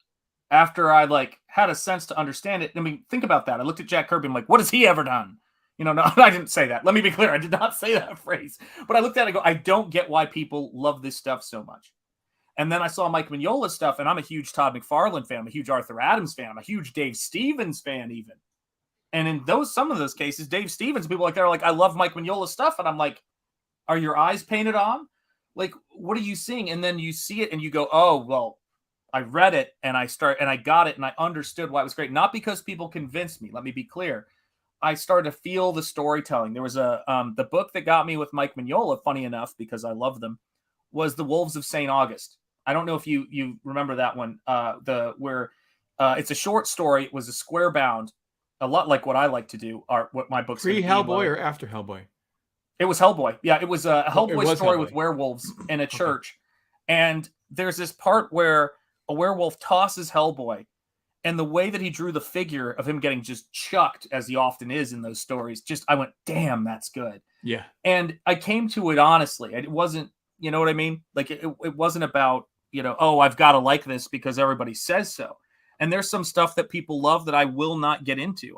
after I had a sense to understand it, think about that. I looked at Jack Kirby, I'm like, what has he ever done? No, I didn't say that. Let me be clear. I did not say that phrase. But I looked at it, I go, I don't get why people love this stuff so much. And then I saw Mike Mignola's stuff, and I'm a huge Todd McFarlane fan. I'm a huge Arthur Adams fan. I'm a huge Dave Stevens fan even. And in some of those cases, Dave Stevens, people like that are like, I love Mike Mignola's stuff. And I'm like, are your eyes painted on? Like, what are you seeing? And then you see it and you go, oh, well, I read it and I got it and I understood why it was great. Not because people convinced me. Let me be clear. I started to feel the storytelling. There was the book that got me with Mike Mignola, funny enough, because I love them, was The Wolves of St. August. I don't know if you remember that one, where it's a short story. It was a square bound, a lot like what I like to do, or what my books. Pre-Hellboy or after Hellboy? It was Hellboy. Yeah, it was a Hellboy story Hellboy. with werewolves in a church. And there's this part where a werewolf tosses Hellboy, and the way that he drew the figure of him getting just chucked, as he often is in those stories, I went, damn, that's good. Yeah. And I came to it honestly. It wasn't, you know what I mean? Like it wasn't about, oh, I've got to like this because everybody says so. And there's some stuff that people love that I will not get into.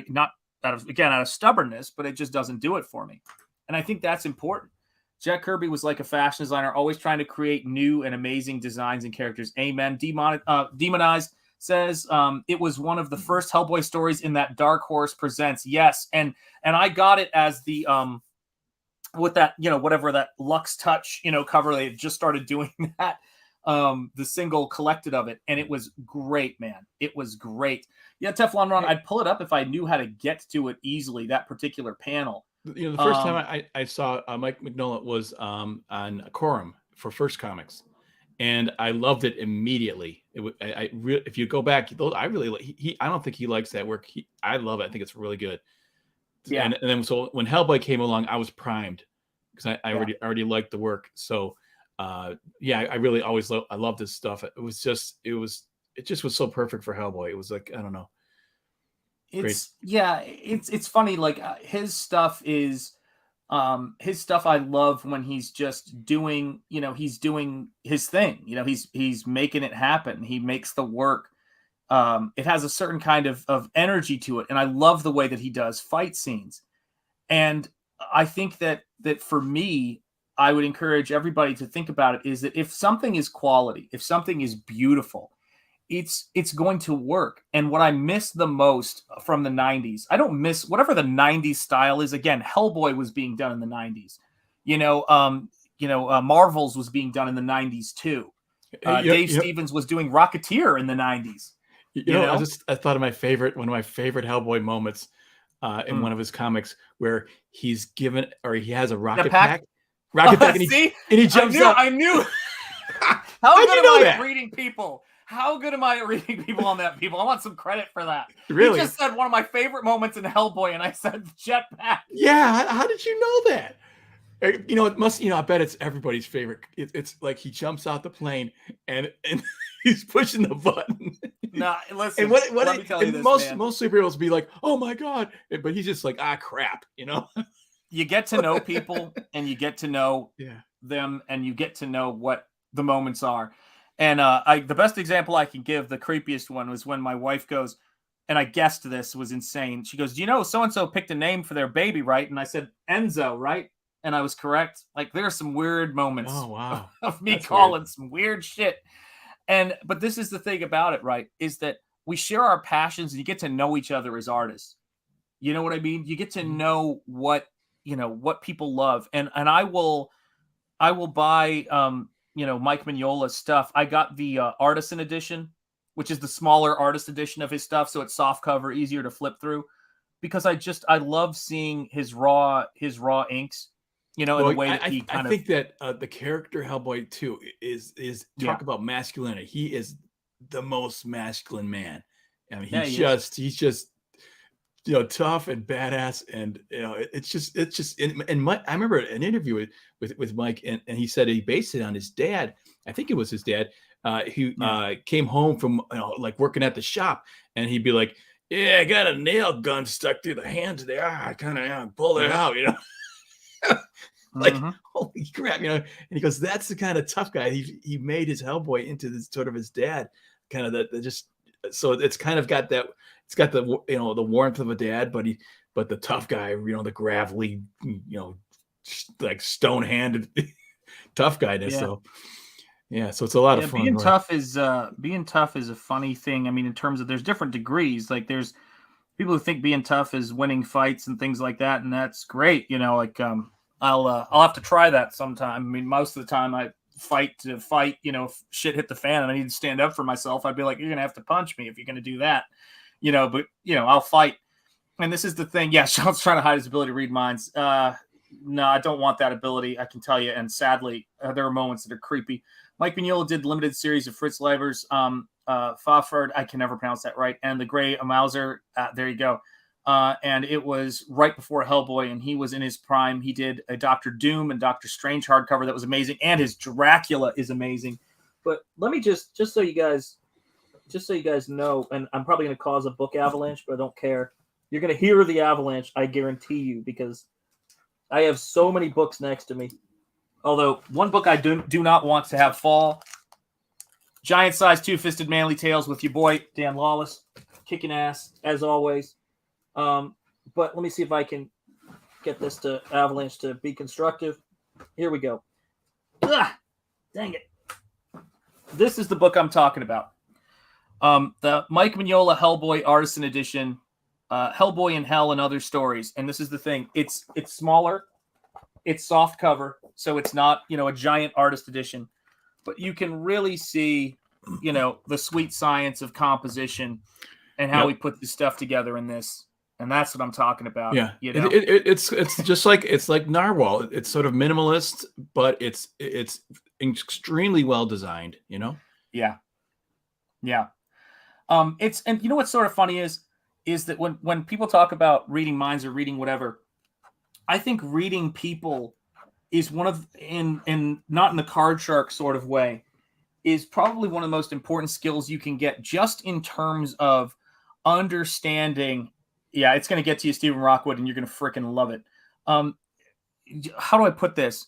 Not out of stubbornness, but it just doesn't do it for me. And I think that's important. Jack Kirby was like a fashion designer, always trying to create new and amazing designs and characters. Amen. Demonized says it was one of the first Hellboy stories in that Dark Horse Presents. Yes, and I got it as the with that, whatever that Lux Touch, cover. They just started doing that, the single collected of it, and it was great, man. It was great. Yeah, Teflon Ron, I'd pull it up if I knew how to get to it easily, that particular panel. The first time I saw Mike Mignola was on Quorum for First Comics, and I loved it immediately. If you go back, I really I don't think he likes that work. I love it. I think it's really good. Yeah. And then so when Hellboy came along, I was primed because I already liked the work. So I really always I love this stuff. It just was so perfect for Hellboy. It was like, I don't know. It's funny. Like his stuff is I love when he's just doing, he's doing his thing, he's making it happen. He makes the work. It has a certain kind of energy to it. And I love the way that he does fight scenes. And I think that for me, I would encourage everybody to think about it is that if something is quality, if something is beautiful, it's going to work. And what I miss the most from the 90s, I don't miss whatever the 90s style is. Again, Hellboy was being done in the 90s. Marvel's was being done in the 90s too. Dave Stevens was doing Rocketeer in the 90s. I thought of one of my favorite Hellboy moments in one of his comics where he has a rocket pack. And he jumps up. I knew. How good am I at reading people? How good am I at reading people on that, people? I want some credit for that. Really? You just said one of my favorite moments in Hellboy, and I said jetpack. Yeah, how did you know that? It must, I bet it's everybody's favorite. It's like he jumps out the plane and he's pushing the button. Nah, listen. And let me tell you this, most superheroes be like, oh my God. But he's just like, crap, You get to know people and you get to know them and you get to know what the moments are. And the best example I can give, the creepiest one, was when my wife goes, and I guessed this was insane. She goes, so-and-so picked a name for their baby, right? And I said, Enzo, right? And I was correct. Like, there are some weird moments of me calling some weird shit. But this is the thing about it, right? Is that we share our passions and you get to know each other as artists. You know what I mean? You get to know what people love. And I will buy, Mike Mignola's stuff. I got the artisan edition, which is the smaller artist edition of his stuff. So it's soft cover, easier to flip through, because I love seeing his raw inks, in the way that I think that the character Hellboy too is talk about masculinity. He is the most masculine man. I mean, he's just tough and badass, and it's just. And I remember an interview with Mike, and he said he based it on his dad. I think it was his dad. He came home from like working at the shop, and he'd be like, "Yeah, I got a nail gun stuck through the hand today. I kind of pulled it out, Like, holy crap, And he goes, "That's the kind of tough guy." He made his Hellboy into this sort of his dad, kind of that just. So it's kind of got that. It's got the the warmth of a dad, but the tough guy, the gravelly, like stone-handed tough guyness. Yeah. So so it's a lot of fun. Being tough is a funny thing. I mean, in terms of there's different degrees. Like there's people who think being tough is winning fights and things like that, and that's great. I'll have to try that sometime. I mean, most of the time I fight to fight. If shit hit the fan and I need to stand up for myself, I'd be like, you're gonna have to punch me if you're gonna do that. But I'll fight. And this is the thing. Yeah, Sean's trying to hide his ability to read minds. No, I don't want that ability, I can tell you. And sadly, there are moments that are creepy. Mike Mignola did limited series of Fritz Leiber's Fafard, I can never pronounce that right, and the Grey Mauser. There you go. And it was right before Hellboy, and he was in his prime. He did a Doctor Doom and Doctor Strange hardcover that was amazing, and his Dracula is amazing. But let me just so you guys know, and I'm probably going to cause a book avalanche, but I don't care. You're going to hear the avalanche, I guarantee you, because I have so many books next to me. Although one book I do not want to have fall. Giant Size Two-Fisted Manly Tales with your boy Dan Lawless, kicking ass as always. But let me see if I can get this to avalanche to be constructive. Here we go. Ugh, dang it! This is the book I'm talking about. The Mike Mignola Hellboy Artisan Edition, Hellboy in Hell and Other Stories. And this is the thing: it's smaller, it's soft cover, so it's not a giant artist edition. But you can really see, the sweet science of composition and how we put this stuff together in this, and that's what I'm talking about. Yeah, it's just like Narwhal. It's sort of minimalist, but it's extremely well designed. Yeah. It's and what's sort of funny is that when people talk about reading minds or reading whatever, I think reading people is one of in not in the card shark sort of way, is probably one of the most important skills you can get, just in terms of understanding. Yeah, it's going to get to you, Stephen Rockwood, and you're going to freaking love it. How do I put this?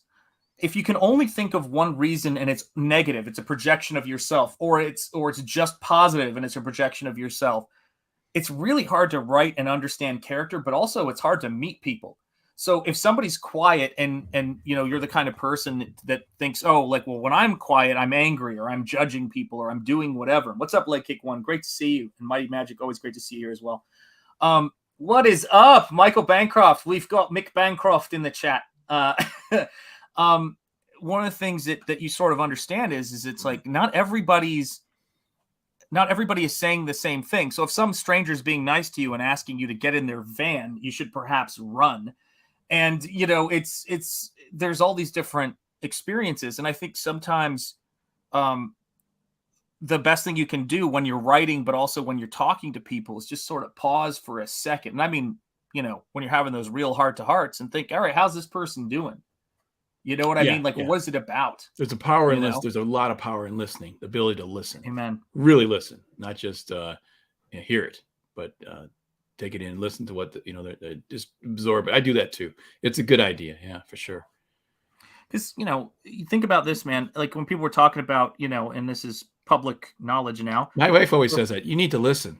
If you can only think of one reason and it's negative, it's a projection of yourself, or it's just positive and it's a projection of yourself, it's really hard to write and understand character, but also it's hard to meet people. So if somebody's quiet and you're the kind of person that thinks, when I'm quiet, I'm angry, or I'm judging people, or I'm doing whatever. What's up, Leg Kick One? Great to see you. And Mighty Magic, always great to see you here as well. What is up, Michael Bancroft? We've got Mick Bancroft in the chat. One of the things that you sort of understand is it's like not everybody is saying the same thing. So if some stranger is being nice to you and asking you to get in their van, you should perhaps run. And, it's there's all these different experiences. And I think sometimes the best thing you can do when you're writing, but also when you're talking to people, is just sort of pause for a second. And I mean, when you're having those real heart-to-hearts, and think, all right, how's this person doing? You know what I mean? Like, what is it about? There's a power in this. There's a lot of power in listening, the ability to listen. Amen. Really listen, not just hear it, but take it in, listen to what they just absorb it. I do that too. It's a good idea. Yeah, for sure. Because, you think about this, man, like when people were talking about, and this is public knowledge now. My wife always says that you need to listen.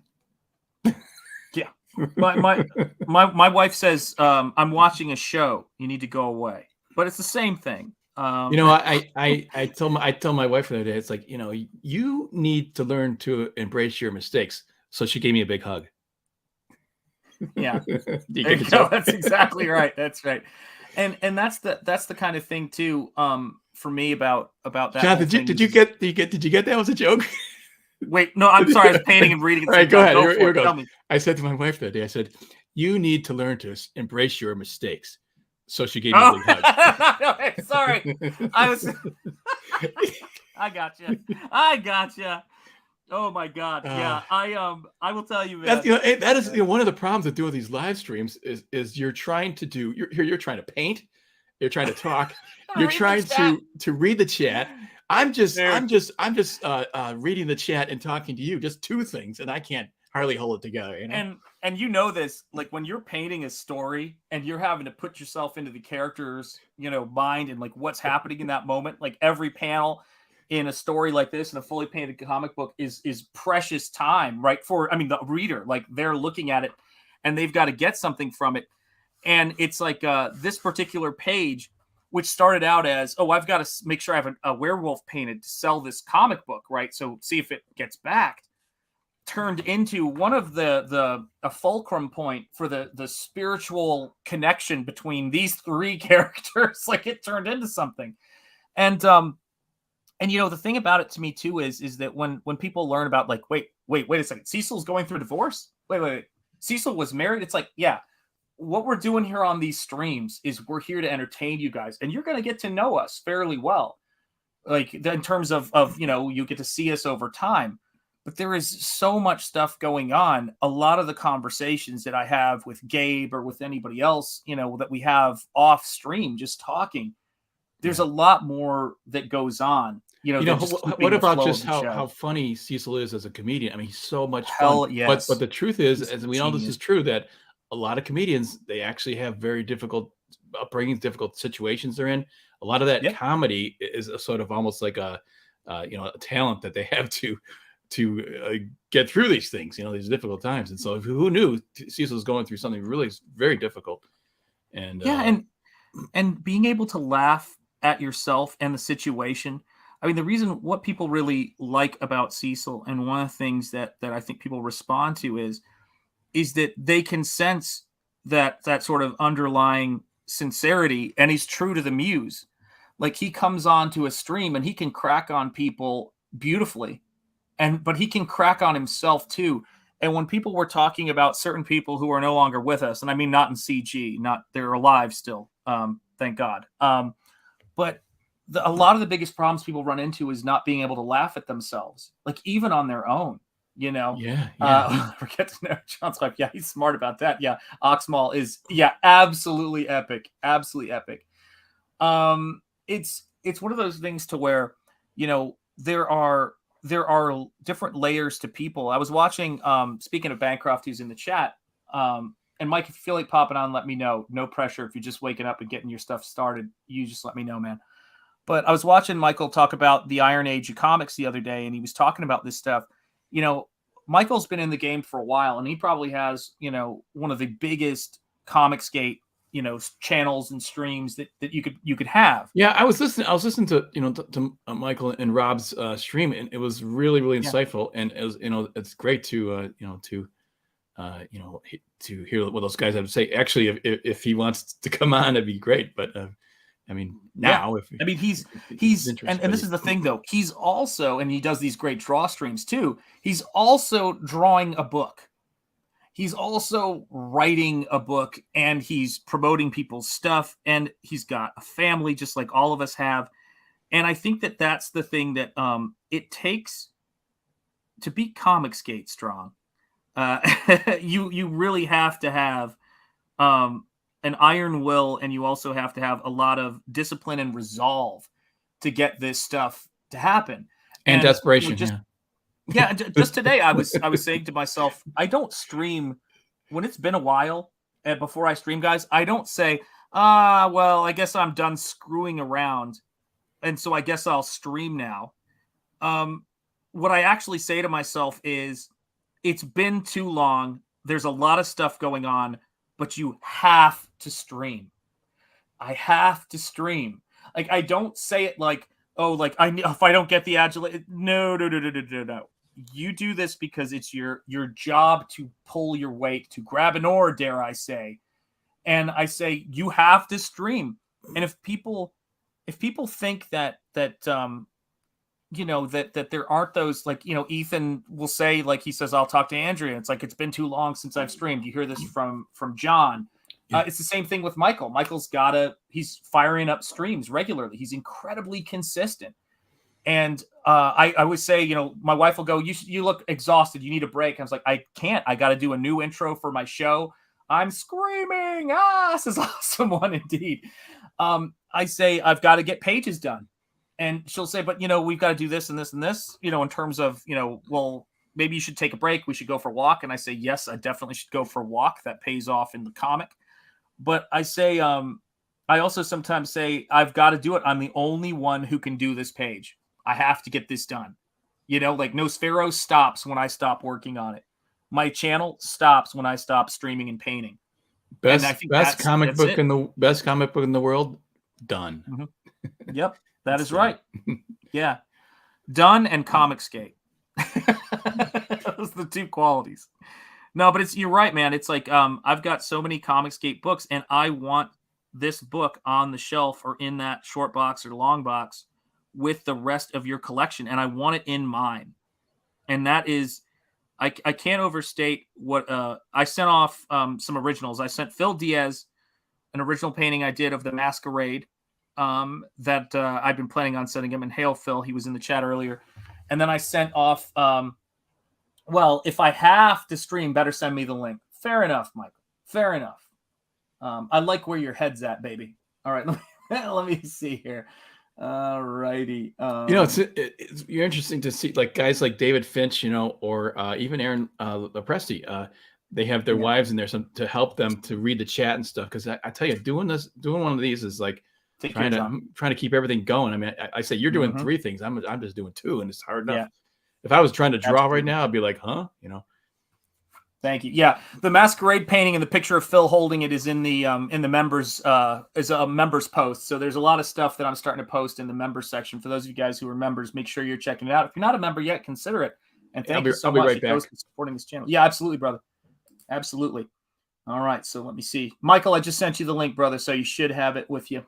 Yeah. My wife says, I'm watching a show. You need to go away. But it's the same thing. I tell my wife the other day, it's like, you need to learn to embrace your mistakes. So she gave me a big hug. Yeah. That's exactly right. That's right. And that's the kind of thing too, for me about that. John, did you get that was a joke? Wait, no, I'm sorry. I was painting and reading. All right, go ahead. Here we go. I said to my wife the other day, I said, you need to learn to embrace your mistakes. So she gave me a big hug. Sorry. I gotcha. Oh my God. Yeah. I will tell you, man. That is one of the problems with doing these live streams is you're trying to paint, you're trying to talk, you're trying to read the chat. I'm just reading the chat and talking to you, just two things, and I can't hardly hold it together, And this, like when you're painting a story and you're having to put yourself into the character's, mind and like what's happening in that moment, like every panel in a story like this in a fully painted comic book is precious time, right? The reader, like they're looking at it and they've got to get something from it. And it's like this particular page, which started out as, I've got to make sure I have a werewolf painted to sell this comic book, right? So see if it gets backed. turned into one of a fulcrum point for the spiritual connection between these three characters. Like, it turned into something. And you know, the thing about it to me too is that when people learn about, like, wait a second, Cecil's going through divorce. Wait. Cecil was married. It's like, yeah, what we're doing here on these streams is we're here to entertain you guys, and you're going to get to know us fairly well. Like, in terms of, you know, you get to see us over time, but there is so much stuff going on. A lot of the conversations that I have with Gabe or with anybody else, you know, that we have off stream, just talking, there's a lot more that goes on. You know, what about just how funny Cecil is as a comedian? I mean, he's so much fun. Yes. But the truth is, He's as we know, this is true, that a lot of comedians, they actually have very difficult upbringings, difficult situations they're in. A lot of that comedy is a sort of almost like a talent that they have to get through these things, you know, these difficult times. And so who knew Cecil was going through something really very difficult? And and being able to laugh at yourself and the situation. I mean, the reason what people really like about Cecil, and one of the things that I think people respond to is that they can sense that sort of underlying sincerity, and he's true to the muse. Like, he comes on to a stream and he can crack on people beautifully, but he can crack on himself too. And when people were talking about certain people who are no longer with us, and I mean, not in CG, they're alive still, thank God. But a lot of the biggest problems people run into is not being able to laugh at themselves, like, even on their own, you know? Forget to know John's like, yeah, he's smart about that. Yeah. Oxmal is, absolutely epic. Absolutely epic. It's one of those things to where, you know, there are different layers to people. I was watching, speaking of Bancroft, who's in the chat, and Mike, if you feel like popping on, let me know. No pressure. If you're just waking up and getting your stuff started, you just let me know, man. But I was watching Michael talk about the Iron Age of comics the other day, and he was talking about this stuff. You know, Michael's been in the game for a while, and he probably has, you know, one of the biggest Comicsgate, you know, channels and streams that you could have. Yeah, I was listening to, you know, to Michael and Rob's stream, and it was really, really insightful. And it was, you know, it's great to to hear what those guys have to say. Actually, if he wants to come on, it'd be great. But I mean, now, he's and this is the thing though. He's also, and he does these great draw streams too. He's also drawing a book. He's also writing a book, and he's promoting people's stuff, and he's got a family just like all of us have. And I think that that's the thing that it takes to beat Comicsgate strong. You really have to have an iron will, and you also have to have a lot of discipline and resolve to get this stuff to happen. And desperation. Just today I was saying to myself, I don't stream when it's been a while, and before I stream, guys, I don't say, well, I guess I'm done screwing around, and so I guess I'll stream now. What I actually say to myself is, it's been too long. There's a lot of stuff going on, but you have to stream. I have to stream. Like, I don't say it like, oh, like, if I don't get the adulation. No. You do this because it's your job to pull your weight, to grab an oar, dare I say. And I say, you have to stream. And if people think that you know, that there aren't those, like, you know, Ethan will say, like, he says, I'll talk to Andrea. It's like, it's been too long since I've streamed. You hear this from John. It's the same thing with Michael. Michael's he's firing up streams regularly. He's incredibly consistent. And I always say, you know, my wife will go, you look exhausted. You need a break. I was like, I can't. I got to do a new intro for my show. I'm screaming. This is awesome one indeed. I say, I've got to get pages done. And she'll say, but, you know, we've got to do this and this and this, you know, in terms of, you know, well, maybe you should take a break. We should go for a walk. And I say, yes, I definitely should go for a walk. That pays off in the comic. But I say, I also sometimes say, I've got to do it. I'm the only one who can do this page. I have to get this done. You know, like, Nosfero stops when I stop working on it. My channel stops when I stop streaming and painting. Best comic book in the world. Done. Mm-hmm. Yep. That is right. Yeah. Done and Comicsgate. Those are the two qualities. No, but you're right, man. It's like I've got so many Comicsgate books, and I want this book on the shelf or in that short box or long box with the rest of your collection, and I want it in mine. And that is, I can't overstate what I sent off some originals. I sent Phil Diaz an original painting I did of the Masquerade that I've been planning on sending him. And hail Phil, he was in the chat earlier. And then I sent off, well, if I have to stream, better send me the link. Fair enough, Michael. Fair enough. I like where your head's at, baby. All right, let me see here. All righty. It's you're interesting to see like guys like David Finch, or even Aaron Presti. They have their wives in there to help them to read the chat and stuff. Because I tell you, doing one of these is like trying to keep everything going. I mean, I say you're doing 3 things. I'm just doing 2, and it's hard enough. Yeah. If I was trying to draw right now, I'd be like, huh? Thank you. Yeah, the Masquerade painting and the picture of Phil holding it is in the members is a members post. So there's a lot of stuff that I'm starting to post in the members section. For those of you guys who are members, make sure you're checking it out. If you're not a member yet, consider it. And thank you so much for supporting this channel. Yeah, absolutely, brother. Absolutely. All right, so let me see. Michael, I just sent you the link, brother, so you should have it with you.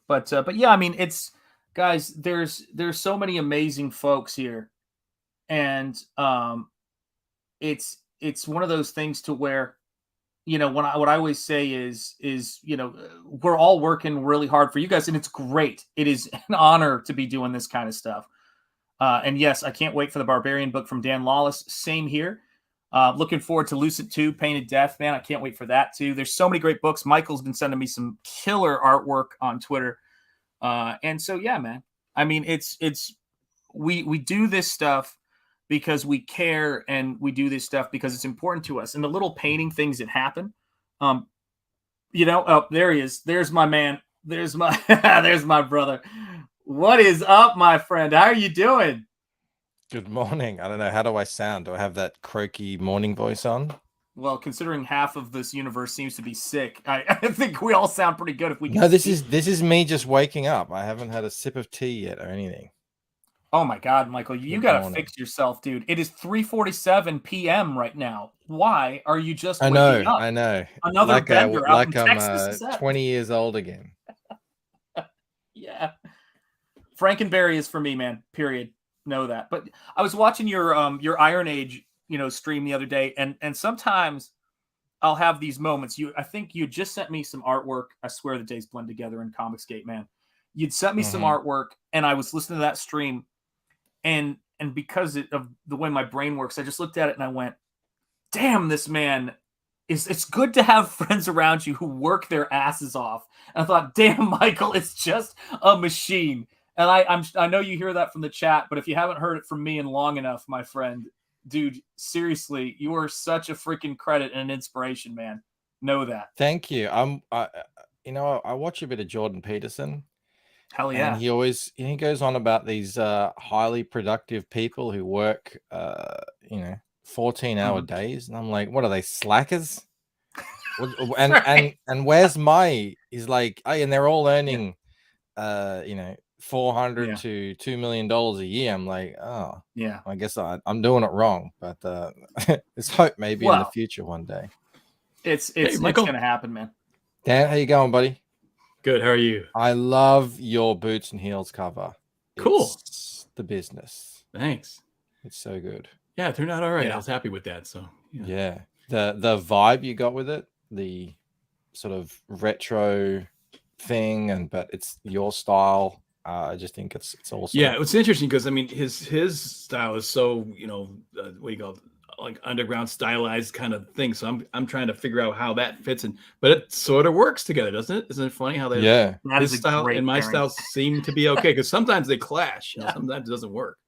But yeah, I mean, it's guys. There's so many amazing folks here, and it's one of those things to where, what I always say is we're all working really hard for you guys, and it's great. It is an honor to be doing this kind of stuff. And yes, I can't wait for the Barbarian book from Dan Lawless. Same here. Looking forward to Lucent 2, Painted Death, man. I can't wait for that too. There's so many great books. Michael's been sending me some killer artwork on Twitter. And so, yeah, man, I mean, we do this stuff because we care, and we do this stuff because it's important to us. And the little painting things that happen, oh, there he is. There's my man. There's my, there's my brother. What is up, my friend? How are you doing? Good morning. I don't know. How do I sound? Do I have that croaky morning voice on? Well, considering half of this universe seems to be sick, I think we all sound pretty good if we can. No, this is me just waking up. I haven't had a sip of tea yet or anything. Oh my God, Michael, you got to fix yourself, dude. It is 3:47 p.m. right now. Why are you just waking up? I know. Another bender out in I'm Texas 20 years old again. Yeah. Frankenberry is for me, man. Period. Know that. But I was watching your Iron Age, stream the other day, and sometimes I'll have these moments. I think you just sent me some artwork. I swear the days blend together in Comicsgate, man. You'd sent me some artwork, and I was listening to that stream, and because of the way my brain works, I just looked at it and I went, damn, this man it's good to have friends around you who work their asses off. And I thought, damn, Michael, it's just a machine. And I know you hear that from the chat, but if you haven't heard it from me in long enough, my friend, dude, seriously, you are such a freaking credit and an inspiration, man. Know that. Thank you. I watch a bit of Jordan Peterson. Hell yeah. And he goes on about these highly productive people who work 14-hour days, and I'm like, what are they, slackers? and where's he's like, hey, and they're all earning $400 to $2 million a year. I'm like, oh yeah, I guess I'm doing it wrong, but there's hope maybe in the future one day. It's gonna happen, man. Dan, how you going, buddy? Good. How are you? I love your Boots and Heels cover. Cool. It's the business. Thanks. It's so good. Yeah, it turned out all right. I was happy with that. So yeah. The vibe you got with it, the sort of retro thing, but it's your style. I just think it's awesome. Yeah, it's interesting because I mean his style is so what do you call it? Like underground stylized kind of thing. So I'm trying to figure out how that fits in, but it sort of works together, doesn't it? Isn't it funny how his style and my style seem to be okay? Because sometimes they clash. Sometimes it doesn't work.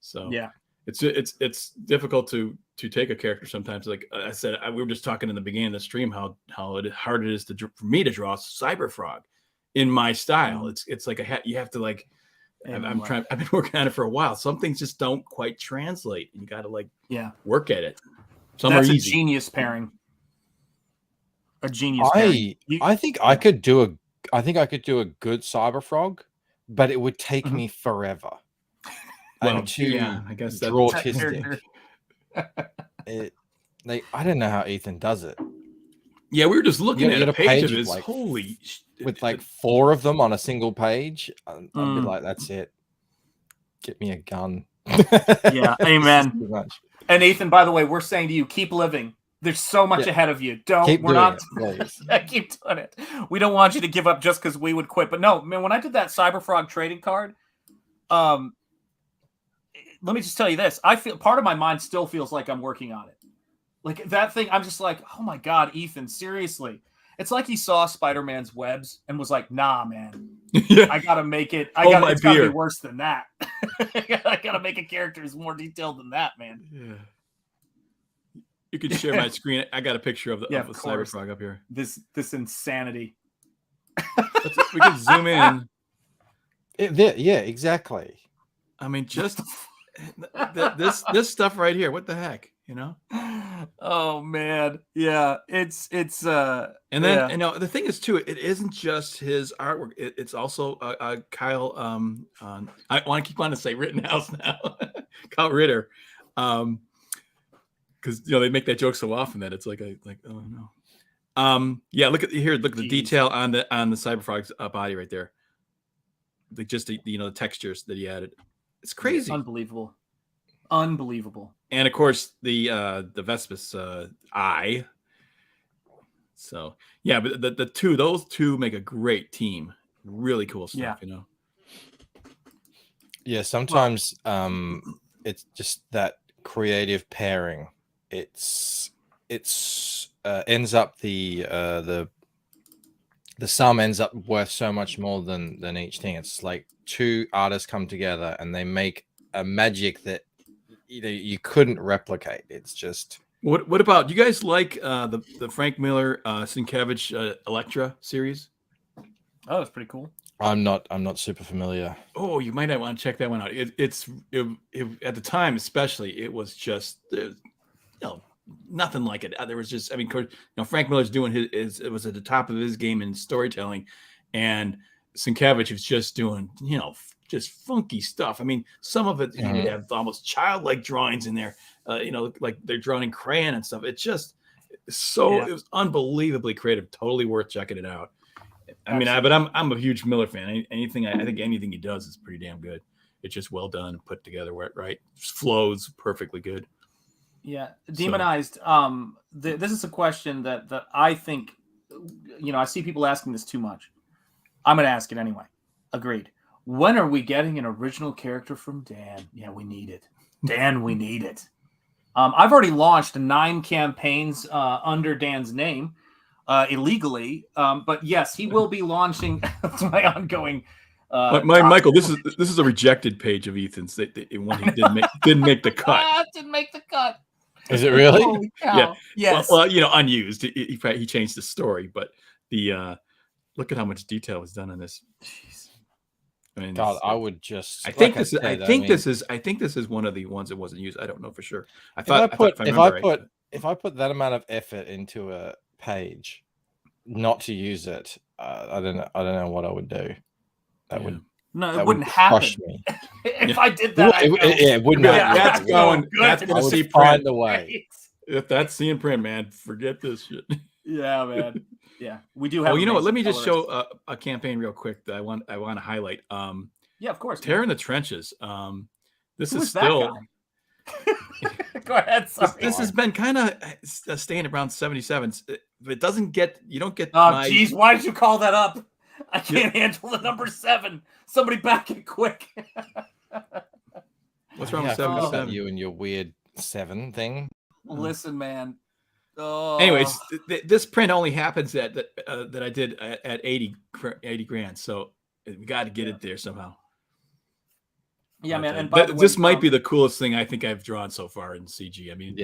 So yeah, it's difficult to take a character sometimes. Like I said, we were just talking in the beginning of the stream how hard it is for me to draw Cyberfrog in my style. It's like you have to like. I've been working on it for a while. Some things just don't quite translate. You got to work at it. That's a genius pairing. A genius pairing. I think I could do a good Cyberfrog, but it would take me forever. Well, and too yeah, I guess that- draughtistic. I don't know how Ethan does it. Yeah, we were just looking You at get a page of with, his. like, Holy, with like 4 of them on a single page. I'd be like, that's it. Get me a gun. Yeah, amen. Too much. And Ethan, by the way, we're saying to you, keep living. There's so much ahead of you. Keep doing it, please. Keep doing it. We don't want you to give up just because we would quit. But no, man, when I did that Cyberfrog trading card, let me just tell you this. I feel part of my mind still feels like I'm working on it. Like that thing, I'm just like, oh my God, Ethan, seriously. It's like he saw Spider-Man's webs and was like, nah, man. Yeah. I gotta make it. It's gotta be worse than that. I gotta make a character who's more detailed than that, man. Yeah. You could share my screen. I got a picture of the Cyberfrog up here. This insanity. We can zoom in. Yeah, exactly. I mean, just this stuff right here. What the heck, you know? Oh man, yeah. It's and then you know the thing is too. It isn't just his artwork. It's also Kyle. I want to keep on to say Rittenhouse now. Kyle Ritter. Because you know they make that joke so often that it's like oh no. Yeah, look at the detail on the Cyberfrog's body right there. Like just the the textures that he added. It's crazy. Unbelievable. And of course the Vespis eye. So yeah, but those two make a great team. Really cool stuff, you know. Yeah, sometimes it's just that creative pairing. It's ends up the sum ends up worth so much more than each thing. It's like 2 artists come together and they make a magic that you couldn't replicate. It's just what about you guys like the Frank Miller Sienkiewicz Elektra series? Oh, it's pretty cool. I'm not super familiar. Oh, you might want to check that one out. It's at the time especially it was just nothing like it. There was just, I mean, Frank Miller's doing it was at the top of his game in storytelling, and Sienkiewicz was just doing, just funky stuff. I mean, some of it you would have almost childlike drawings in there, like they're drawn in crayon and stuff. It's just it was unbelievably creative. Totally worth checking it out. I mean, but I'm a huge Miller fan. I think anything he does is pretty damn good. It's just well done and put together right. Just flows perfectly good. Yeah, demonized. This is a question that I think, I see people asking this too much. I'm going to ask it anyway. Agreed. When are we getting an original character from Dan? Yeah, we need it. Dan, we need it. I've already launched 9 campaigns under Dan's name illegally, but yes, he will be launching. That's my ongoing. Michael, this is a rejected page of Ethan's. One he didn't make the cut. Didn't make the cut. Is it really? Holy cow. Yeah. Yes. Well, unused. He changed the story, but the look at how much detail was done on this. Jeez. I mean, God, I would just. I think this is one of the ones that wasn't used. I don't know for sure. If I put that amount of effort into a page, not to use it, I don't know what I would do. That wouldn't happen. Me. If I did that, it wouldn't. That's going to see print. The way. If that's seeing print, man, forget this shit. Yeah, man. Yeah, we do have. Oh, you know what? Let me just show a campaign real quick that I want to highlight. Yeah, of course. Tear in the Trenches. This Who is still. Go ahead. Sorry. This has been kind of staying around 77. It doesn't get. You don't get. Oh, geez, why did you call that up? I can't handle the number 7. Somebody back it quick. What's wrong with 77? You and your weird 7 thing. Listen, man. Oh. Anyways, this print only happens that I did at 80 grand. So we got to get it there somehow. Yeah, man. And this might be the coolest thing I think I've drawn so far in CG. I mean,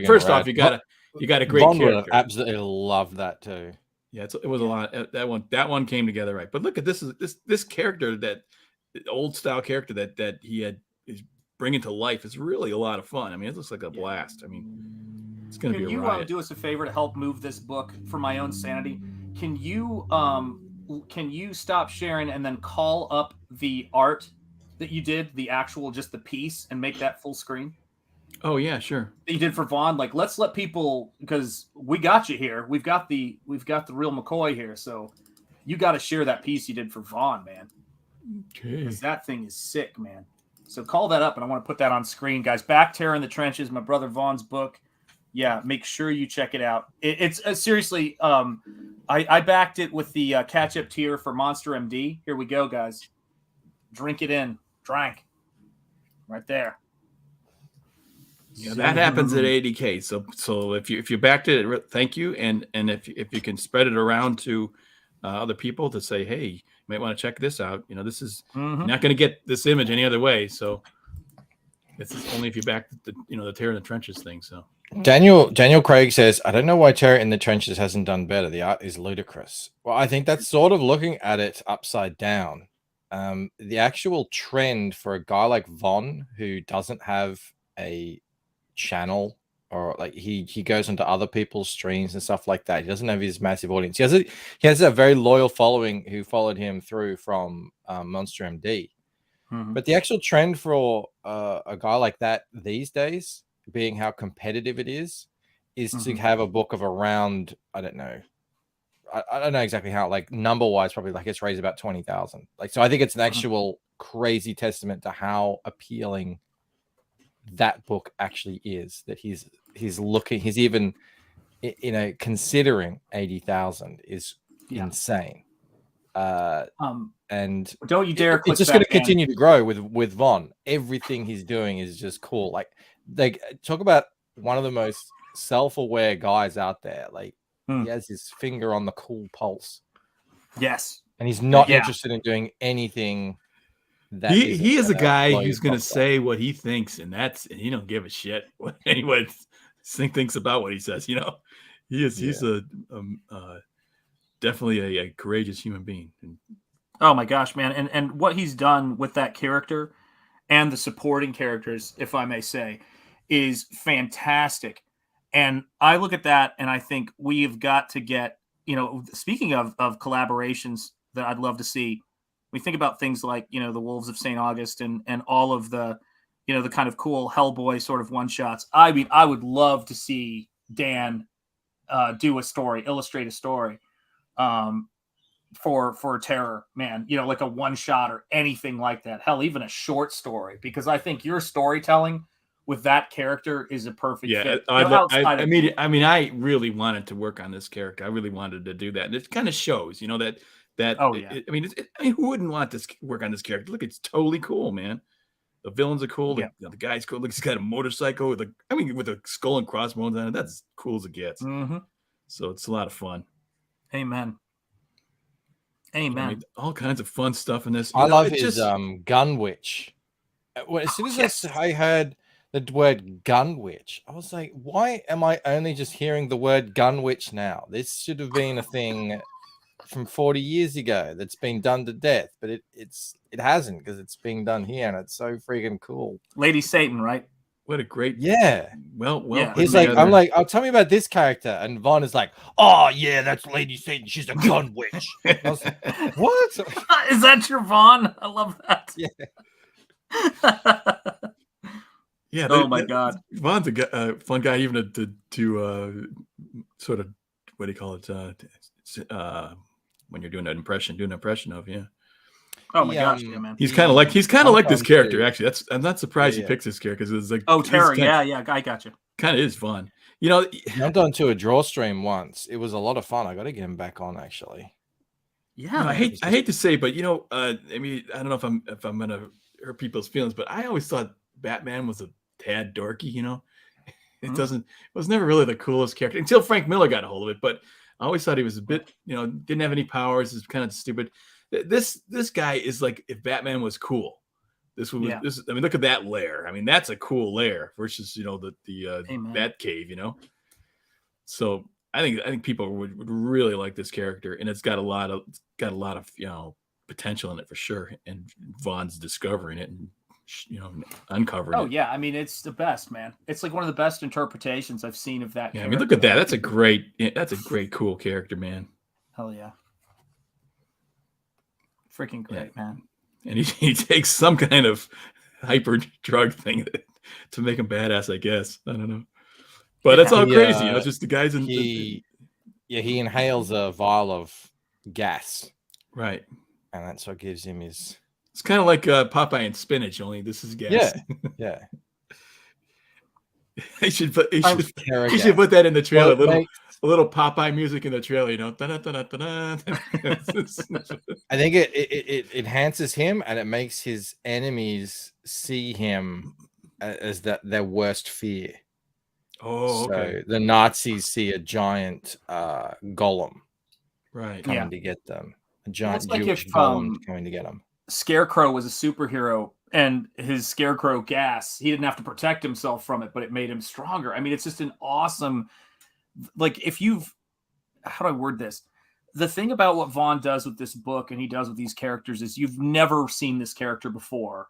first off, you got a great character. Absolutely love that too. Yeah, it was a lot. That one came together right. But look at this character, that old style character that he is bringing to life is really a lot of fun. I mean, it looks like a blast. I mean, it's going to be a riot. Can you do us a favor to help move this book for my own sanity? Can you stop sharing and then call up the art that you did, the actual just the piece, and make that full screen? Oh yeah, sure. That you did for Vaughn? Like, let's let people, because we got you here. We've got the real McCoy here, so you got to share that piece you did for Vaughn, man. Okay. Because that thing is sick, man. So call that up, and I want to put that on screen, guys. Back Terror in the Trenches, my brother Vaughn's book. Yeah, make sure you check it out. It's seriously. I backed it with the catch-up tier for Monster MD. Here we go, guys. Drink it in. Drank. Right there. Yeah, that happens at 80K. So if you backed it, thank you. And if you can spread it around to other people to say, hey, you might want to check this out. You know, this is you're not going to get this image any other way. So this is only if you back the Terror in the Trenches thing. So Daniel Craig says, I don't know why Terror in the Trenches hasn't done better. The art is ludicrous. Well, I think that's sort of looking at it upside down. The actual trend for a guy like Von, who doesn't have a channel, or like he goes onto other people's streams and stuff like that. He doesn't have his massive audience. He has a very loyal following who followed him through from Monster MD. But the actual trend for a guy like that these days, being how competitive it is to have a book of around, I don't know exactly how, like number wise, probably like it's raised about 20,000. Like, so I think it's an actual crazy testament to how appealing that book actually is, that he's even, considering 80,000 is insane. And don't you dare it's just going to continue to grow with Von. Everything he's doing is just cool. Like, they talk about one of the most self-aware guys out there. Like, he has his finger on the cool pulse. Yes. And he's not interested in doing anything that he is a guy who's going to say what he thinks, and he don't give a shit what anyone thinks about what he says. You know, he's a definitely a courageous human being. Oh my gosh, man. And what he's done with that character and the supporting characters, if I may say, is fantastic. And I look at that and I think we've got to get, speaking of collaborations that I'd love to see, we think about things like, the Wolves of St. August and all of the, the kind of cool Hellboy sort of one shots. I mean, I would love to see Dan illustrate a story for Terror, man, like a one shot or anything like that. Hell, even a short story, because I think your storytelling with that character is a perfect fit. I really wanted to work on this character. I really wanted to do that. And it kind of shows, who wouldn't want to work on this character? Look, it's totally cool, man. The villains are cool. The guy's cool. Look, he's got a motorcycle with a skull and crossbones on it. That's cool as it gets. So it's a lot of fun. Amen. All kinds of fun stuff in this. I love his gun witch. As soon as I heard the word gun witch, I was like, why am I only just hearing the word gun witch now? This should have been a thing from 40 years ago that's been done to death, but it hasn't, because it's being done here, and it's so freaking cool. Lady Satan, right? What a great Well, he's like, I'm like, oh, tell me about this character, and Vaughn is like, oh yeah, that's Lady Satan, she's a gun witch. I was like, what is that your Vaughn? I love that. Oh my god, Vaughn's a fun guy, even to sort of, what do you call it, when you're doing an impression of. Oh my gosh, man. He's kind of like this character, actually. I'm not surprised he picks this character, because it's like, Terror. I got you. Kind of is fun. Jumped onto a draw stream once. It was a lot of fun. I got to get him back on, actually. Yeah, I hate to say, but I don't know if I'm gonna hurt people's feelings, but I always thought Batman was a tad dorky. It was never really the coolest character until Frank Miller got a hold of it. But I always thought he was a bit, didn't have any powers. Is kind of stupid. This guy is like, if Batman was cool. Look at that lair. I mean, that's a cool lair versus the Bat Cave. So I think people would really like this character, and it's got a lot of potential in it for sure. And Vaughn's discovering it and uncovering it. Oh yeah, I mean, it's the best, man. It's like one of the best interpretations I've seen of that. Yeah, I mean, look at that. That's a great, cool character, man. Hell yeah. Freaking great, man. and he takes some kind of hyper drug thing to make him badass. I guess I don't know, but that's all crazy. It's just the guys in he inhales a vial of gas, right, and that's what gives him his. It's kind of like Popeye and spinach, only this is gas. Yeah. He should put put that in the trailer. A little Popeye music in the trailer, you know. I think it enhances him, and it makes his enemies see him as their worst fear. Oh, okay. So the Nazis see a giant golem, right, coming to get them. A giant Jewish golem coming to get them. Scarecrow was a superhero, and his Scarecrow gas, he didn't have to protect himself from it, but it made him stronger. I mean, it's just an awesome, like, how do I word this? The thing about what Vaughn does with this book and he does with these characters is you've never seen this character before.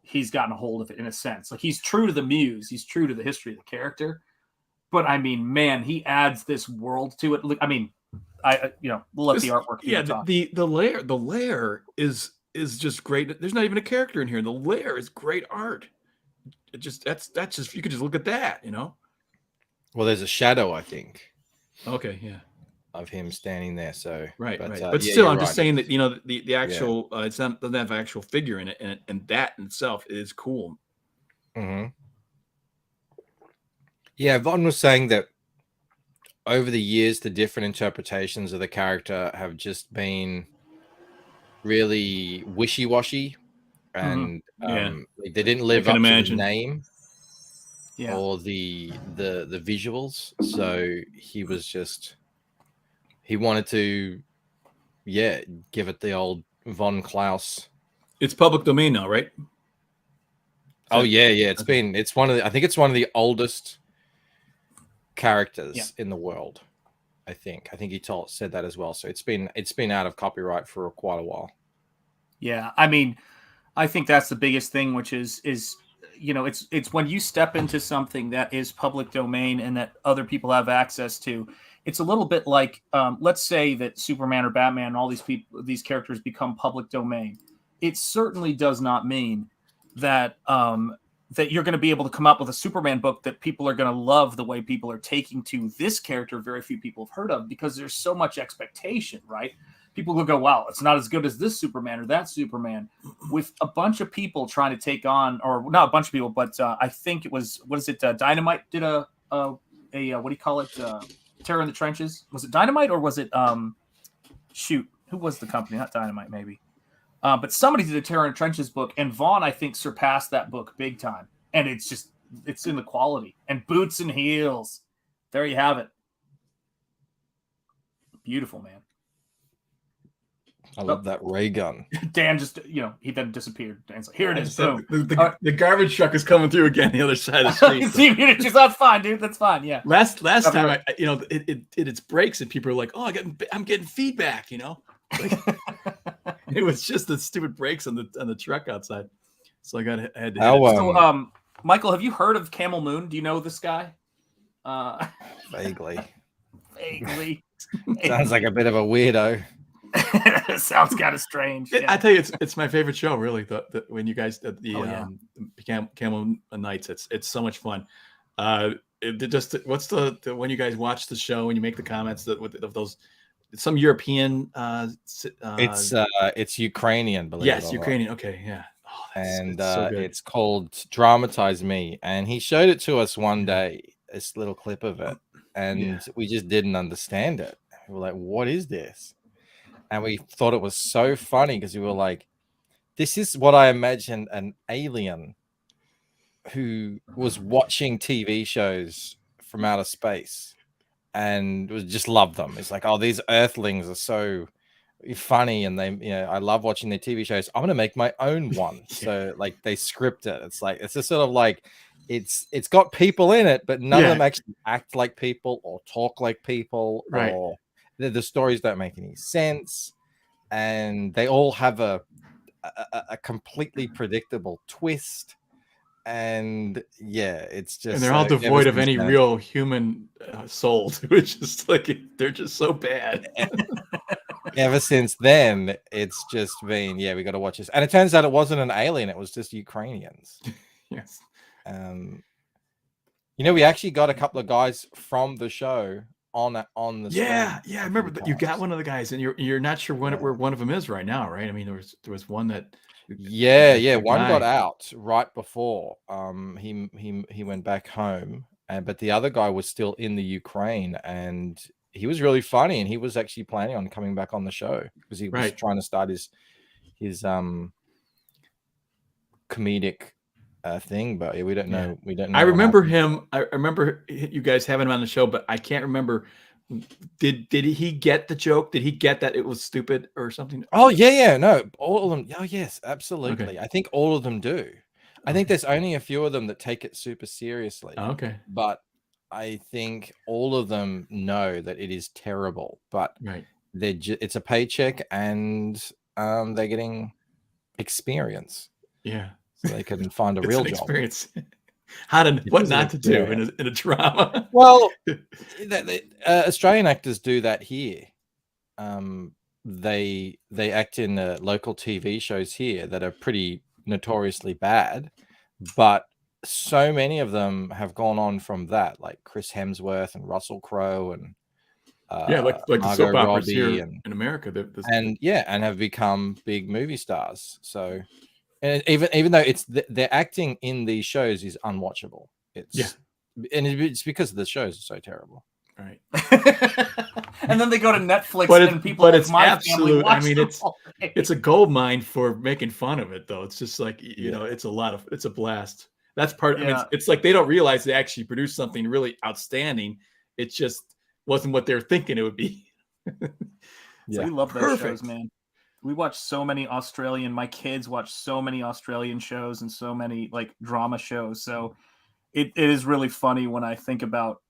He's gotten a hold of it in a sense. Like, he's true to the muse. He's true to the history of the character. But I mean, man, he adds this world to it. I mean, we'll let the artwork. The lair is just great. There's not even a character in here. The lair is great art. It just that's just, you could just look at that, you know. Well, there's a shadow, I think. Okay, yeah, of him standing there. So right. But still, I'm just saying that, you know, the actual doesn't have an actual figure in it, and that in itself is cool. Mm-hmm. Yeah, Vaughn was saying that over the years, the different interpretations of the character have just been really wishy-washy, and they didn't live up to the name or the visuals. So he wanted to give it the old Von Klaus. It's public domain now, right? Oh yeah. It's one of the oldest characters in the world. I think he said that as well. So it's been out of copyright for quite a while. Yeah, I mean, I think that's the biggest thing, which is you know, it's when you step into something that is public domain and that other people have access to. It's a little bit like, let's say that Superman or Batman and all these characters become public domain. It certainly does not mean that that you're going to be able to come up with a Superman book that people are going to love the way people are taking to this character very few people have heard of, because there's so much expectation, right? People will go, wow, it's not as good as this Superman or that Superman. With a bunch of people trying to take on, or not a bunch of people, but I think it was, Dynamite did a what do you call it? Terror in the Trenches. Was it Dynamite or was it, who was the company? Not Dynamite, maybe. But somebody did a Terror in the Trenches book, and Vaughn, I think, surpassed that book big time. And it's in the quality. And Boots and Heels. There you have it. Beautiful, man. I love that ray gun. Dan just, he then disappeared. Dan's like, here it is. Boom. The garbage truck is coming through again the other side of the street. That's fine, dude. That's fine. Yeah. Last time, it breaks and people are like, oh, I'm getting feedback, Like, it was just the stupid brakes on the truck outside. So I had to. Michael, have you heard of Camel Moon? Do you know this guy? Vaguely. Sounds like a bit of a weirdo. Sounds kind of strange. I tell you, it's my favorite show. Really, when you guys did Camel Nights, it's so much fun. What's the when you guys watch the show and you make the comments of those. Some European. It's Ukrainian. Believe it or not. Ukrainian. Okay, yeah. Oh, and so it's called Dramatize Me, and he showed it to us one day. This little clip of it, and we just didn't understand it. We were like, "What is this?" And we thought it was so funny because we were like, "This is what I imagined an alien who was watching TV shows from outer space." And just love them. It's like, oh, these Earthlings are so funny, and they, I love watching their TV shows. I'm gonna make my own one. So like they script it. It's like it's just sort of like it's got people in it, but none of them actually act like people or talk like people, right? Or the stories don't make any sense, and they all have a completely predictable twist. And it's just, and they're all devoid of any real human soul. It's just like they're just so bad. ever since then, it's just been, yeah, we got to watch this. And it turns out it wasn't an alien; it was just Ukrainians. Yes. We actually got a couple of guys from the show on the Yeah, screen. I remember that you got one of the guys, and you're not sure where one of them is right now, right? I mean, there was one that one got out right before he went back home, but the other guy was still in the Ukraine, and he was really funny, and he was actually planning on coming back on the show because he was trying to start his comedic thing, but we don't know. We don't know. I remember him. I remember you guys having him on the show, but I can't remember. Did he get the joke? Did he get that it was stupid or something? Oh yeah, no, all of them. Oh yes, absolutely. Okay. I think all of them do. I think there's only a few of them that take it super seriously. Okay. But I think all of them know that it is terrible, but it's a paycheck, and they're getting experience. Yeah, so they can find a real job. Experience. What not to do in a drama. Well, Australian actors do that here. They act in local TV shows here that are pretty notoriously bad, but so many of them have gone on from that, like Chris Hemsworth and Russell Crowe and like the soap operas here in America, and have become big movie stars. So, and even though their acting in these shows is unwatchable, it's because the shows are so terrible. Right. And then they go to Netflix, and people but it's my absolute. I mean, it's a gold mine for making fun of it, though. It's just like it's a blast. That's part. I mean, it's like they don't realize they actually produced something really outstanding. It just wasn't what they were thinking it would be. We love those shows, man. We watch so many my kids watch so many Australian shows and so many like drama shows. So it is really funny when I think about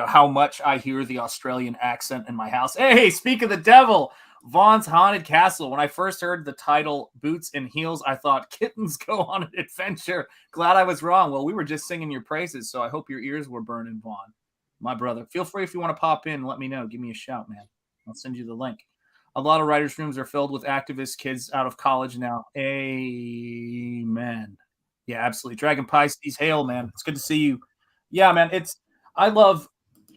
how much I hear the Australian accent in my house. Hey, speak of the devil, Vaughn's Haunted Castle. When I first heard the title Boots and Heels, I thought kittens go on an adventure. Glad I was wrong. Well, we were just singing your praises, so I hope your ears were burning, Vaughn, my brother. Feel free if you want to pop in and let me know. Give me a shout, man. I'll send you the link. A lot of writers' rooms are filled with activist kids out of college now. Amen. Yeah, absolutely. Dragon Pisces, hail, man. It's good to see you. Yeah, man.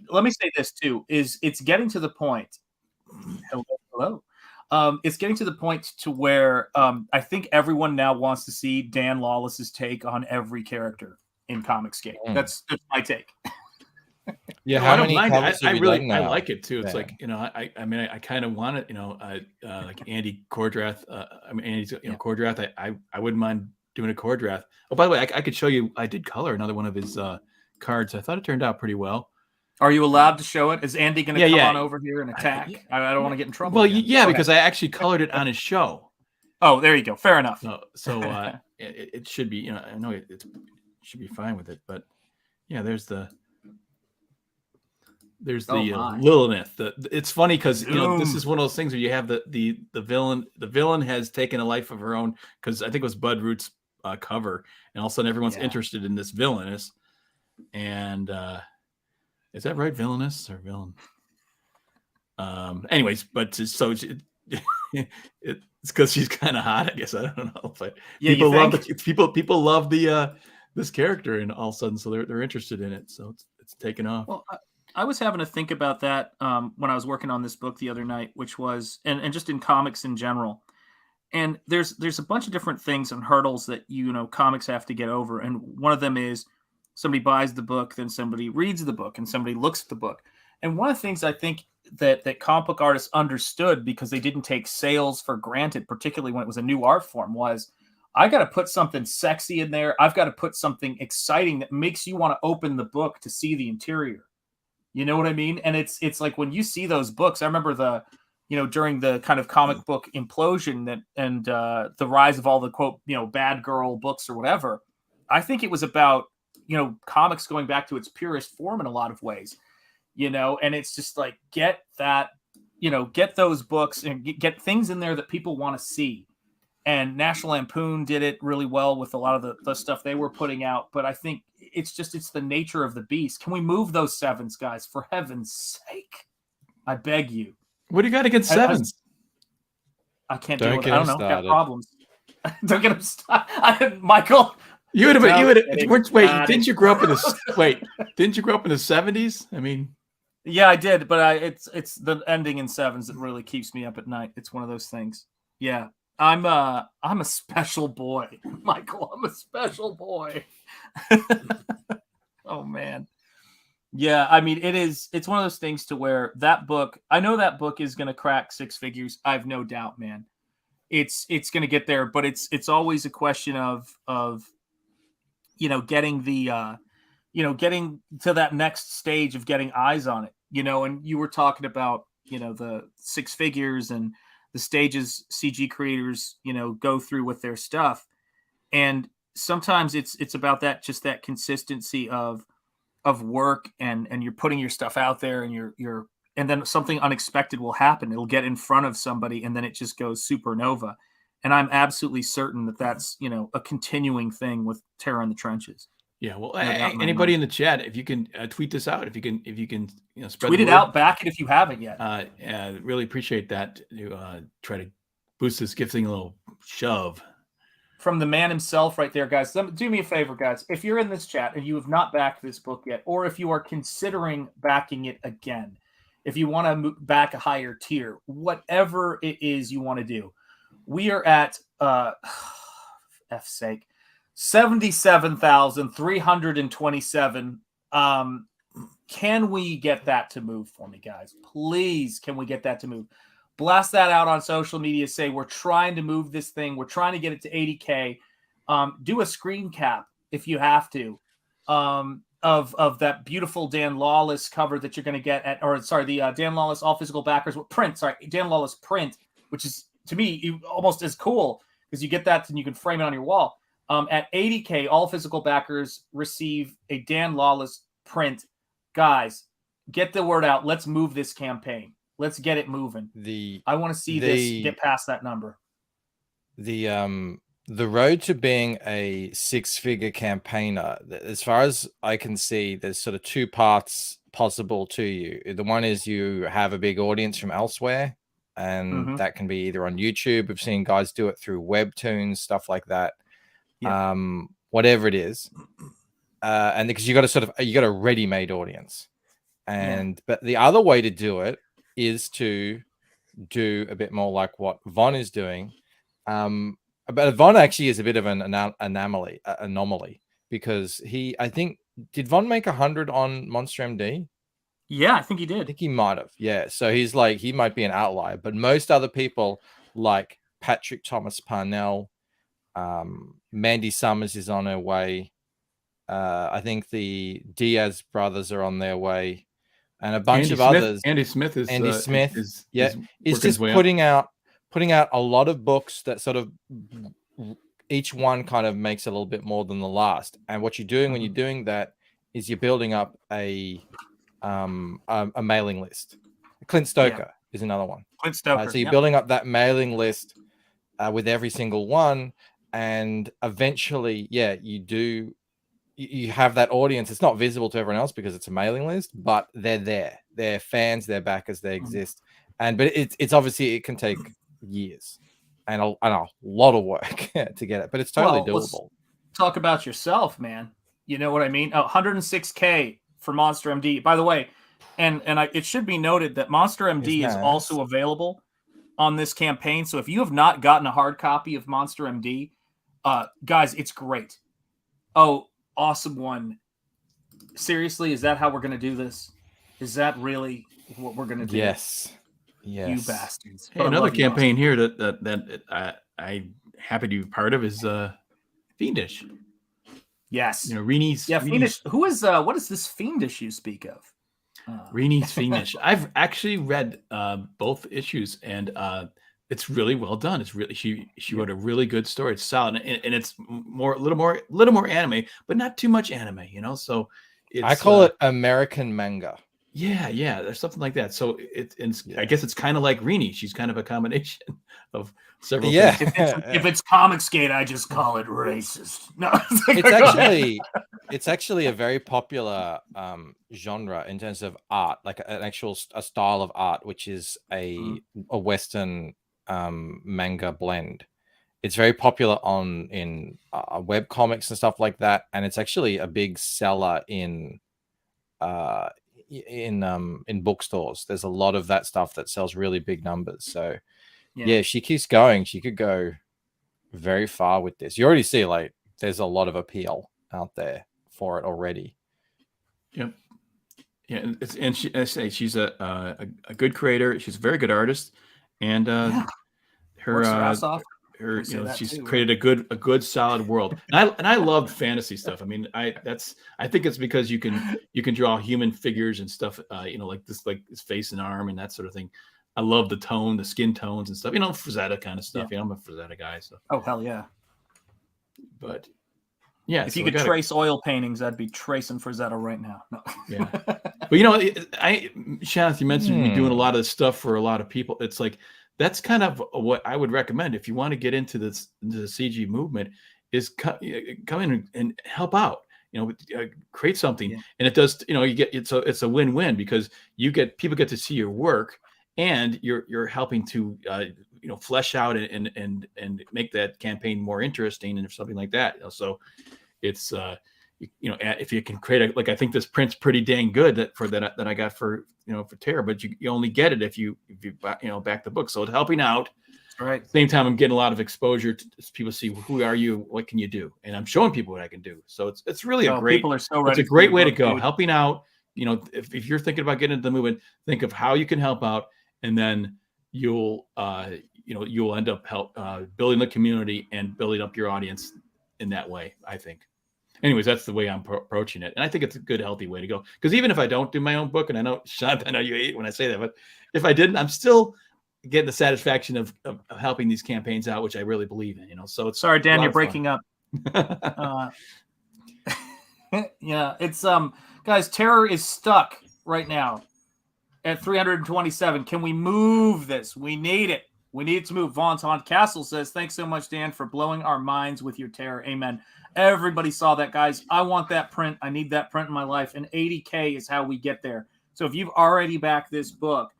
Let me say this too, it's getting to the point. Hello. It's getting to the point to where I think everyone now wants to see Dan Lawless's take on every character in Comicsgate. That's my take. Yeah, how many comics have you done now? I like it too. It's like I mean, I kind of want it. Like Andy Cordrath. Andy's Cordrath. I wouldn't mind doing a Cordrath. Oh, by the way, I could show you. I did color another one of his cards. I thought it turned out pretty well. Are you allowed to show it? Is Andy going to come on over here and attack? I don't want to get in trouble. Well, because I actually colored it on his show. Oh, there you go. Fair enough. So it should be. I know it should be fine with it, but there's the Lilith. It's funny because this is one of those things where you have the villain. The villain has taken a life of her own because I think it was Bud Root's cover, and all of a sudden everyone's interested in this villainess, and. Is that right? Villainous or villain? Anyways, but so it's because she's kind of hot, I guess. I don't know, but people love this character, and all of a sudden, so they're interested in it. So it's taken off. Well, I was having to think about that when I was working on this book the other night, which was and just in comics in general. And there's a bunch of different things and hurdles that comics have to get over, and one of them is. Somebody buys the book, then somebody reads the book, and somebody looks at the book. And one of the things I think that comic book artists understood because they didn't take sales for granted, particularly when it was a new art form, was I got to put something sexy in there. I've got to put something exciting that makes you want to open the book to see the interior. You know what I mean? And it's like when you see those books, I remember during the kind of comic book implosion and the rise of all the quote, bad girl books or whatever. I think it was about comics going back to its purest form in a lot of ways, and it's just like, get that, get those books and get things in there that people want to see. And National Lampoon did it really well with a lot of the stuff they were putting out. But I think it's the nature of the beast. Can we move those sevens, guys? For heaven's sake, I beg you. What do you got against sevens? I can't Don't deal with it. get I him don't know. Got started. problems. Don't get him started. Michael. You would have been. You would have. Wait, Got didn't it. you grow up in the? Wait, didn't you grow up in the 70s? I mean, Yeah, I did, but it's the ending in sevens that really keeps me up at night. It's one of those things. Yeah, I'm a special boy, Michael. I'm a special boy. Oh man. Yeah, I mean it's one of those things to where that book, I know that book is going to crack six figures. I have no doubt, man. It's going to get there, but it's always a question of getting the getting to that next stage of getting eyes on it, and you were talking about, the six figures and the stages CG creators, go through with their stuff. And sometimes it's about that, just that consistency of work, and you're putting your stuff out there, and you're and then something unexpected will happen. It'll get in front of somebody, and then it just goes supernova. And I'm absolutely certain that that's, a continuing thing with Terror in the Trenches. yeah. Well, No doubt in my anybody mind. in the chat, if you can tweet this out, if you can, spread Tweet the it word, out, back it if you haven't yet. really appreciate that. To try to boost this gift thing a little shove. From the man himself right there, guys. Do me a favor, guys. If you're in this chat and you have not backed this book yet, or if you are considering backing it again, if you want to back a higher tier, whatever it is you want to do, we are at F's sake, 77,327. Can we get that to move for me, guys? Please, can we get that to move? Blast that out on social media. Say we're trying to move this thing. We're trying to get it to 80K. Do a screen cap if you have to, of that beautiful Dan Lawless cover that you're going to get the Dan Lawless all physical backers print. Sorry, Dan Lawless print, which is to me almost as cool because you get that and you can frame it on your wall. At 80K, all physical backers receive a Dan Lawless print. Guys, get the word out. Let's move this campaign. Let's get it moving. I want to see this get past that number. The road to being a six-figure campaigner, as far as I can see, there's sort of two paths possible to you. The one is you have a big audience from elsewhere, and that can be either on YouTube. We've seen guys do it through webtoons, stuff like that. Yeah. Whatever it is, and because you got a ready-made audience, but the other way to do it is to do a bit more like what Von is doing. But Von actually is a bit of an anomaly because I think, did Von make 100 on Monster MD? Yeah, I think he did. I think he might have. Yeah. So he might be an outlier, but most other people like Patrick Thomas Parnell, Mandy Summers is on her way. I think the Diaz brothers are on their way. And a bunch of others. Andy Smith is just putting out a lot of books that sort of each one kind of makes a little bit more than the last. And what you're doing when you're doing that is you're building up a mailing list. Clint Stoker is another one. Clint Stoker. So you're building up that mailing list with every single one, and eventually, you have that audience. It's not visible to everyone else because it's a mailing list, but they're there. They're fans, they're backers, they exist. But it's obviously, it can take years and a lot of work to get it, but it's totally doable. Talk about yourself, man. You know what I mean? 106K for Monster MD. By the way, it should be noted that Monster MD is also available on this campaign. So if you have not gotten a hard copy of Monster MD, guys, it's great. Oh, awesome one. Seriously, is that how we're going to do this? Is that really what we're going to do? Yes. You bastards. Hey, another campaign here that I'm happy to be part of is Fiendish. Yes. Reni's. Yeah, Fiendish. Who is, what is this Fiendish you speak of? Reni's Fiendish. I've actually read both issues, and it's really well done. It's really she wrote a really good story. It's solid, and it's a little more anime, but not too much anime. So I call it American manga. Yeah, there's something like that. So I guess it's kind of like Rini. She's kind of a combination of several things. If it's Comicsgate, I just call it racist. No, it's actually a very popular genre in terms of art, like a style of art, which is a Western manga blend. It's very popular in web comics and stuff like that, and it's actually a big seller in bookstores. There's a lot of that stuff that sells really big numbers. So yeah, if she keeps going, she could go very far with this. You already see like there's a lot of appeal out there for it already. Yep. Yeah, she's a good creator. She's a very good artist, and her ass off. She's created a good solid world. And I love fantasy stuff. I mean, I think it's because you can draw human figures and stuff. Like his face and arm and that sort of thing. I love the skin tones and stuff. Frazetta kind of stuff. Yeah. I'm a Frazetta guy. So. Oh hell yeah! But yeah, if you could trace oil paintings, I'd be tracing Frazetta right now. No. Yeah, but Shannon, you mentioned me doing a lot of stuff for a lot of people. It's like that's kind of what I would recommend if you want to get into the CG movement. Is come in and help out. Create something, and it does. You get it's a win-win because people get to see your work. And you're helping to flesh out and make that campaign more interesting and something like that. So it's if you can create I think this print's pretty dang good that I got for Terra, but you only get it if you back the book. So it's helping out. Right. Same time, I'm getting a lot of exposure to people see who are you, what can you do, and I'm showing people what I can do. So it's really people are so ready. It's a great way to go, helping out. If you're thinking about getting into the movement, think of how you can help out. And then you'll end up building the community and building up your audience in that way, I think. Anyways, that's the way I'm approaching it. And I think it's a good, healthy way to go. Because even if I don't do my own book, and I know, Sean, I know you hate when I say that, but if I didn't, I'm still getting the satisfaction of helping these campaigns out, which I really believe in. So it's sorry, Dan, you're breaking up. Yeah, it's guys, Terror is stuck right now at 327. Can we move this? We need it. We need it to move. Vaughn's Haunted Castle says, thanks so much, Dan, for blowing our minds with your Terror. Amen. Everybody saw that, guys. I want that print. I need that print in my life. And 80K is how we get there. So if you've already backed this book,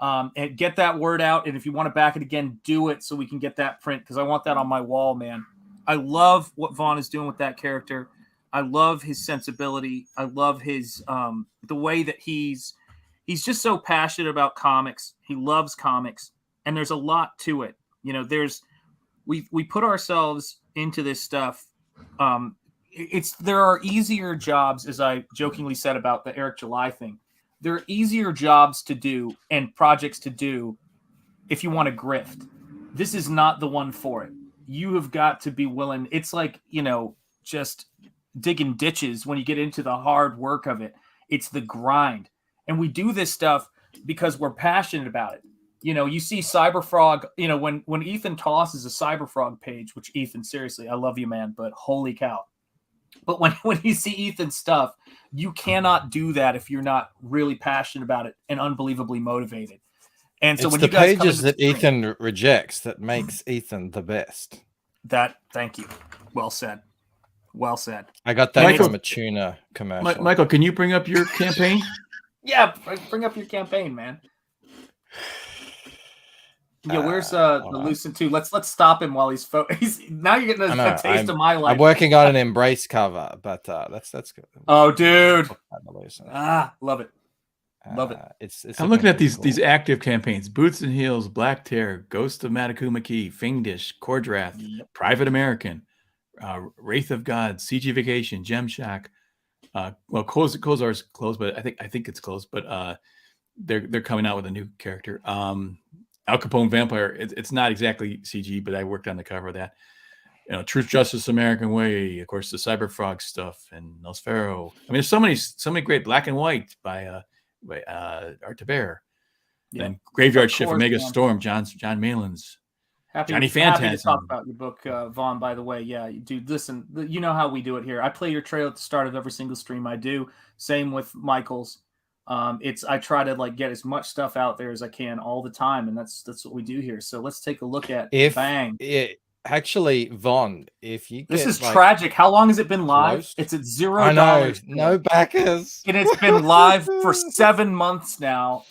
and get that word out. And if you want to back it again, do it so we can get that print, because I want that on my wall, man. I love what Vaughn is doing with that character. I love his sensibility. I love his the way that he's just so passionate about comics. He loves comics, and there's a lot to it. We put ourselves into this stuff. There are easier jobs, as I jokingly said about the Eric July thing. There are easier jobs to do and projects to do if you want to grift. This is not the one for it. You have got to be willing. It's like, just digging ditches when you get into the hard work of it. It's the grind. And we do this stuff because we're passionate about it. You see Cyberfrog, when Ethan tosses a Cyberfrog page, which Ethan, seriously, I love you, man, but holy cow. But when you see Ethan's stuff, you cannot do that if you're not really passionate about it and unbelievably motivated. And so it's when the you guys pages that Ethan rejects that makes Ethan the best. Thank you. Well said. Well said. I got that from a tuna commercial. Michael, can you bring up your campaign? Yeah, bring up your campaign, man. Yeah, where's the Lucent 2? Let's stop him while he's now you're getting a taste of my life. I'm working on an Embrace cover, but that's good. Oh, dude. Love it. Love it. It's I'm looking at these active campaigns: Boots and Heels, Black Terror, Ghost of Matakuma Key, Fiendish, Cordrath, Private American, Wraith of God, CG Vacation, Gem Shack. Kozar's closed, but I think it's closed, but they're coming out with a new character. Al Capone Vampire. It's not exactly CG, but I worked on the cover of that. Truth, Justice, American Way. Of course, the Cyberfrog stuff and Nosfero. I mean, there's so many great Black and White by Art de Bear. Yeah. And Graveyard Shift, Omega Storm, John Malin's. Johnny Phantasm. Happy to talk about your book, Vaughn, by the way. Yeah, dude, listen, you know how we do it here. I play your trailer at the start of every single stream I do. Same with Michael's. I try to get as much stuff out there as I can all the time, and that's what we do here. So let's take a look at Bang. Actually, Vaughn, if you this is tragic. How long has it been live? Closed? It's at $0. I know, no backers. And it's been live for 7 months now.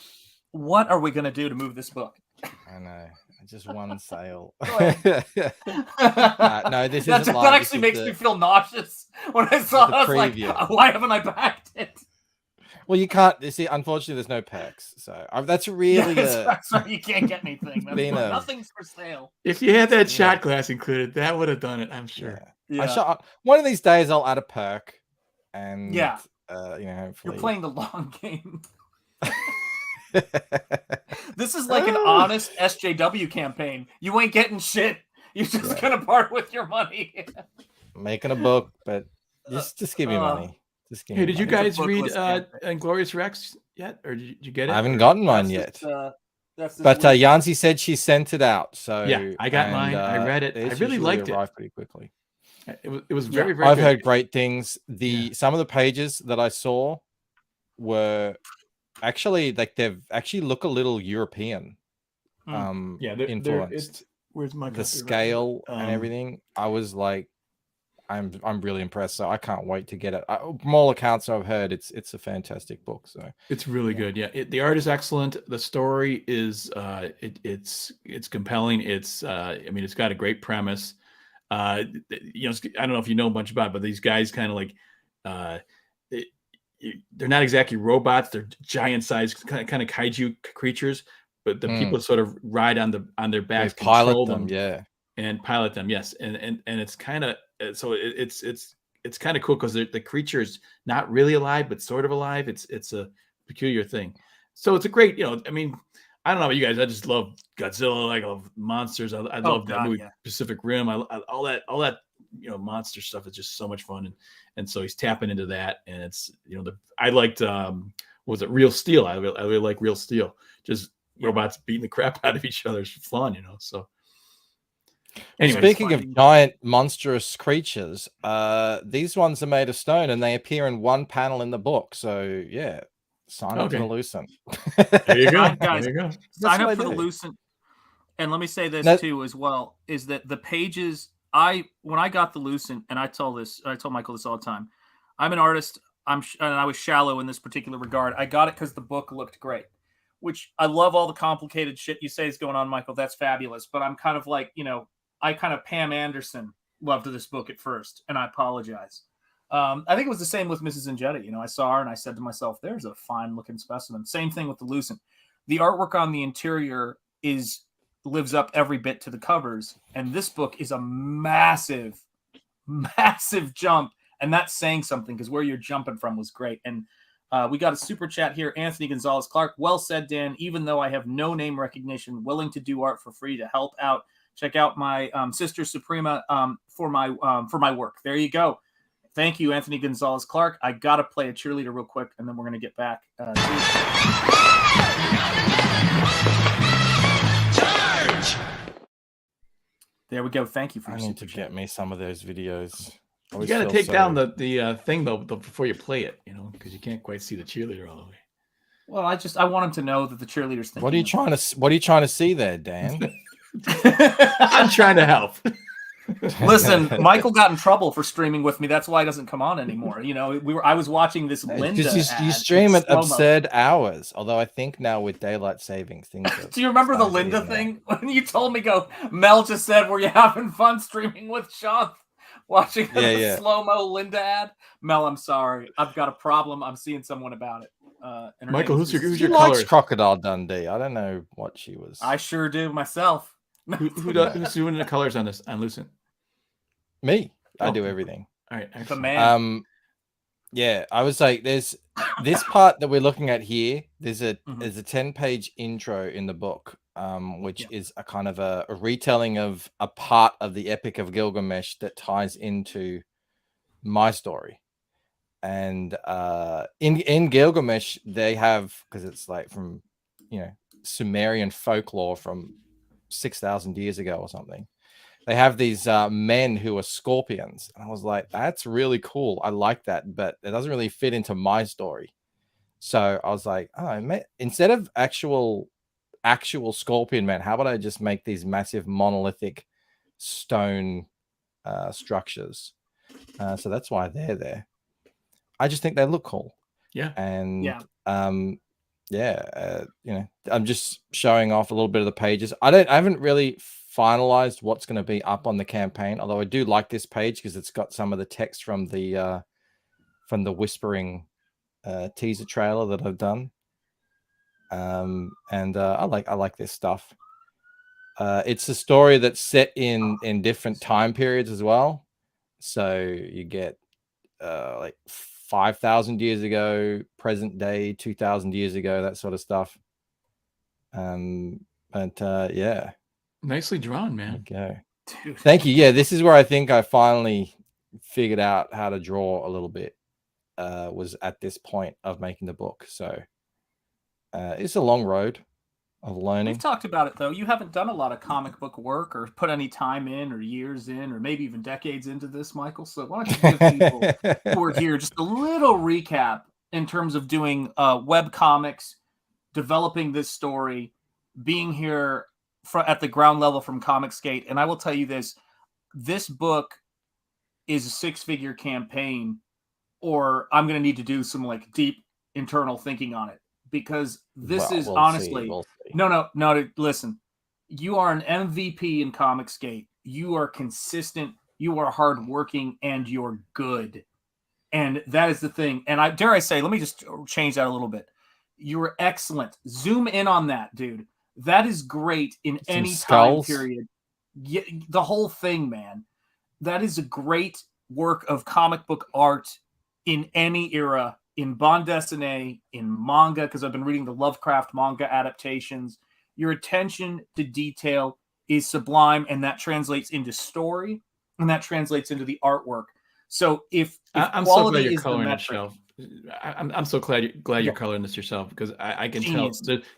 What are we going to do to move this book? I know. just one sale. Go ahead. No, this That isn't live. actually makes me feel nauseous when I saw it. I was preview. like, why haven't I backed it? Well, you can't. You see, unfortunately, there's no perks. So that's really sorry, you can't get anything. Nothing's for sale. If you had that shot glass included, that would have done it. I'm sure. Yeah. One of these days, I'll add a perk, and hopefully you're playing the long game. This is like an honest SJW campaign. You ain't getting shit. You're just gonna part with your money. Making a book, but just give me money. Hey, did you guys read Inglorious Rex yet, or did you get it? I haven't gotten mine yet. But Yancy said she sent it out. So yeah, I got mine. I read it. I really liked it. Arrived pretty quickly. It was very, very. I've good. heard great things. Some of the pages that I saw were actually they've actually look a little European. Influenced. Where's my the scale and everything? I was like, I'm really impressed. So I can't wait to get it. From all accounts I've heard, it's a fantastic book. So it's really good. Yeah, the art is excellent. The story is it's compelling. It's it's got a great premise. I don't know if you know a bunch about it, but these guys kind of like they're not exactly robots. They're giant sized kind of kaiju creatures, but the people sort of ride on their backs, pilot them, and pilot them. Yes, and it's kind of so it's kind of cool because the creature is not really alive, but sort of alive. It's a peculiar thing. So it's a great, I don't know about you guys. I just love Godzilla. I love monsters. I love that movie Pacific Rim. All that monster stuff is just so much fun. And so he's tapping into that. And it's I liked was it Real Steel? I really like Real Steel. Just robots beating the crap out of each other is fun. So. Anyways, speaking of giant monstrous creatures, these ones are made of stone and they appear in one panel in the book. So yeah, sign up for the Lucent. There you go. Guys, there you go. Sign up for the Lucent. And let me say this too as well, is that the pages when I got the Lucent, and I tell Michael this all the time, I'm an artist. And I was shallow in this particular regard. I got it because the book looked great, which I love all the complicated shit you say is going on, Michael. That's fabulous. But I'm kind of like, I kind of Pam Anderson loved this book at first, and I apologize. I think it was the same with Mrs. Ingetta. I saw her and I said to myself, there's a fine looking specimen. Same thing with the Lucent. The artwork on the interior lives up every bit to the covers. And this book is a massive, massive jump. And that's saying something because where you're jumping from was great. And we got a super chat here. Anthony Gonzalez Clark. Well said, Dan. Even though I have no name recognition, willing to do art for free to help out. Check out my Sister Suprema for my work. There you go. Thank you, Anthony Gonzalez Clark. I got to play a cheerleader real quick, and then we're going to get back. Charge! There we go. Thank you for your I need to get me some of those videos. You got to take down the thing, though, before you play it, because you can't quite see the cheerleader all the way. Well, I want him to know that the cheerleader's thinking. What are you trying to see there, Dan? I'm trying to help. Listen, Michael got in trouble for streaming with me. That's why he doesn't come on anymore. I was watching this Linda. You stream at absurd hours. Although I think now with daylight savings, things. Do you remember the Linda thing when you told me? Mel just said, "Were you having fun streaming with Sean?" Watching the slow-mo Linda ad. Mel, I'm sorry. I've got a problem. I'm seeing someone about it. Michael, who's your likes color? Crocodile Dundee. I don't know what she was. I sure do myself. Who's doing the colors on Lucent? Me. I do everything. All right. The man. Yeah, I was like, there's this part that we're looking at here. There's a 10-page intro in the book, which is a kind of a retelling of a part of the Epic of Gilgamesh that ties into my story. And in Gilgamesh, they have, because it's like from Sumerian folklore from 6,000 years ago or something. They have these men who are scorpions. And I was like, that's really cool. I like that, but it doesn't really fit into my story. So I was like, instead of actual scorpion men, how about I just make these massive monolithic stone structures? So that's why they're there. I just think they look cool. Yeah. And yeah, I'm just showing off a little bit of the pages. I haven't really finalized what's going to be up on the campaign, although I do like this page because it's got some of the text from the Whispering teaser trailer that I've done. And I like this stuff. It's a story that's set in different time periods as well. So you get like 5,000 years ago, present day, 2,000 years ago, that sort of stuff. But yeah, nicely drawn, man. Okay, Dude. thank you. Yeah, this is where I think I finally figured out how to draw a little bit. Was at this point of making the book, so it's a long road of learning. We've talked about it though. You haven't done a lot of comic book work or put any time in or years in or maybe even decades into this, Michael. So why don't you give people who are here just a little recap in terms of doing web comics, developing this story, being here at the ground level from Comicsgate. And I will tell you this book is a 6-figure campaign, or I'm going to need to do some like deep internal thinking on it. Because this is honestly, no, listen, you are an MVP in Comicsgate. You are consistent, you are hardworking, and you're good. And that is the thing. And I dare I say, let me just change that a little bit. You're excellent. Zoom in on that, dude. That is great in any time period. Yeah, the whole thing, man. That is a great work of comic book art in any era. In bande dessinée, in manga, because I've been reading the Lovecraft manga adaptations. Your attention to detail is sublime, and that translates into story, and that translates into the artwork. So if I'm so glad you're coloring it, Shelf. I'm so glad you're coloring this yourself, because I can tell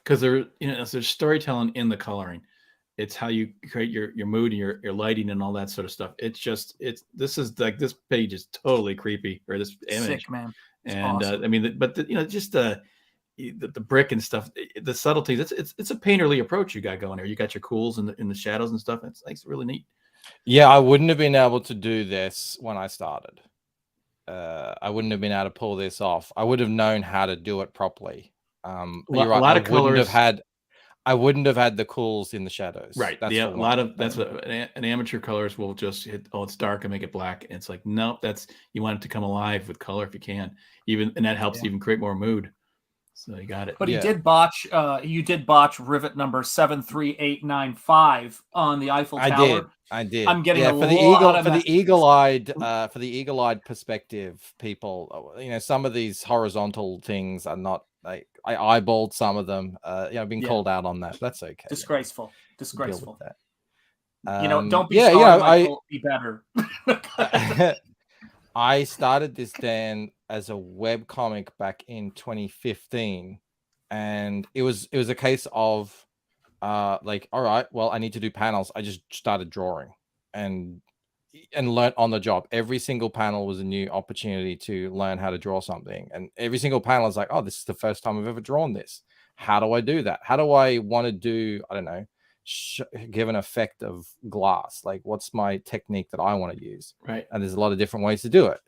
because there's storytelling in the coloring. It's how you create your mood and your lighting and all that sort of stuff. This is like, this page is totally creepy, or this image. Sick, man. And awesome. I mean, just the brick and stuff, the subtleties. It's a painterly approach you got going here. You got your cools in the shadows and stuff. It's really neat. Yeah, I wouldn't have been able to do this when I started. I wouldn't have been able to pull this off. I would have known how to do it properly. You're right. A lot of colors. I wouldn't have had the cools in the shadows. Right. That's an amateur colorist will just hit, it's dark, and make it black. And it's like, no, you want it to come alive with color if you can. And that helps even create more mood. So you got it. But you did botch rivet number 73895 on the Eiffel Tower. I did. I'm getting for the eagle-eyed perspective, people. Some of these horizontal things are not. I eyeballed some of them. I've been called out on that. That's okay. Disgraceful. That. Don't be sorry, Michael. Be better. I started this, Dan, as a web comic back in 2015, and it was a case of like, all right, well, I need to do panels. I just started drawing and learn on the job. Every single panel was a new opportunity to learn how to draw something, and every single panel is like, oh, this is the first time I've ever drawn this. How do I do that? How do I want to do, I don't know, give an effect of glass? Like, what's my technique that I want to use? Right. And there's a lot of different ways to do it,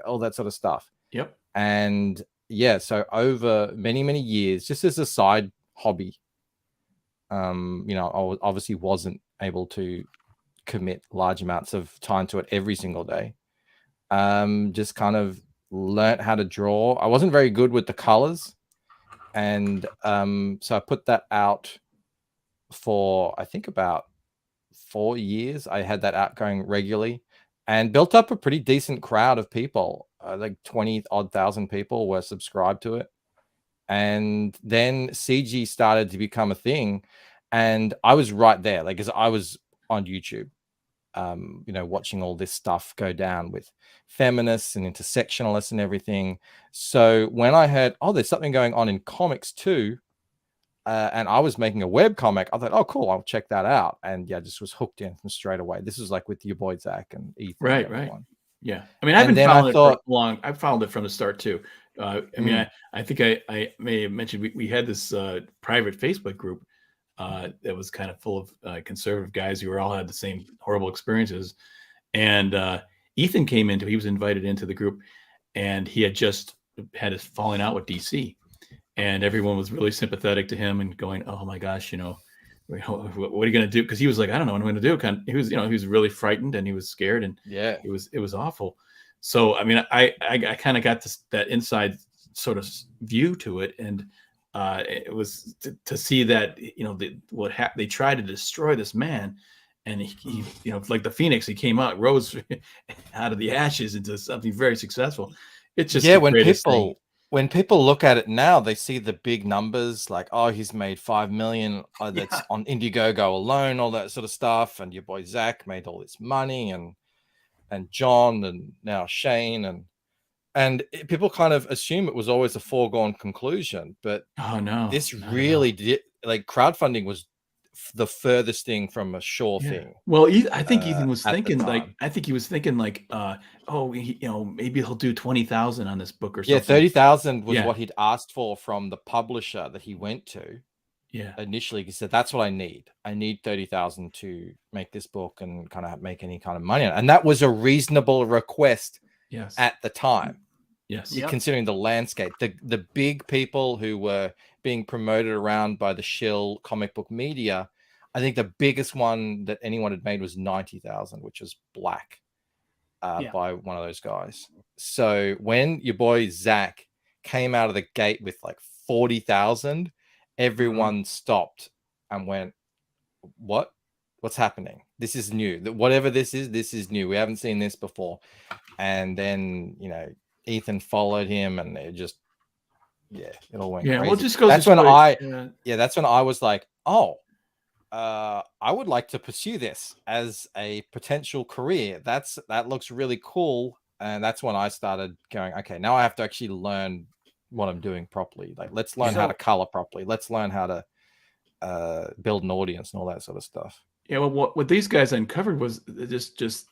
all that sort of stuff. Yep. And yeah, so over many years, just as a side hobby, I obviously wasn't able to commit large amounts of time to it every single day. Just kind of learned how to draw. I wasn't very good with the colors, and so I put that out for, I think, about 4 years. I had that out going regularly and built up a pretty decent crowd of people. Like 20,000 people were subscribed to it. And then CG started to become a thing, and I was right there, like, because I was on YouTube, watching all this stuff go down with feminists and intersectionalists and everything. So when I heard, there's something going on in comics too, and I was making a web comic, I thought, oh, cool, I'll check that out. And yeah, just was hooked in from straight away. This was like with your boy Zach and Ethan. Right. Yeah. I mean, I've been following it for long. I've followed it from the start too. I think I may have mentioned we had this private Facebook group that was kind of full of conservative guys who all had the same horrible experiences. And Ethan came he was invited into the group, and he had just had his falling out with DC. and everyone was really sympathetic to him and going, "Oh my gosh, what are you going to do?" Because he was like, "I don't know what I'm going to do." He was, he was really frightened and he was scared, and Yeah. it was awful. So I mean, I kind of got that inside sort of view to it, and it was to see that they tried to destroy this man, and he like the phoenix, he came out, rose out of the ashes into something very successful. It's just Yeah, the greatest thing. when people look at it now, they see the big numbers, like, oh, he's made 5 million. That's on Indiegogo alone, all that sort of stuff. And your boy Zach made all this money, and John, and now Shane, and people kind of assume it was always a foregone conclusion. But Oh no, this not at all. really did, like, crowdfunding was the furthest thing from a sure thing. Well, I think Ethan was at the thinking time. maybe he'll do 20,000 on this book or Yeah, something. 30,000 was Yeah. what he'd asked for from the publisher that he went to. Yeah. Initially, he said, "That's what I need. I need 30,000 to make this book and kind of make any kind of money on it." And that was a reasonable request Yes. at the time. Yes. Considering the landscape, the big people who were being promoted around by the shill comic book media, I think the biggest one that anyone had made was 90,000, which was Black, by one of those guys. So when your boy Zach came out of the gate with like 40,000, everyone stopped and went, what's happening? This is new. Whatever this is new. We haven't seen this before. And then, Ethan followed him, and it just, it all went crazy. Well, it just goes that's to when show that's when I was like, oh, I would like to pursue this as a potential career. That looks really cool. And that's when I started going, okay, now I have to actually learn what I'm doing properly. Like, let's learn how to color properly. Let's learn how to build an audience and all that sort of stuff. Yeah, well, what these guys uncovered was just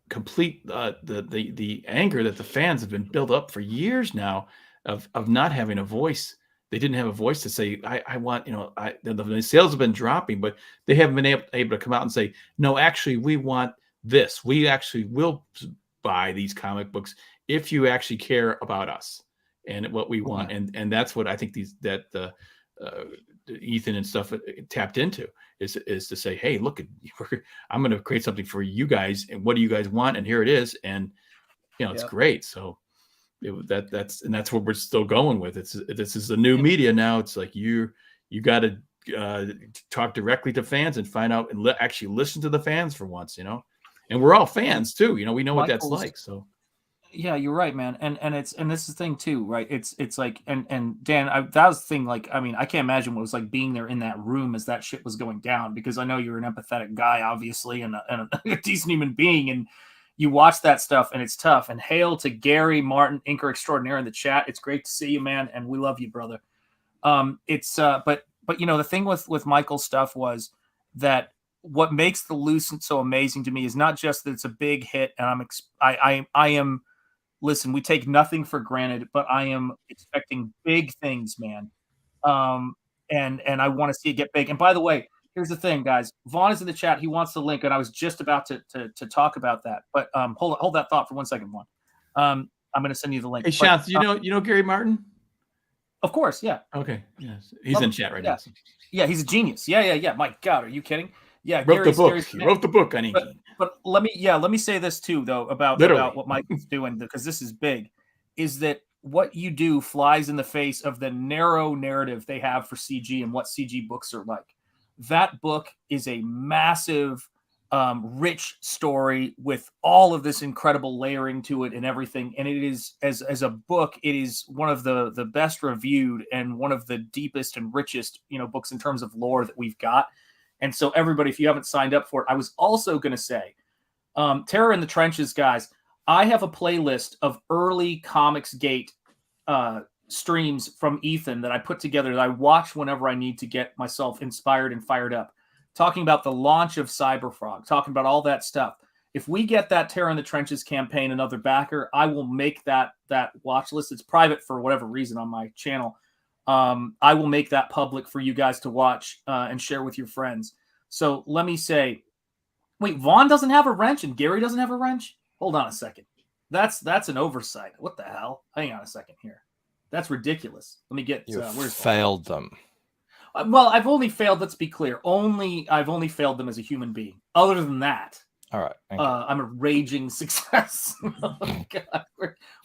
complete the anger that the fans have been built up for years now of not having a voice. They didn't have a voice to say, I want, the sales have been dropping, but they haven't been able to come out and say, no, actually, we want this. We actually will buy these comic books if you actually care about us and what we want. And that's what I think Ethan and stuff tapped into is to say, hey, look, I'm going to create something for you guys, and what do you guys want? And here it is. And it's great. So that's what we're still going with. This is the new media now. It's like you got to talk directly to fans and find out and actually listen to the fans for once, and we're all fans too. We know what that's like. So yeah, you're right, man. And this is the thing too, right? It's like, and Dan, that was the thing. Like, I mean, I can't imagine what it was like being there in that room as that shit was going down, because I know you're an empathetic guy, obviously, and a decent human being, and you watch that stuff, and it's tough. And hail to Gary Martin, inker extraordinaire, in the chat. It's great to see you, man, and we love you, brother. But the thing with Michael's stuff was that what makes the Lucent so amazing to me is not just that it's a big hit, and I am. Listen, we take nothing for granted, but I am expecting big things, man. And I want to see it get big. And by the way, here's the thing, guys. Vaughn is in the chat. He wants the link, and I was just about to talk about that. But hold that thought for 1 second, Vaughn. I'm going to send you the link. Hey, Shantz, you know Gary Martin? Of course, yeah. Okay, yes, he's in chat right now. Yeah, he's a genius. Yeah. My God, are you kidding? Yeah, He wrote the book on Inky. But let me say this too, though, about what Mike's doing, because this is big, is that what you do flies in the face of the narrow narrative they have for CG and what CG books are like. That book is a massive, rich story with all of this incredible layering to it and everything. And it is, as a book, it is one of the best reviewed and one of the deepest and richest, books in terms of lore that we've got. And so everybody, if you haven't signed up for it, I was also going to say, Terror in the Trenches, guys, I have a playlist of early Comics Gate streams from Ethan that I put together that I watch whenever I need to get myself inspired and fired up, talking about the launch of Cyberfrog, talking about all that stuff. If we get that Terror in the Trenches campaign another backer, I will make that watch list. It's private for whatever reason on my channel. I will make that public for you guys to watch and share with your friends. So let me say, wait, Vaughn doesn't have a wrench and Gary doesn't have a wrench? Hold on a second. That's an oversight. What the hell? Hang on a second here. That's ridiculous. Let me get You where's failed them. Well, I've only failed. Let's be clear. I've only failed them as a human being. Other than that, All right. Thank you. I'm a raging success. Oh God,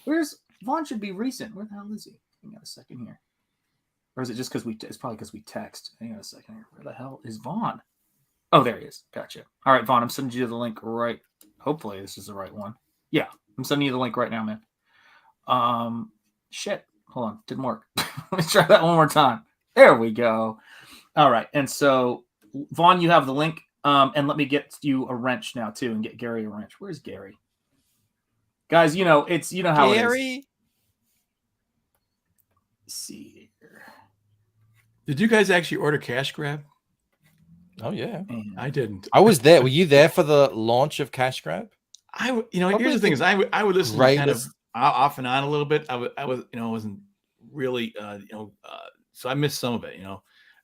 where's Vaughn? Should be recent. Where the hell is he? Hang on a second here. Or is it just because it's probably because we text? Hang on a second here. Where the hell is Vaughn? Oh, there he is. Gotcha. All right, Vaughn. I'm sending you the link right. Hopefully, this is the right one. Yeah, I'm sending you the link right now, man. Shit. Hold on. Didn't work. Let me try that one more time. There we go. All right. And so, Vaughn, you have the link. And let me get you a wrench now, too, and get Gary a wrench. Where's Gary? Guys, you know how Gary? it is. Let's see here. Did you guys actually order Cash Grab? Oh, yeah. I didn't. I was there. Were you there for the launch of Cash Grab? Here's Probably the thing: is I would listen to kind of greatest- off and on a little bit. I was wasn't really so I missed some of it.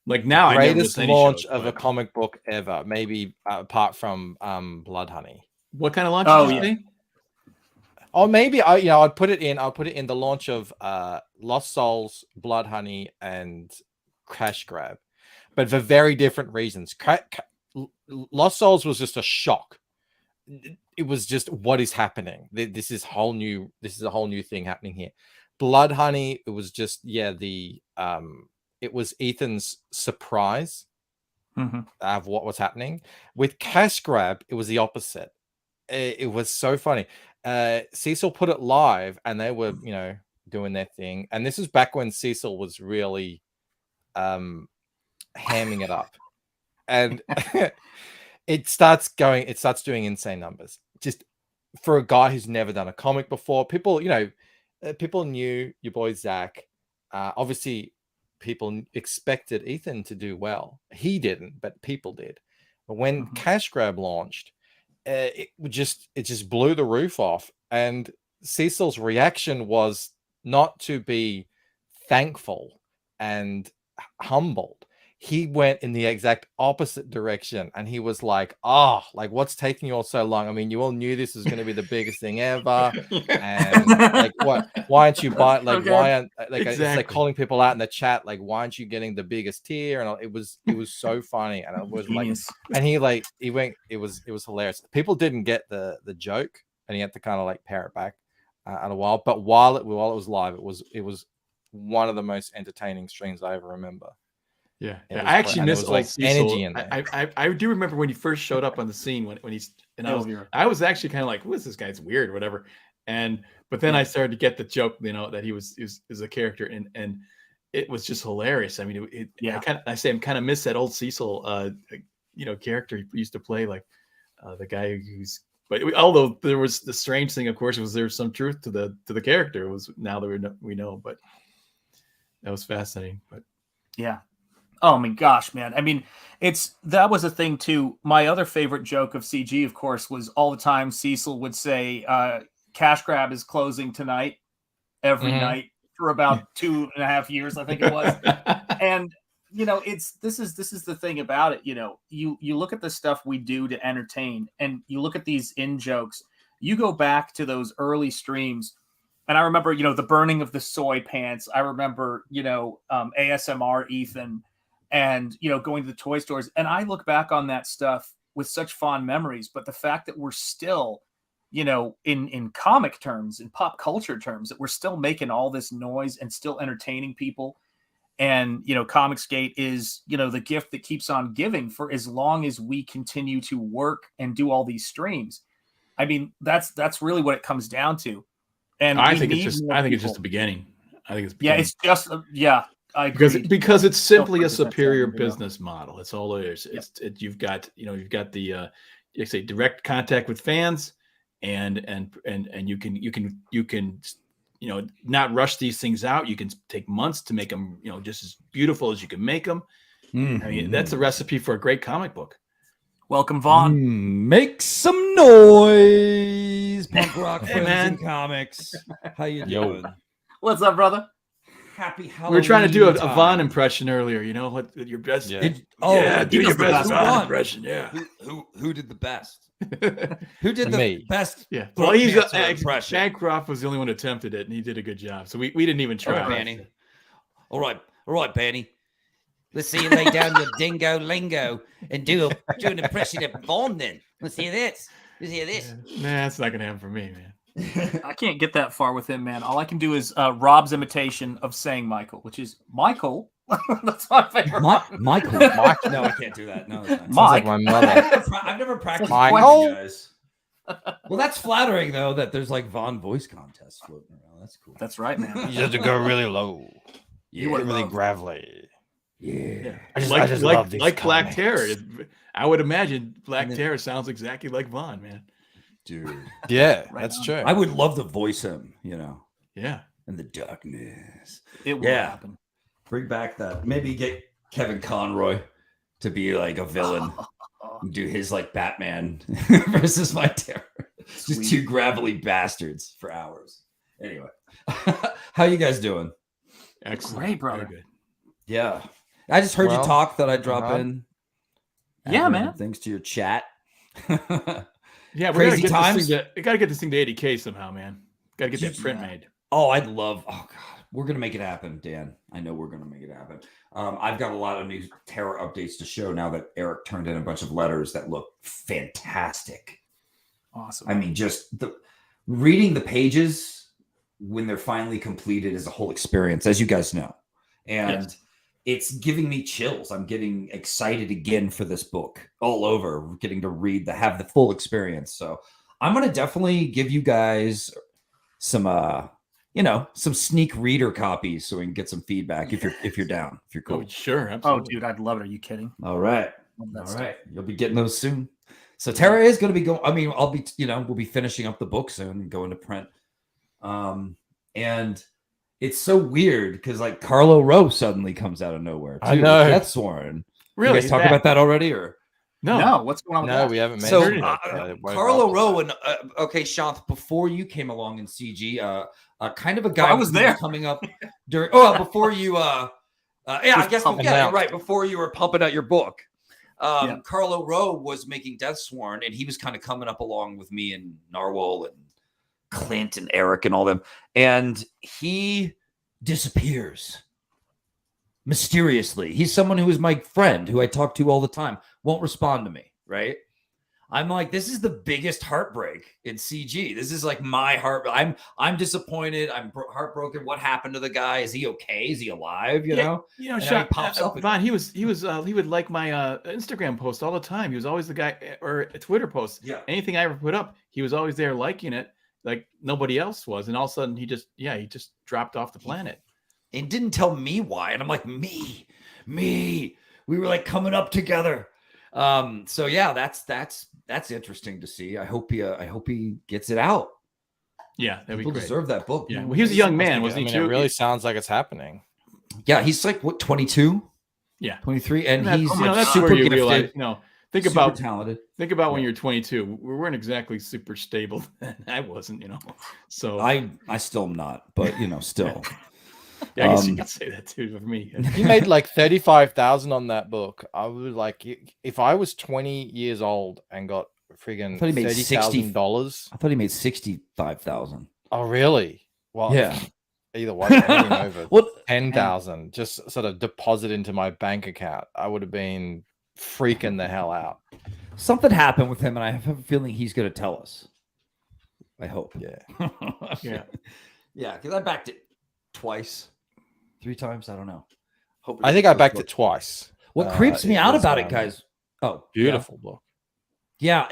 Like now, I never Greatest miss any launch shows, of a but- comic book ever, maybe apart from Blood Honey. What kind of launch? Oh, did you yeah. say? Or maybe I'd put it in the launch of Lost Souls, Blood Honey, and Cash Grab, but for very different reasons. Lost Souls was just a shock. It was just, what is happening? This is a whole new thing happening here. Blood Honey, it was just it was Ethan's surprise of what was happening. With Cash Grab, it was the opposite. It was so funny. Cecil put it live, and they were doing their thing. And this is back when Cecil was really hamming it up, and it starts doing insane numbers. Just for a guy who's never done a comic before, people knew your boy Zach. Obviously, people expected Ethan to do well. He didn't, but people did. But when Cash Grab launched, it just blew the roof off. And Cecil's reaction was not to be thankful and humbled. He went in the exact opposite direction, and he was like, like, what's taking you all so long? I mean, you all knew this was going to be the biggest thing ever. And like, why aren't you buying, like, why aren't, like, it's like calling people out in the chat, like, why aren't you getting the biggest tier? And it was so funny. And it was Genius. like, and he went, it was hilarious. People didn't get the joke, and he had to kind of like pare it back at a while. But while it was live, it was one of the most entertaining streams I ever remember. Yeah, It was I actually great, and miss there was, like, Cecil. energy in there. I do remember when he first showed up on the scene when he's and I was actually kind of like, "What's this guy's weird?" Whatever. But then I started to get the joke, that he was a character, and it was just hilarious. I mean, I'm kind of miss that old Cecil, character he used to play, like the guy who's. But although there was the strange thing, of course, was there's some truth to the character. It was now that we know, but that was fascinating. But yeah. Oh my gosh, man. I mean, that was a thing too. My other favorite joke of CG, of course, was all the time Cecil would say, Cash Grab is closing tonight, every night for about 2.5 years, I think it was. And this is the thing about it. You look at the stuff we do to entertain, and you look at these in jokes. You go back to those early streams, and I remember, the burning of the soy pants. I remember, ASMR Ethan. And, going to the toy stores. And I look back on that stuff with such fond memories. But the fact that we're still, in comic terms, in pop culture terms, that we're still making all this noise and still entertaining people. And, Comicsgate is, the gift that keeps on giving for as long as we continue to work and do all these streams. I mean, that's really what it comes down to. And I think it's just the beginning. I think it's beginning. It's just because it's simply a superior business model. It's all it is. You've got the direct contact with fans, and you can not rush these things out. You can take months to make them just as beautiful as you can make them. I mean, that's a recipe for a great comic book. Welcome, Vaughn. Make some noise, punk rock friends in comics. How you doing? What's up, brother? Happy Halloween. We were trying to do a Vaughn impression earlier. What your best? Yeah. Do your best Vaughn impression. Yeah. Who did the best? Who did Me. the best? Yeah. Well, he's impression? Bancroft was the only one who attempted it, and he did a good job. So we didn't even try. Okay, Benny. All right, Benny. Let's see you lay down your dingo lingo and do an impression of Bond. Then let's hear this. Let's hear this. Nah, that's not gonna happen for me, man. I can't get that far with him, man. All I can do is Rob's imitation of saying Michael, which is Michael. That's my favorite. Michael. No, I can't do that. No, it's not. Sounds like my mother. I've never practiced Michael? with you guys. Well, that's flattering though. That there's like Von voice contests floating around. That's cool. That's right, man. You have to go really low. You Get really gravelly. Yeah. I just love these like Black comics. Terror. I would imagine Black And then- Terror sounds exactly like Vaughn, man. Dude. Yeah, Right that's on. true. I would love to voice him, Yeah. in the darkness. It will Yeah. happen. Bring back that. Maybe get Kevin Conroy to be like a villain. And do his like Batman versus my terror. Just Sweet. two gravelly bastards for hours. Anyway, how you guys doing? Excellent. Great, brother. Very good. Yeah, I just heard you Well, talk that I drop Rob? in. Yeah, Add man. Thanks to your chat. Yeah, Crazy we times. gotta get this thing to 80K somehow, man. Gotta get that print Yeah. made. Oh, I'd love. Oh God, we're gonna make it happen, Dan. I know we're gonna make it happen. I've got a lot of new terror updates to show now that Eric turned in a bunch of letters that look fantastic. Awesome. I mean, just reading the pages when they're finally completed is a whole experience, as you guys know, and it's giving me chills. I'm getting excited again for this book all over, getting to have the full experience. So I'm gonna definitely give you guys some some sneak reader copies so we can get some feedback if you're down, if you're cool. Oh, sure. Oh, Absolutely. dude, I'd love it. Are you kidding? All right. Love that All stuff. right. You'll be getting those soon. So Terra is going to be going. I mean, I'll be, we'll be finishing up the book soon and going to print. And it's so weird because like Carlo Rowe suddenly comes out of nowhere. I too, know. with Deathsworn. Really? You guys talk about that already, or No. What's going on with No, that? we haven't so mentioned that. Carlo Rowe and okay, Shanth, before you came along in CG, kind of a guy I was who there. coming up during. Oh, before you. Yeah, I guess. pumping Yeah, out. you're right. Before you were pumping out your book. Yeah. Carlo Rowe was making Deathsworn, and he was kind of coming up along with me and Narwhal and Clint and Eric and all them. And he disappears mysteriously. He's someone who is my friend who I talk to all the time, won't respond to me, right? I'm like, this is the biggest heartbreak in CG. This is like my heart. I'm disappointed. I'm heartbroken. What happened to the guy? Is he okay? Is he alive? You know? You know, And Sean, he pops up. Vaughn, he would like my Instagram post all the time. He was always the guy, or a Twitter post. Yeah. Anything I ever put up, he was always there liking it, like nobody else was. And all of a sudden, he just dropped off the planet. And didn't tell me why. And I'm like, me. We were like coming up together. So yeah, that's interesting to see. I hope he gets it out. Yeah, that'd People be great. deserve that book. Yeah, well, he was a young man, I wasn't mean, he? Too? it really sounds like it's happening. Yeah, he's like what 22, Yeah. 23, and That's- he's that's super where you gifted, realize. Think super about talented. when you're 22. We weren't exactly super stable then. I wasn't, So I still am not, but still. yeah, I guess you could say that too for me. He made like 35,000 on that book. I was like, if I was 20 years old and got friggin' I thought he made $30,000. I thought he made 65,000. Oh, really? Well, Yeah. Either way, anything over Well, 10,000, just sort of deposit into my bank account. I would have been freaking the hell out. something happened with him, and I have a feeling he's going to tell us. I hope. Yeah. Yeah. Yeah, because I backed it twice, 3 times. I don't know. Hope I think I backed it twice. What creeps me out was, about it, guys? Oh, Beautiful book. Yeah.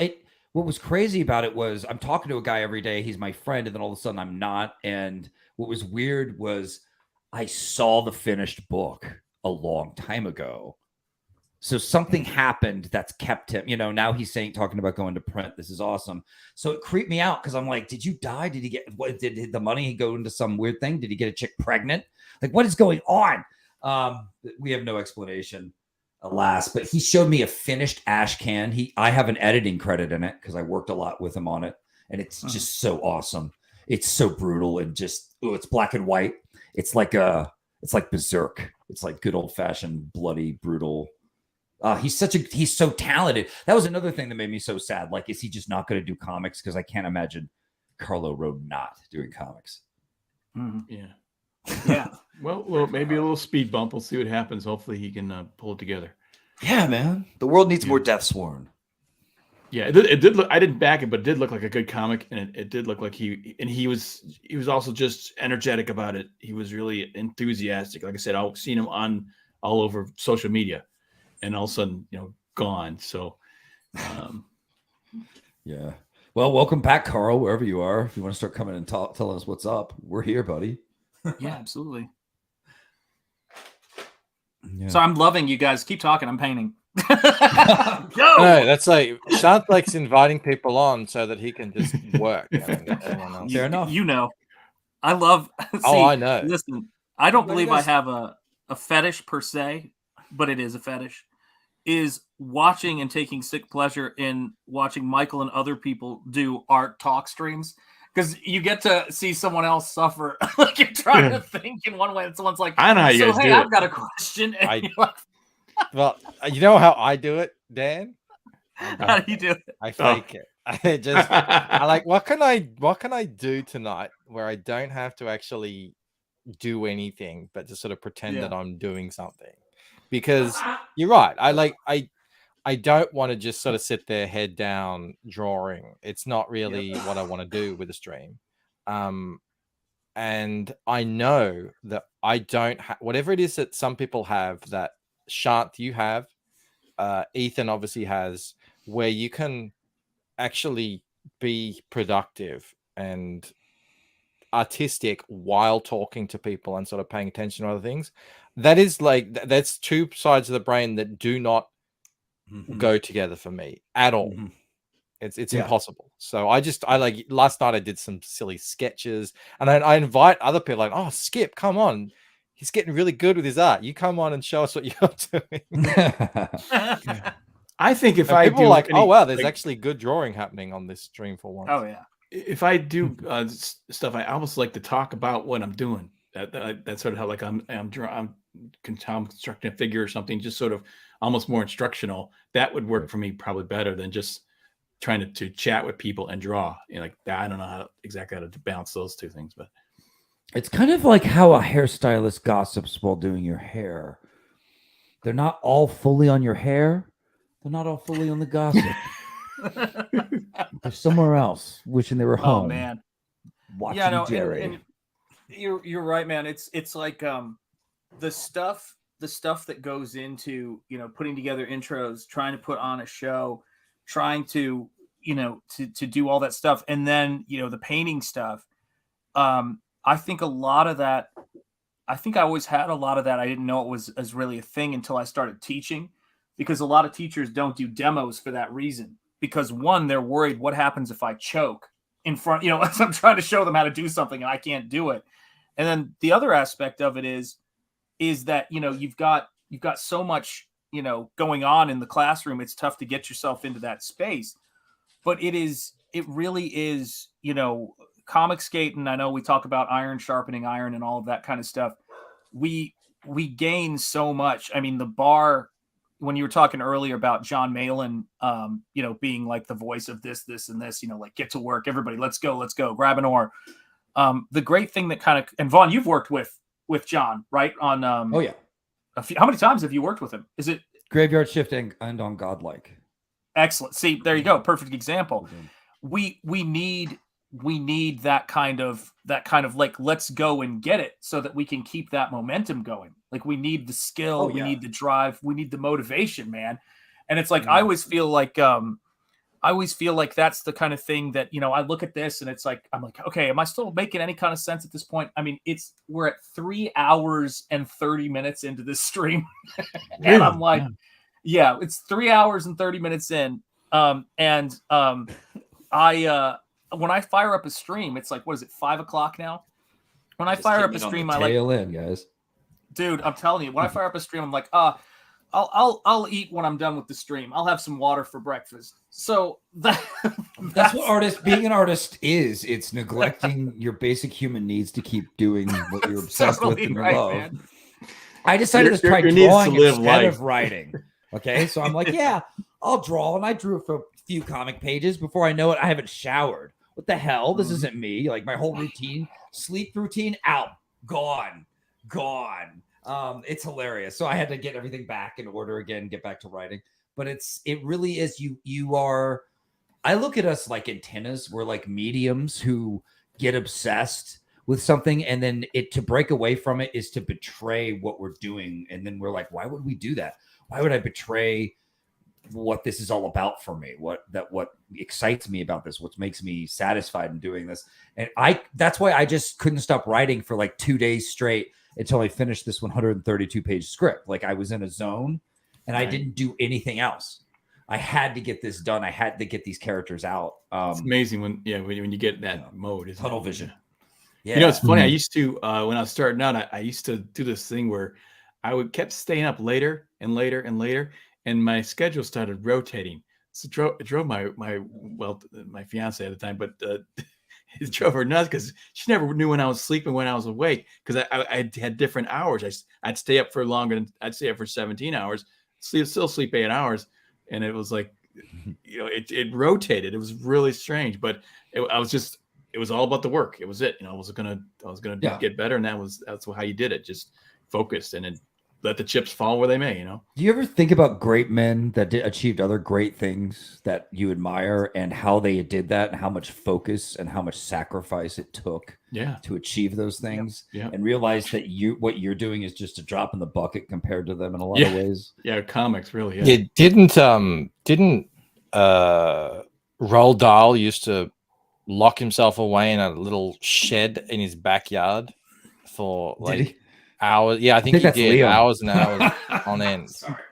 What was crazy about it was I'm talking to a guy every day. He's my friend, and then all of a sudden I'm not. And what was weird was I saw the finished book a long time ago. So something happened that's kept him, now he's talking about going to print. This is awesome. So it creeped me out because I'm like, did you die? Did he get, what, did the money go into some weird thing? Did he get a chick pregnant? Like, what is going on? We have no explanation, alas, but he showed me a finished ash can. I have an editing credit in it because I worked a lot with him on it. And it's just so awesome. It's so brutal and just, it's black and white. It's like Berserk. It's like good old fashioned, bloody, brutal He's so talented. That was another thing that made me so sad. Like, is he just not going to do comics? Because I can't imagine Carlo Rowe not doing comics. Yeah. Yeah. Well, maybe a little speed bump. We'll see what happens. Hopefully he can pull it together. Yeah, man. The world needs more Deathsworn. Yeah, it did look. I didn't back it, but it did look like a good comic, and it did look like he was also just energetic about it. He was really enthusiastic. Like I said, I've seen him all over social media, and all of a sudden, gone. So, yeah. Well, welcome back, Carl, wherever you are. If you want to start coming and telling us what's up, we're here, buddy. Yeah, absolutely. Yeah. So I'm loving you guys. Keep talking. I'm painting. No, that's like Shant likes inviting people on so that he can just work. Fair enough. I love. I know. Listen, I don't believe I have a fetish per se, but it is a fetish. Is watching and taking sick pleasure in watching Michael and other people do art talk streams, because you get to see someone else suffer. Like, you're trying to think in one way, and someone's like, I know how you guys do it. I've got a question. And you're like, well, you know how I do it, Dan? how do you do it? I fake it. I like, what can I do tonight where I don't have to actually do anything, but just sort of pretend that I'm doing something? Because you're right. I don't want to just sort of sit there head down drawing. It's not really what I want to do with a stream. And I know that I don't have whatever it is that some people have, that Shant, you have, Ethan obviously has, where you can actually be productive and artistic while talking to people and sort of paying attention to other things. That is like, that's two sides of the brain that do not go together for me at all. It's impossible. So I like, last night I did some silly sketches, and then I invite other people, like, oh, Skip, come on. He's getting really good with his art. You come on and show us what you're doing. I think if and I people do are like, oh wow, there's like, actually good drawing happening on this stream for once. Oh yeah. If I do stuff, I almost like to talk about what I'm doing. That's sort of how, like, I'm constructing a figure or something, just sort of almost more instructional. That would work for me probably better than just trying to chat with people and draw. Like that, I don't know exactly how to balance those two things, but it's kind of like how a hairstylist gossips while doing your hair. They're not all fully on your hair. They're not all fully on the gossip. They're somewhere else, wishing they were home. Oh man, watching Jerry. And you're right, man. It's like the stuff that goes into putting together intros, trying to put on a show, trying to to do all that stuff, and then the painting stuff. I think a lot of that. I think I always had a lot of that. I didn't know it was as really a thing until I started teaching, because a lot of teachers don't do demos for that reason. Because one, they're worried, what happens if I choke in front, as I'm trying to show them how to do something and I can't do it. And then the other aspect of it is that, you've got so much, going on in the classroom. It's tough to get yourself into that space, but it really is, comic skating. I know we talk about iron sharpening iron and all of that kind of stuff. We gain so much. I mean, the bar, when you were talking earlier about John Malin, being like the voice of this, and this, like, get to work, everybody, let's go, grab an oar. The great thing that kind of, and Vaughn, you've worked with John, right? On, oh yeah. How many times have you worked with him? Is it Graveyard Shift and on Godlike? Excellent. See, there you go. Perfect example. We need that kind of like, let's go and get it, so that we can keep that momentum going. Like, we need the skill, we need the drive, we need the motivation, man. And it's like, I always feel like that's the kind of thing that, I look at this and it's like, I'm like, okay, am I still making any kind of sense at this point? I mean, we're at 3 hours and 30 minutes into this stream. And I'm like, yeah, it's 3 hours and 30 minutes in. When I fire up a stream, it's like, what is it, 5 o'clock now? When I fire up a stream, I tail in, guys. Dude, I'm telling you, when I fire up a stream, I'm like, I'll eat when I'm done with the stream. I'll have some water for breakfast. So that's what being an artist is. It's neglecting your basic human needs to keep doing what you're obsessed with and love. Man. I decided to try drawing instead of writing. Okay, so I'm like, yeah, I'll draw, and I drew for a few comic pages. Before I know it, I haven't showered. What the hell? This isn't me. Like my whole routine, sleep routine, out, gone. It's hilarious. So I had to get everything back in order again, get back to writing. But it really is. You are. I look at us like antennas. We're like mediums who get obsessed with something, and then to break away from it is to betray what we're doing. And then we're like, why would we do that? Why would I betray what this is all about for me? What excites me about this? What makes me satisfied in doing this? And that's why I just couldn't stop writing for like 2 days straight until I finished this 132-page script. Like I was in a zone and I didn't do anything else. I had to get this done. I had to get these characters out. It's amazing when you get that mode. Tunnel vision. Yeah. You know, it's funny. I used to, when I was starting out, I used to do this thing where I kept staying up later and later and later, and my schedule started rotating. So it drove my fiance at the time, but it drove her nuts because she never knew when I was sleeping, when I was awake, because I had different hours. I'd stay up for longer, I'd stay up for 17 hours, still sleep 8 hours. And it was like, you know, it rotated. It was really strange, but it was all about the work. It was it. You know, I was gonna get better, and that's how you did it. Just focused and then let the chips fall where they may. You know. Do you ever think about great men that achieved other great things that you admire, and how they did that, and how much focus and how much sacrifice it took to achieve those things, and realize that what you're doing is just a drop in the bucket compared to them in a lot of ways? Yeah, comics really. Yeah, didn't Roald Dahl used to lock himself away in a little shed in his backyard for like hours? Yeah, I think he did. Leo. Hours and hours on end. Sorry.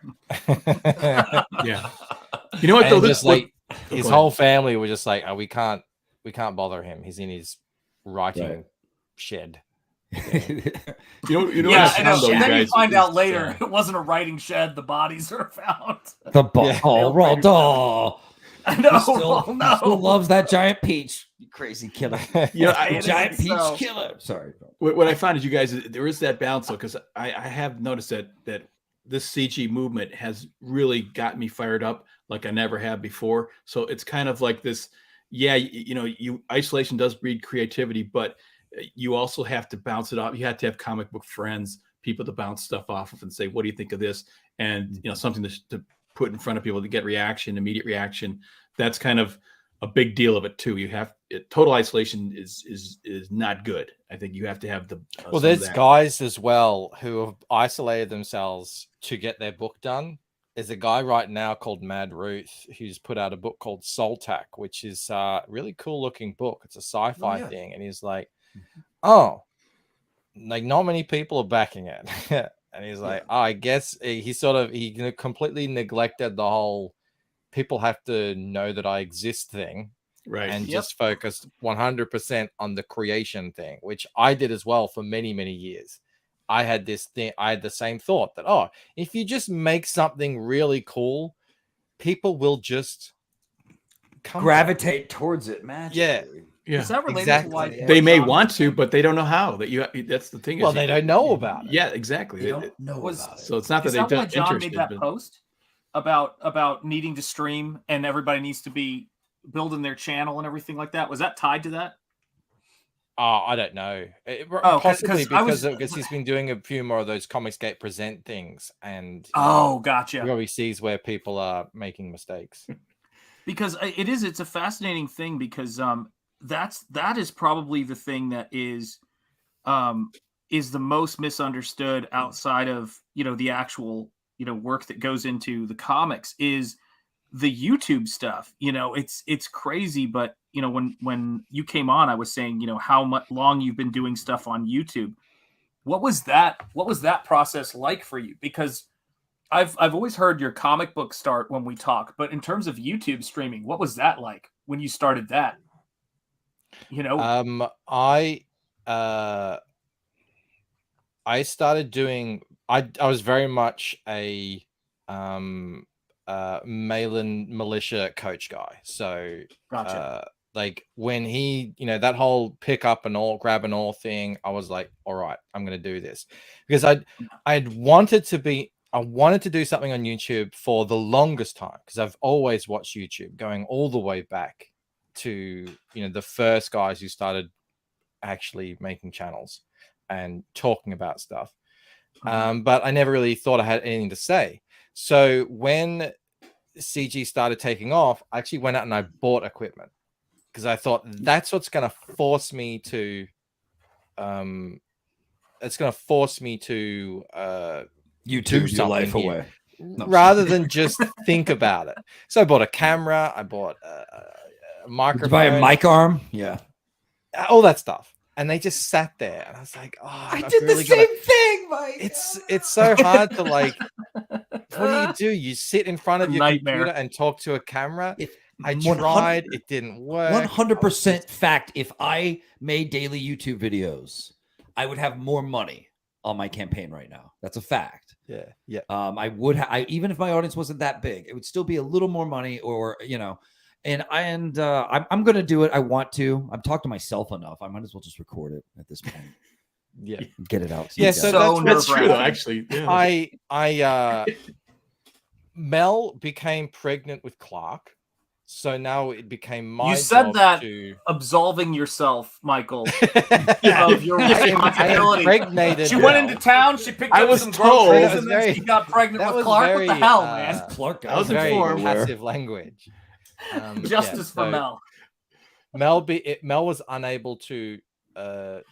Yeah. You know what though? Just like his whole family were just like, oh, we can't bother him. He's in his writing shed. You know. Yeah, and then you find out later it wasn't a writing shed. The bodies are found. Roald Dahl. I know. Still loves that giant peach. You crazy killer. You know, giant peach killer. Sorry. What I find is, you guys, there is that balance though, because I have noticed that this CG movement has really got me fired up like I never have before. So it's kind of like this. Yeah, isolation does breed creativity, but you also have to bounce it off. You have to have comic book friends, people to bounce stuff off of and say, what do you think of this? And, something to put in front of people to get immediate reaction. That's kind of a big deal of it too. Total isolation is not good. I think you have to have there's guys as well who have isolated themselves to get their book done. There's a guy right now called Mad Ruth who's put out a book called Soltac, which is a really cool looking book. It's a sci-fi thing. And he's like, like not many people are backing it. And he's like, I guess he completely neglected the whole people have to know that I exist thing. Right. And just focused 100% on the creation thing, which I did as well for many, many years. I had this thing. I had the same thought that, if you just make something really cool, people will just gravitate towards it, magically. Yeah. Is that related to why they may want to, but they don't know how? That's the thing. Well, they don't know about it. Yeah, exactly. They don't know about it. So it's not that they don't. Why John made that post about needing to stream and everybody needs to be building their channel and everything like that? Was that tied to that? I don't know. Possibly because he's been doing a few more of those Comicsgate Present things, and gotcha. He always sees where people are making mistakes. Because it's a fascinating thing, because that is probably the thing that is the most misunderstood outside of the actual work that goes into the comics is the YouTube stuff. It's crazy, but when you came on, I was saying how much long you've been doing stuff on YouTube. What was that process like for you? Because I've always heard your comic book start when we talk, but in terms of YouTube streaming, what was that like when you started that? I started doing. I was very much a Malin militia coach guy. So gotcha. Like when he, that whole pick up and all, grab and all thing, I was like, all right, I'm going to do this because I'd wanted to be. I wanted to do something on YouTube for the longest time because I've always watched YouTube, going all the way back to the first guys who started actually making channels and talking about stuff. But I never really thought I had anything to say. So when CG started taking off, I actually went out and I bought equipment because I thought that's what's going to force me to YouTube your life away rather than just think about it. So I bought a camera, I bought a microphone. Did you buy a mic arm? Yeah. All that stuff. And they just sat there, and I was like, "Oh, I did the same thing, Mike." It's so hard to like. What do? You sit in front of your computer and talk to a camera. I tried, it didn't work. 100% fact. If I made daily YouTube videos, I would have more money on my campaign right now. That's a fact. Yeah, yeah. I would. Even if my audience wasn't that big, it would still be a little more money, or And I'm going to do it. I want to. I've talked to myself enough. I might as well just record it at this point. Yeah, get it out. Yeah, so that's true. Actually, yeah. Mel became pregnant with Clark, so now it became my. You said job that to... absolving yourself, Michael, of your responsibility. She went into town. She picked up some groceries, and then she got pregnant with Clark. What the hell, man? Clark. That was very passive language. Justice for Mel. Mel was unable to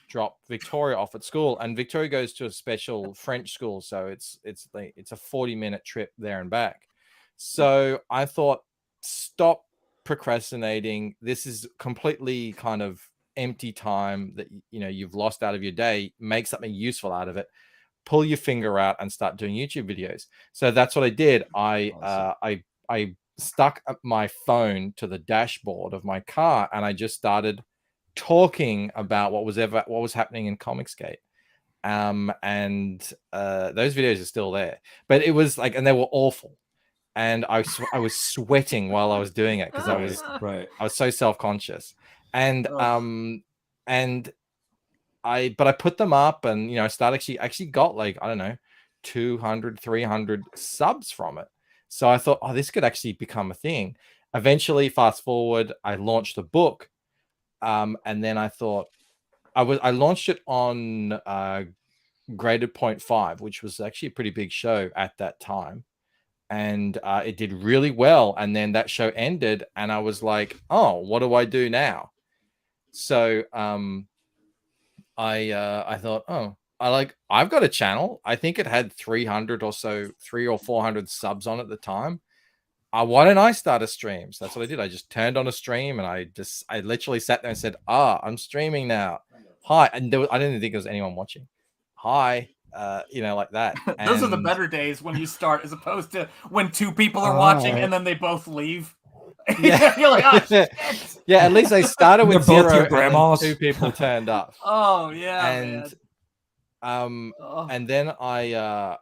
drop Victoria off at school, and Victoria goes to a special French school, so it's a 40-minute trip there and back. So I thought, stop procrastinating. This is completely kind of empty time that you've lost out of your day. Make something useful out of it. Pull your finger out and start doing YouTube videos. So that's what I did. I stuck my phone to the dashboard of my car, and I just started talking about what was happening in Comicsgate. And those videos are still there, but it was like, and they were awful, and I was sweating while I was doing it because I was so self-conscious, and I put them up, and I started actually got like, I don't know, 200 300 subs from it. So I thought, oh, this could actually become a thing. Eventually, fast forward, I launched the book. And then I thought I launched it on Graded 0.5, which was actually a pretty big show at that time. And it did really well. And then that show ended, and I was like, oh, what do I do now? So I thought, oh, I've got a channel. I think it had 300 or so, 300 or 400 subs on at the time. Why don't I start a stream? So that's what I did. I just turned on a stream, and I literally sat there and said, I'm streaming now. Hi. And I didn't think there was anyone watching. Hi. Like that. Those are the better days when you start, as opposed to when two people are watching and then they both leave. Yeah. You're like, oh, shit. Yeah, at least they started with both 0 your grandmas. and 2 people turned up. Oh yeah. And and then I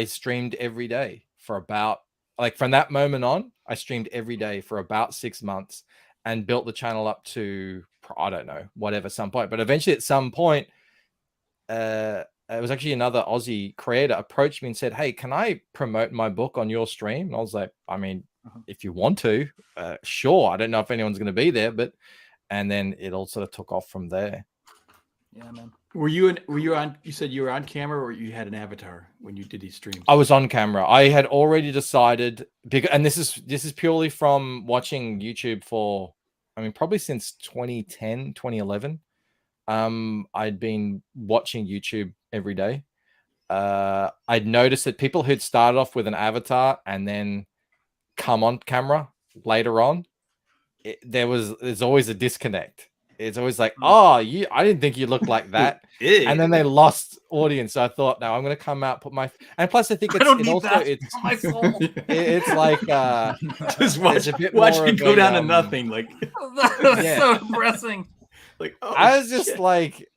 streamed every day for about, like, from that moment on, I streamed every day for about 6 months and built the channel up to, I don't know, whatever, some point. But eventually at some point, it was actually another Aussie creator approached me and said, hey, can I promote my book on your stream? And I was like, I mean, if you want to, sure. I don't know if anyone's going to be there, and then it all sort of took off from there. Yeah, man. Were you on? You said you were on camera, or you had an avatar when you did these streams? I was on camera. I had already decided, and this is purely from watching YouTube for, I mean, probably since 2010, 2011. I'd been watching YouTube every day. I'd noticed that people who'd started off with an avatar and then come on camera later on, there's always a disconnect. It's always like, oh, I didn't think you looked like that. And then they lost audience. So I thought, no, I'm going to come out, put my, and plus I think it's my soul. It's like, just watch it go down to nothing. Like, that's so depressing. Like, oh, I was just like,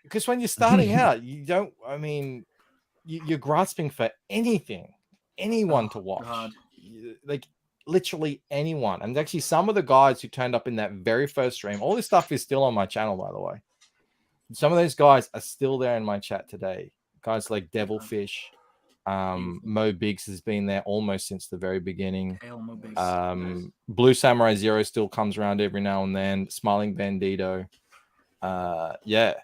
because when you're starting out, you're grasping for anyone to watch. God. Like, literally anyone. And actually, some of the guys who turned up in that very first stream, all this stuff is still on my channel, by the way. Some of those guys are still there in my chat today. guys like Devilfish. Mo Biggs has been there almost since the very beginning. Blue Samurai Zero still comes around every now and then. Smiling Bandito. Yeah.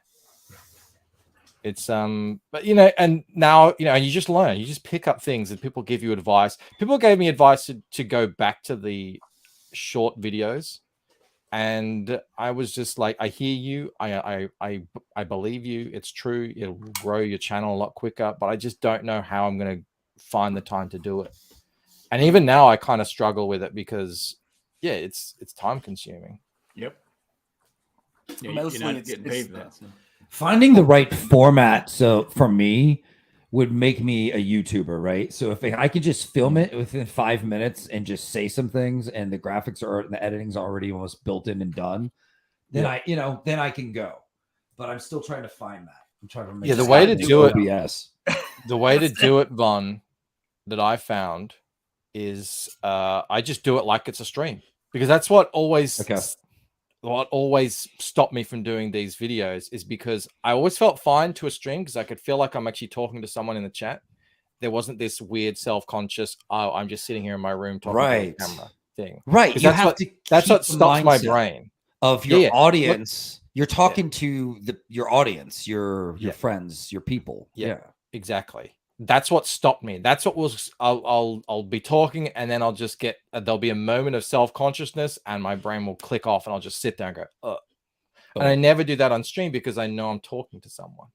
It's but you know, and now you know, and you just learn, you just pick up things, and people give you advice. People gave me advice to go back to the short videos, and I was just like, I hear you, I believe you, it's true, it'll grow your channel a lot quicker, but I just don't know how I'm gonna find the time to do it. And even now I kind of struggle with it because yeah, it's time consuming. Yep. Yeah, Mostly you're not it's- getting it's- paid for that. So. Finding the right format, so for me, would make me a YouTuber, right? So if I could just film it within 5 minutes and just say some things, and the graphics are, the editing's already almost built in and done, then then I can go. But I'm still trying to find that. I'm trying to make the way to do it, OBS. the way to do it, Von, that I found is I just do it like it's a stream, because that's what always stopped me from doing these videos, is because I always felt fine to a stream because I could feel like I'm actually talking to someone in the chat. There wasn't this weird self-conscious, oh, I'm just sitting here in my room talking to the camera thing. Right. You have to that's what stops my brain. Of your audience. You're talking to your audience, your friends, your people. Yeah. Exactly. That's what stopped me. That's what was I'll be talking, and then I'll just get there'll be a moment of self-consciousness, and my brain will click off, and I'll just sit there and go, And I never do that on stream because I know I'm talking to someone.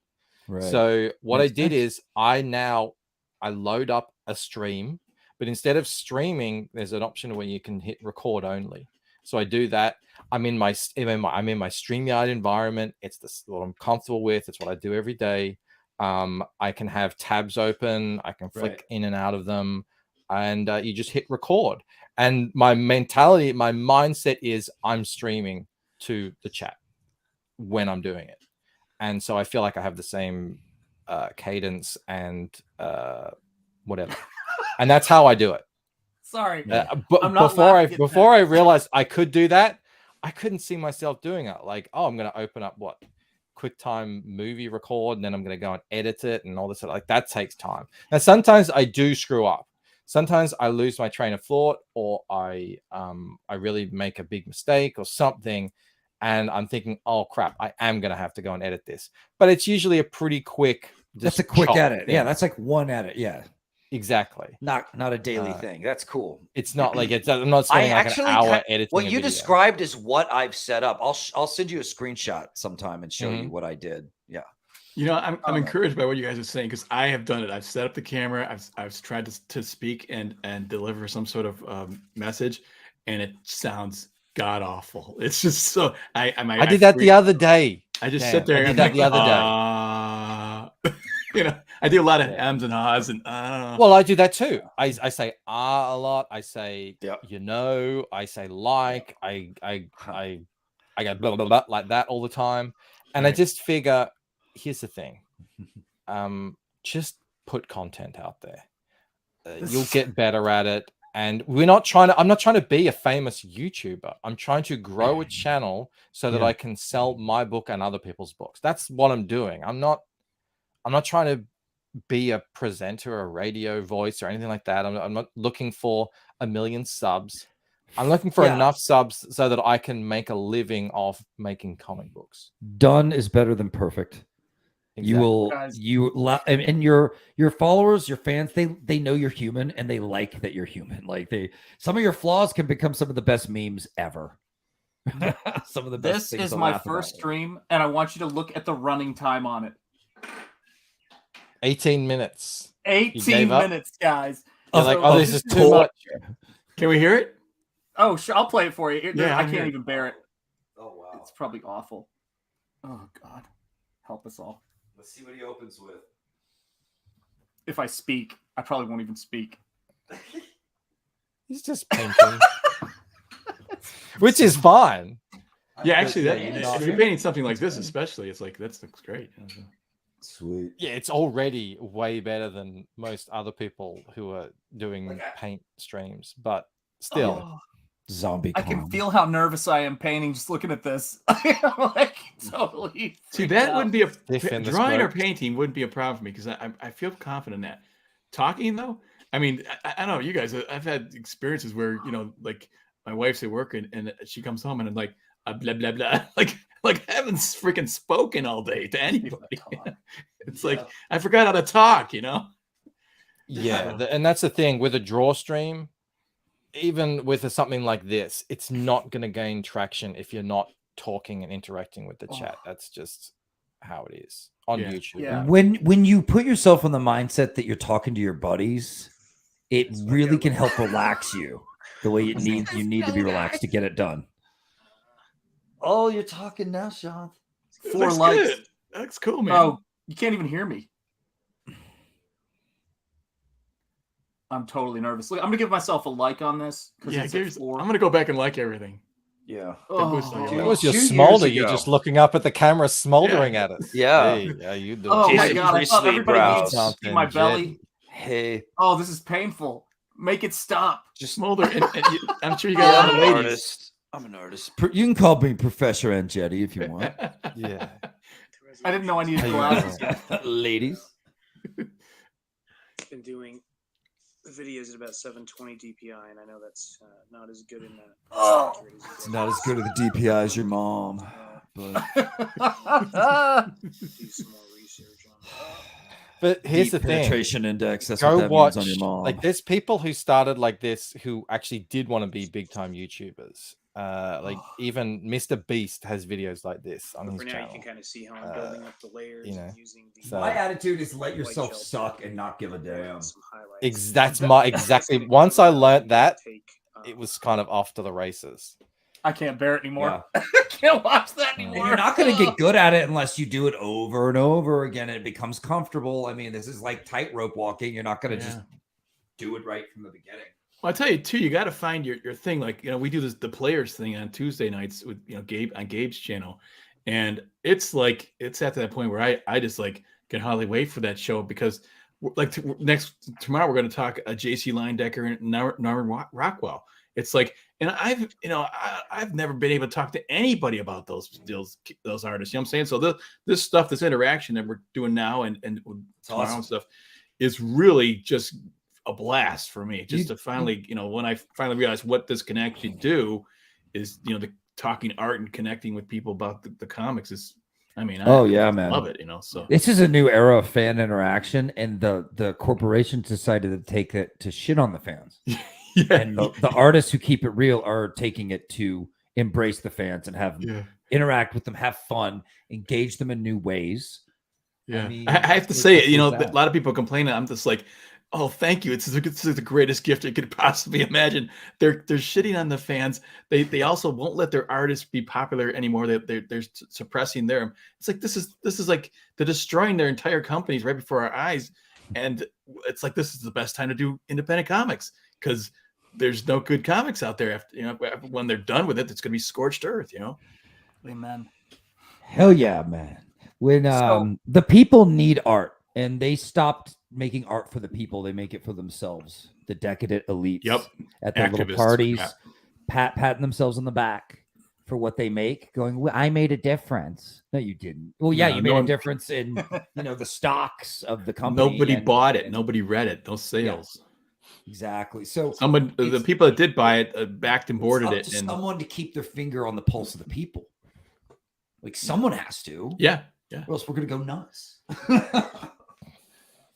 Right. So what I did is I load up a stream, but instead of streaming, there's an option where you can hit record only. So I do that. I'm in my StreamYard environment. It's what I'm comfortable with. It's what I do every day. I can have tabs open. I can flick in and out of them, and you just hit record. And my mentality, my mindset is I'm streaming to the chat when I'm doing it, and so I feel like I have the same cadence and whatever, and that's how I do it. Sorry, but before I realized I could do that, I couldn't see myself doing it. Like, oh, I'm going to open up QuickTime movie record, and then I'm going to go and edit it and all this. Like, that takes time. Now, sometimes I do screw up. Sometimes I lose my train of thought, or I really make a big mistake or something, and I'm thinking, oh crap, I am going to have to go and edit this. But it's usually a pretty quick. That's a quick edit. Yeah, that's like one edit. Yeah. Exactly. Not a daily thing. That's cool. It's not like I'm not spending like an hour editing. What you described is what I've set up. I'll send you a screenshot sometime and show you what I did. Yeah. You know, I'm encouraged by what you guys are saying, because I have done it. I've set up the camera. I've tried to speak and deliver some sort of message, and it sounds god awful. It's just so I did that the other day. I just sit there. I did that the other day. You know, I do a lot of M's and Ha's and well, I do that too. I say a lot. I say you know. I say like. I go blah blah blah like that all the time, and I just figure, here's the thing, just put content out there. You'll get better at it. And I'm not trying to be a famous YouTuber. I'm trying to grow a channel so that I can sell my book and other people's books. That's what I'm doing. I'm not trying to be a presenter, a radio voice, or anything like that. I'm not looking for 1 million subs. I'm looking for enough subs so that I can make a living off making comic books. Done is better than perfect. Exactly. And your followers, your fans, they know you're human, and they like that you're human. Like some of your flaws can become some of the best memes ever. Some of the best. This is my first stream, and I want you to look at the running time on it. 18 minutes. 18 minutes, guys. You're like, oh, this is too much. Can we hear it? Oh, sure. I'll play it for you. Yeah, I can't even bear it. Oh, wow. It's probably awful. Oh, God. Help us all. Let's see what he opens with. If I speak, I probably won't even speak. He's just painting. Which is fine. Yeah, actually, if you're painting something like this, especially, it's like, that looks great. Sweet. Yeah, it's already way better than most other people who are doing paint streams, but still. Zombie. I can clown. feel how nervous I am painting just looking at this. I'm like totally. See, freaked that out. wouldn't be a Defend the drawing or script. painting wouldn't be a problem for me because I feel confident in that. Talking though, I mean, I don't know you guys. I've had experiences where like my wife's at work and she comes home and I'm like blah blah blah, like I haven't freaking spoken all day to anybody. It's like I forgot how to talk. Yeah, and that's the thing with a draw stream. Even with something like this, it's not going to gain traction if you're not talking and interacting with the chat. That's just how it is on YouTube. Yeah. When you put yourself in the mindset that you're talking to your buddies, it really can help relax you the way you need to be relaxed to get it done. Oh, you're talking now, Sean. 4 likes. Good. That's cool, man. Oh, you can't even hear me. I'm totally nervous. Look, I'm gonna give myself a like on this. Yeah, it's at 4. I'm gonna go back and like everything. Yeah. It was your 2 years smolder. You're ago. just looking up at the camera, smoldering at us. Yeah. Hey, how you doing? Oh my Jason god! I thought Priestley everybody brows. needs to see Something, my Jed. belly. Hey, Oh, this is painful. Make it stop. just Smolder, and I'm sure you got all the I'm an ladies. artist. I'm an artist. You can call me Professor Angetti if you want. Yeah. I didn't know I needed How you glasses doing? yet. Ladies. Been doing videos at about 720 DPI, and I know that's not as good in that. Oh, it's not as good at the DPI as your mom. But Do some more research on that. But here's deep the thing. penetration index. That's Go what that watch. means on your mom. Like there's people who started like this who actually did want to be big time YouTubers. Like even Mr. Beast has videos like this on But his for now, channel. you can kind of see how I'm building up the layers you know, and using the. so- My attitude is let white yourself gel suck pen and not give a damn. some highlights. That's my exactly. Once I learned that, it was kind of off to the races. I can't bear it anymore. I can't watch that And anymore. you're not going to get good at it unless you do it over and over again and it becomes comfortable. I mean, this is like tightrope walking. You're not going to just do it right from the beginning. Well, I'll tell you too, you got to find your thing. Like, we do the players thing on Tuesday nights with, Gabe on Gabe's channel. And it's like, it's at that point where I just like can hardly wait for that show because like tomorrow we're going to talk JC Linedecker and NARWHAL. It's like, and I've never been able to talk to anybody about those artists. You know what I'm saying? So this stuff, this interaction that we're doing now and tomorrow awesome. and stuff is really just a blast for me. Just to finally, when I finally realized what this can actually do is, the talking art and connecting with people about the comics is, I mean, I man. love it, so. This is a new era of fan interaction, and the corporations decided to take it to shit on the fans. And the artists who keep it real are taking it to embrace the fans and have interact with them, have fun, engage them in new ways. Yeah, I mean, I have to say, it's a that. lot of people complain. I'm just like, oh, thank you. This is the greatest gift you could possibly imagine. They're shitting on the fans. They also won't let their artists be popular anymore. They're suppressing them. It's like this is like they're destroying their entire companies right before our eyes. And it's like this is the best time to do independent comics because there's no good comics out there. After when they're done with it, it's going to be scorched earth. Amen. Hell yeah, man. When the people need art and they stopped making art for the people, they make it for themselves. The decadent elites at their little Activists, parties, patting themselves on the back for what they make, going, well, I made a difference. No, you didn't. Well, yeah, you made a difference in the stocks of the company. Nobody bought it. Nobody read it. No sales. Yeah. Exactly. So the people that did buy it backed and boarded it. And someone to keep their finger on the pulse of the people. Like someone has to. Yeah. Or else we're gonna go nuts.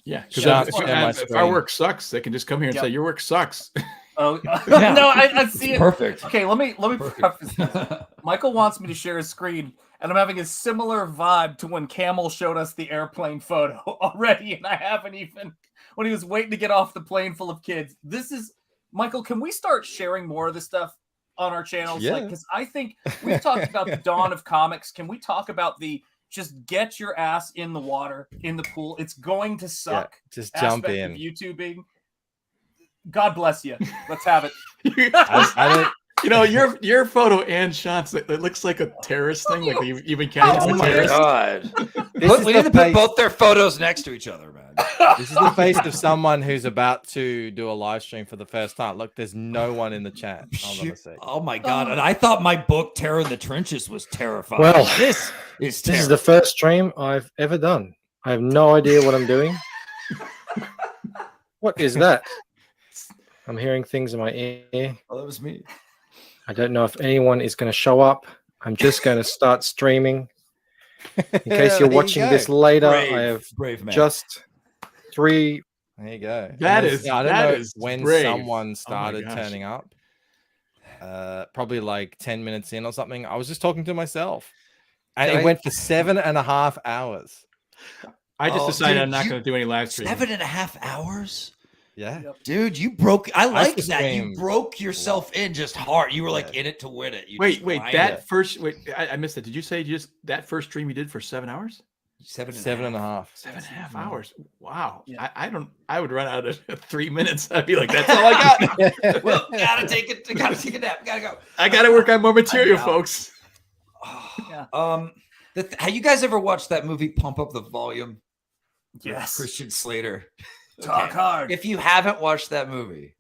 Yeah. Because if our work sucks, they can just come here and say your work sucks. Oh no, I see it. Perfect. Okay, let me preface this. Michael wants me to share his screen, and I'm having a similar vibe to when Camel showed us the airplane photo already, and I haven't even when he was waiting to get off the plane full of kids. This is Michael. Can we start sharing more of this stuff on our channels? Yeah. Because I think we've talked about the dawn of comics. Can we talk about the just get your ass in the water, in the pool? It's going to suck. Yeah, just jump aspect in. of YouTubing. God bless you. Let's have it. I don't. Your photo and shots. It looks like a terrorist thing. Like you've been counting Oh for my terrorists. god! This is We the need to put face- both their photos next to each other, man. This is the face of someone who's about to do a live stream for the first time. Look, there's no one in the chat. Hold on a sec. Oh my god! And I thought my book "Terror in the Trenches" was terrifying. Well, this is the first stream I've ever done. I have no idea what I'm doing. What is that? I'm hearing things in my ear. Oh, that was me. I don't know if anyone is going to show up. I'm just going to start streaming. In case you're watching this later, I have just 3. There you go. I don't know when brave. someone started turning up. Probably like 10 minutes in or something. I was just talking to myself, and it went for 7.5 hours. I just decided I'm not going to do any live streaming. 7.5 hours. Yeah, dude, you broke. I like just that. You screamed broke yourself in just hard. You were like in it to win it. You Wait, just wait, grinded. that first. Wait, I missed it. Did you say just that first stream you did for 7 hours? 7.5. 7.5 hours. Wow. Yeah. I would run out of 3 minutes. I'd be like, that's all I got. Well, gotta take it. Gotta take a nap. Gotta go. I gotta work on more material, folks. Have you guys ever watched that movie Pump Up the Volume? Yes. Christian Slater. Talk hard. If you haven't watched that movie,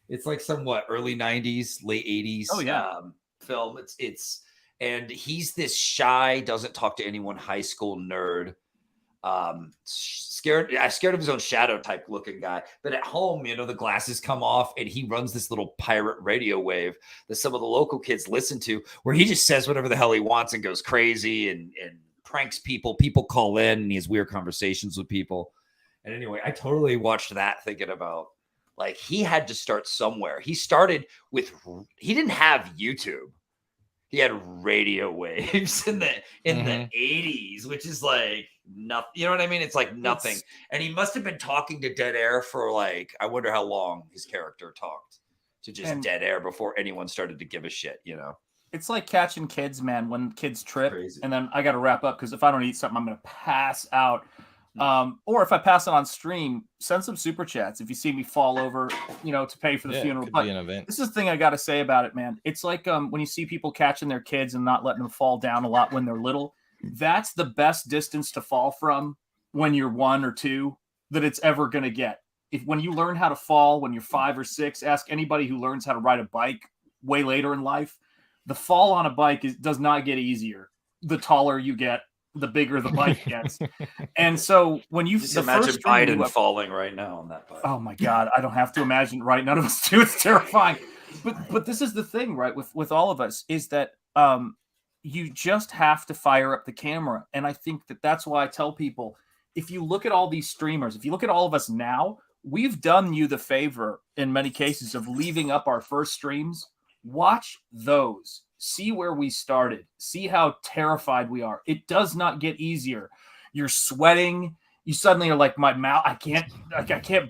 it's like somewhat early 90s, late 80s film. And he's this shy, doesn't talk to anyone, high school nerd. Scared of his own shadow type looking guy. But at home, the glasses come off and he runs this little pirate radio wave that some of the local kids listen to, where he just says whatever the hell he wants and goes crazy and pranks people. People call in and he has weird conversations with people. And anyway, I totally watched that thinking about, like, he had to start somewhere. He started with, he didn't have YouTube. He had radio waves in the 80s, which is like nothing. You know what I mean? It's like nothing. And he must have been talking to dead air for like, I wonder how long his character talked to just dead air before anyone started to give a shit, It's like catching kids, man, when kids trip. And then I got to wrap up because if I don't eat something, I'm going to pass out. Or if I pass it on stream, send some super chats if you see me fall over, to pay for the funeral. But an event. This is the thing I got to say about it, man. It's like when you see people catching their kids and not letting them fall down a lot when they're little. That's the best distance to fall from when you're 1 or 2 that it's ever going to get. When you learn how to fall when you're 5 or 6, ask anybody who learns how to ride a bike way later in life. The fall on a bike does not get easier. The taller you get, the bigger the bike gets. And so when you just imagine Biden falling right now on that bike. Oh my God, I don't have to imagine, right? None of us do. It's terrifying. But this is the thing, right? With all of us is that you just have to fire up the camera. And I think that's why I tell people, if you look at all these streamers, if you look at all of us now, we've done you the favor in many cases of leaving up our first streams. Watch those. See where we started. See how terrified we are. It does not get easier. You're sweating. You suddenly are like, my mouth, I can't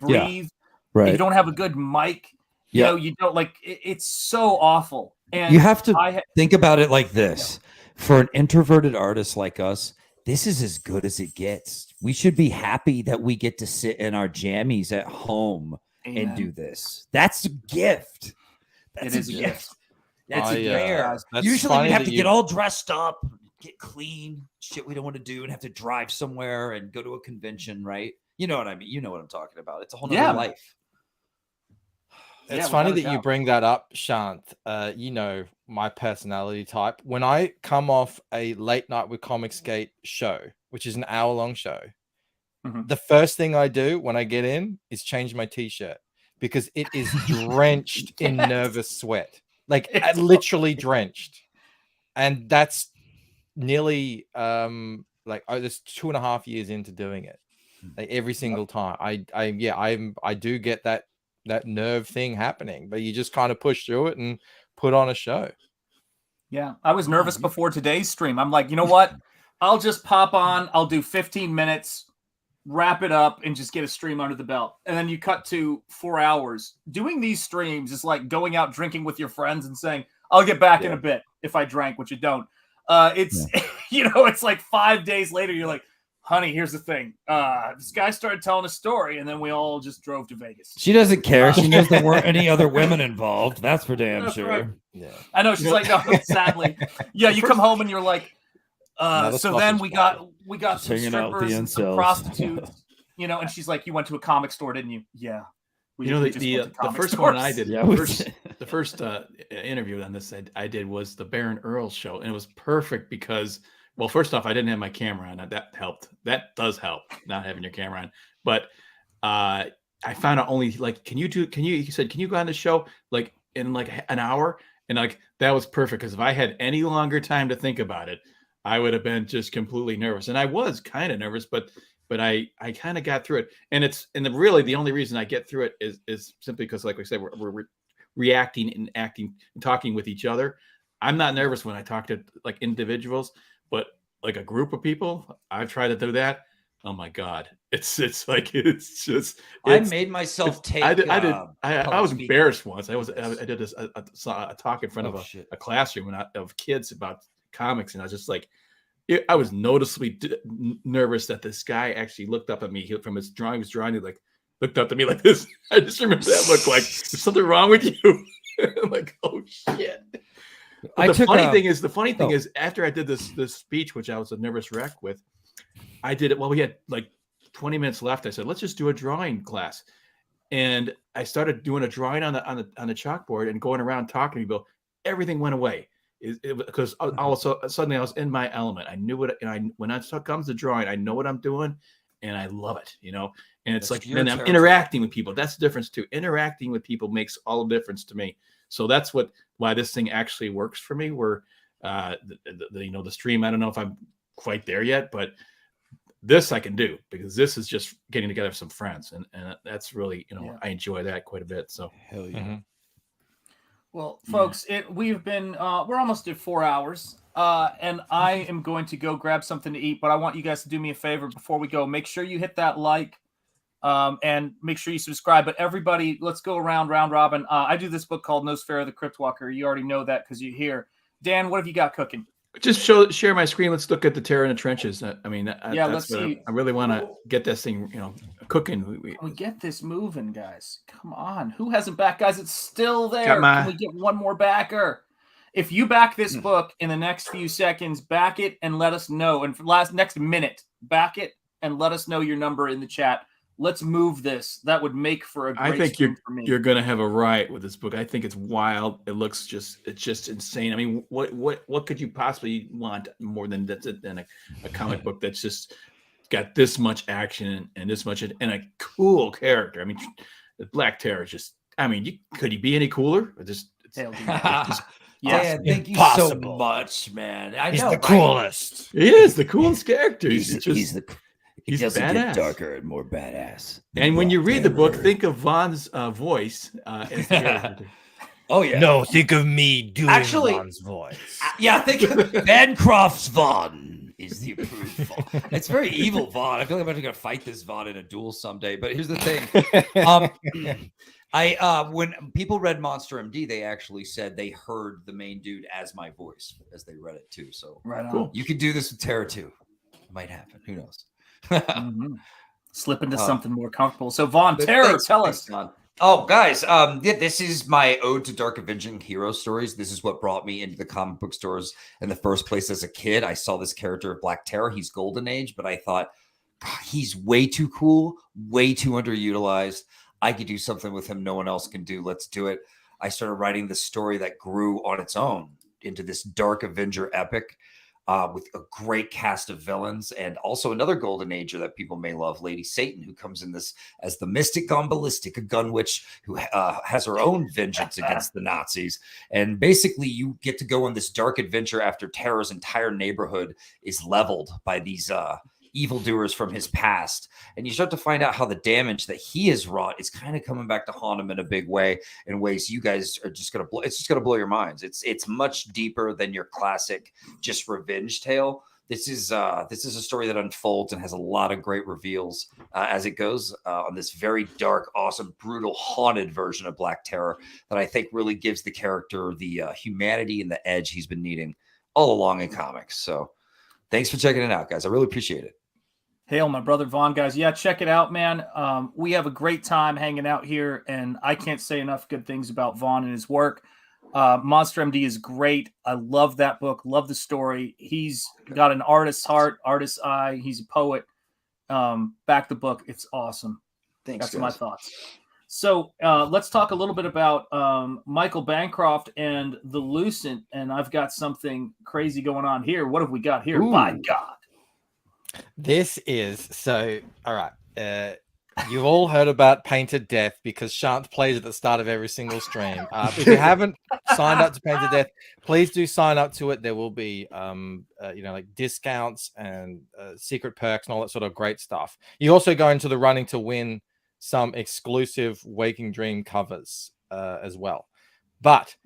breathe. Yeah. Right. You don't have a good mic. You don't it's so awful. And you have to think about it like this. For an introverted artist like us, this is as good as it gets. We should be happy that we get to sit in our jammies at home and do this. That's a gift. That's a gift. That's rare. Usually we have to get all dressed up, get clean, shit we don't want to do, and have to drive somewhere and go to a convention, right? You know what I mean? You know what I'm talking about. It's a whole nother life. It's funny that you bring that up, Shant. My personality type. When I come off a late night with Comicsgate show, which is an hour-long show, the first thing I do when I get in is change my t-shirt because it is drenched in nervous sweat. Like literally drenched. And that's nearly that's 2.5 years into doing it. Like every single time. I do get that nerve thing happening, but you just kind of push through it and put on a show. Yeah. I was nervous before today's stream. I'm like, you know what? I'll just pop on, I'll do 15 minutes, wrap it up, and just get a stream under the belt. And then you cut to 4 hours. Doing these streams is like going out drinking with your friends and saying, I'll get back in a bit if I drank, which you don't. It's like 5 days later, you're like, honey, here's the thing. This guy started telling a story, and then we all just drove to Vegas. She doesn't care. She knows there weren't any other women involved. That's for damn sure. Right. Yeah. I know. She's like, no, sadly. Yeah, you come home and you're like, so then we got some strippers and some prostitutes. you know, and she's like, "You went to a comic store, didn't you?" Yeah. You know, we just went to the comic first one stores. I did, Yeah, the first interview on this I did was the Baron Earl show, and it was perfect because, well, first off, I didn't have my camera on. That helped. That does help, not having your camera on. But I found out only like, he said, can you go on the show like in like an hour? And like that was perfect because if I had any longer time to think about it, I would have been just completely nervous. And I was kind of nervous, but I kind of got through it. And really the only reason I get through it is simply because, like we said, we're reacting and acting and talking with each other. I'm not nervous when I talk to like individuals, but like a group of people, I've tried to do that. Oh my God. It's I made myself take. I was embarrassed once. I did a talk in front of a classroom of kids about comics, and I was just like, I was noticeably nervous that this guy actually looked up at me from his drawing. He was drawing, he like looked up at me like this. I just remember that look, like, is something wrong with you? I'm like, oh shit. The funny thing is, after I did this speech, which I was a nervous wreck with, I did it while we had like 20 minutes left. I said, let's just do a drawing class. And I started doing a drawing on the chalkboard and going around talking to people. Everything went away because also suddenly I was in my element. I knew what, and when it comes to drawing, I know what I'm doing and I love it, you know. And it's like, and I'm interacting with people. That's the difference too. Interacting with people makes all the difference to me. So that's why this thing actually works for me. Where the stream, I don't know if I'm quite there yet, but this I can do because this is just getting together with some friends, and that's really, I enjoy that quite a bit. So hell yeah. Mm-hmm. Well, folks, we've been we're almost at 4 hours, and I am going to go grab something to eat. But I want you guys to do me a favor before we go. Make sure you hit that like, and make sure you subscribe. But everybody, let's go round robin. I do this book called Nosfero the Crypt Walker. You already know that because you're here. Dan, what have you got cooking? Just share my screen. Let's look at the terror in the trenches. Let's see. I really want to get this thing, cooking. We get this moving, guys. Come on. Who hasn't backed, guys? It's still there. Can we get one more backer? If you back this book in the next few seconds, back it and let us know. And for next minute, back it and let us know your number in the chat. Let's move this. That would make for a great I think stream for me. You're going to have a riot with this book. I think it's wild. It's just insane. I mean, what could you possibly want more than a comic book that's just got this much action and this much and a cool character? I mean, the Black Terror is just. I mean, could he be any cooler? Yeah, thank you so much, man. I know the coolest. He is the coolest character. He doesn't badass. get darker and more badass. And when you read the book, think of Vaughn's voice as the character. Oh yeah. No, think of me doing Vaughn's voice. Yeah, think of Bancroft's Vaughn is the approved Vaughn. It's very evil Vaughn. I feel like I'm actually gonna fight this Vaughn in a duel someday. But here's the thing. When people read Monster MD, they actually said they heard the main dude as my voice as they read it too. So right on. Cool. You could do this with Terror too. It might happen. Who knows? Slip into something more comfortable. So Vaughn, Terror, tell us. Oh, guys, this is my ode to Dark Avenging hero stories. This is what brought me into the comic book stores in the first place as a kid. I saw this character of Black Terror. He's Golden Age, but I thought, God, he's way too cool, way too underutilized. I could do something with him no one else can do. Let's do it. I started writing the story that grew on its own into this Dark Avenger epic. With a great cast of villains and also another Golden Ager that people may love, Lady Satan, who comes in this as the Mystic Gone Ballistic, a gun witch who has her own vengeance against the Nazis. And basically, you get to go on this dark adventure after Terror's entire neighborhood is leveled by these evildoers from his past. And you start to find out how the damage that he has wrought is kind of coming back to haunt him in a big way, in ways you guys are just going to blow. It's just going to blow your minds. It's much deeper than your classic just revenge tale. This is a story that unfolds and has a lot of great reveals as it goes on this very dark, awesome, brutal, haunted version of Black Terror that I think really gives the character the humanity and the edge he's been needing all along in comics. So thanks for checking it out, guys. I really appreciate it. Hail, my brother Vaughn, guys. Yeah, check it out, man. We have a great time hanging out here, and I can't say enough good things about Vaughn and his work. Monster MD is great. I love that book. Love the story. He's got an artist's heart, artist's eye. He's a poet. back the book. It's awesome. Thanks, That's my guys. thoughts. So let's talk a little bit about Michael Bancroft and the Lucent. And I've got something crazy going on here. What have we got here? Ooh. By God. This is so. All right. You've all heard about Painted Death because Shant plays at the start of every single stream. If you haven't signed up to Painted Death, please do sign up to it. There will be, like discounts and secret perks and all that sort of great stuff. You also go into the running to win some exclusive Waking Dream covers as well. But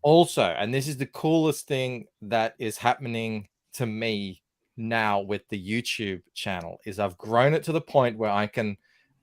also, and this is the coolest thing that is happening to me now with the YouTube channel, is I've grown it to the point where I can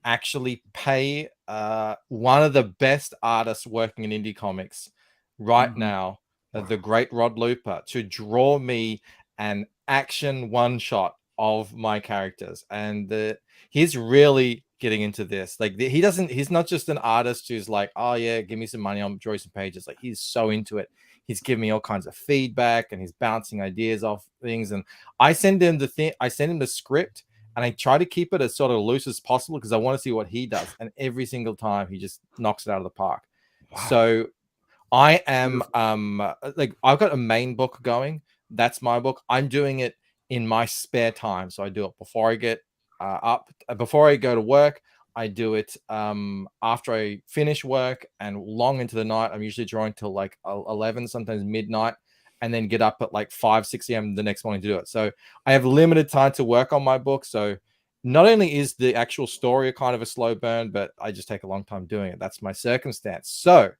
actually pay one of the best artists working in indie comics right now, the great Rod Looper, to draw me an action one shot of my characters. And he's really getting into this. Like he's not just an artist who's like, oh yeah, give me some money, I'll draw some pages. Like, he's so into it. He's giving me all kinds of feedback and he's bouncing ideas off things. And I send him the script, and I try to keep it as sort of loose as possible because I want to see what he does. And every single time he just knocks it out of the park. Wow. So I am I've got a main book going. That's my book. I'm doing it in my spare time. So I do it before I get before I go to work. I do it after I finish work and long into the night. I'm usually drawing till like 11, sometimes midnight, and then get up at like 5, 6 a.m. the next morning to do it. So I have limited time to work on my book. So not only is the actual story a kind of a slow burn, but I just take a long time doing it. That's my circumstance. So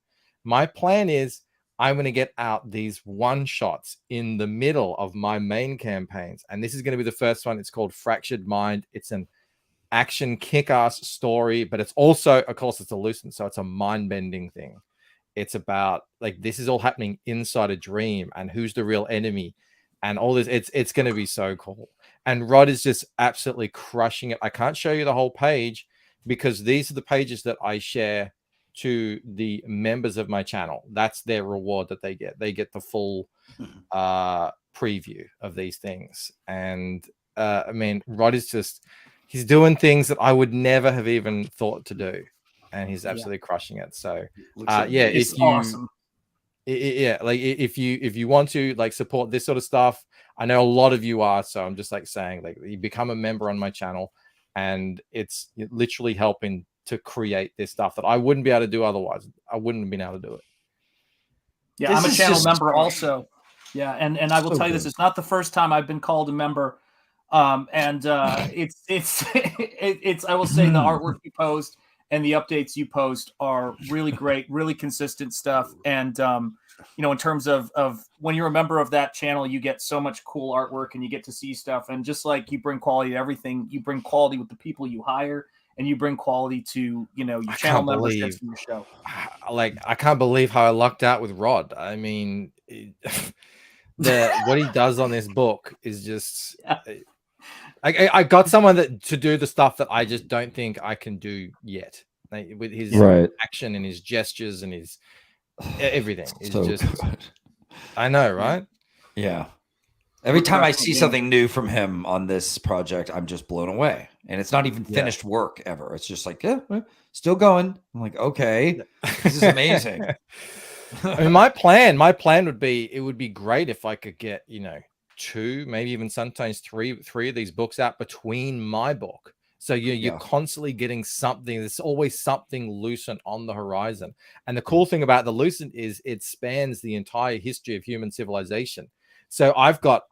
my plan is I'm going to get out these one shots in the middle of my main campaigns. And this is going to be the first one. It's called Fractured Mind. It's an action kick-ass story, but it's also, of course, it's a Lucent, so it's a mind-bending thing. It's about like this is all happening inside a dream, and who's the real enemy, and all this. It's going to be so cool. And Rod is just absolutely crushing it. I can't show you the whole page because these are the pages that I share to the members of my channel. That's their reward that they get. They get the full preview of these things. And I mean, Rod is just, he's doing things that I would never have even thought to do, and he's absolutely crushing it. So if you awesome. Like if you want to like support this sort of stuff, I know a lot of you are, so I'm just like saying, like, you become a member on my channel, and it's literally helping to create this stuff that I wouldn't be able to do otherwise. I wouldn't have been able to do it. Yeah, I'm a channel member also. Yeah, and I will tell you this: it's not the first time I've been called a member. It's I will say the artwork you post and the updates you post are really great, really consistent stuff. And in terms of when you're a member of that channel, you get so much cool artwork and you get to see stuff. And just like you bring quality to everything, you bring quality with the people you hire, and you bring quality to your channel memberships in your show. Like, I can't believe how I lucked out with Rod. I mean, what he does on this book is just. Yeah. I got someone to do the stuff that I just don't think I can do yet. Like, with his action and his gestures and his everything. It's so just good. I know, right? Yeah. Every time I see something new from him on this project, I'm just blown away. And it's not even finished work ever. It's just like, still going. I'm like, okay, this is amazing. I mean, my plan would be, it would be great if I could get, 2, maybe even sometimes three of these books out between my book. So you're constantly getting something. There's always something Lucent on the horizon. And the cool thing about the Lucent is it spans the entire history of human civilization. So I've got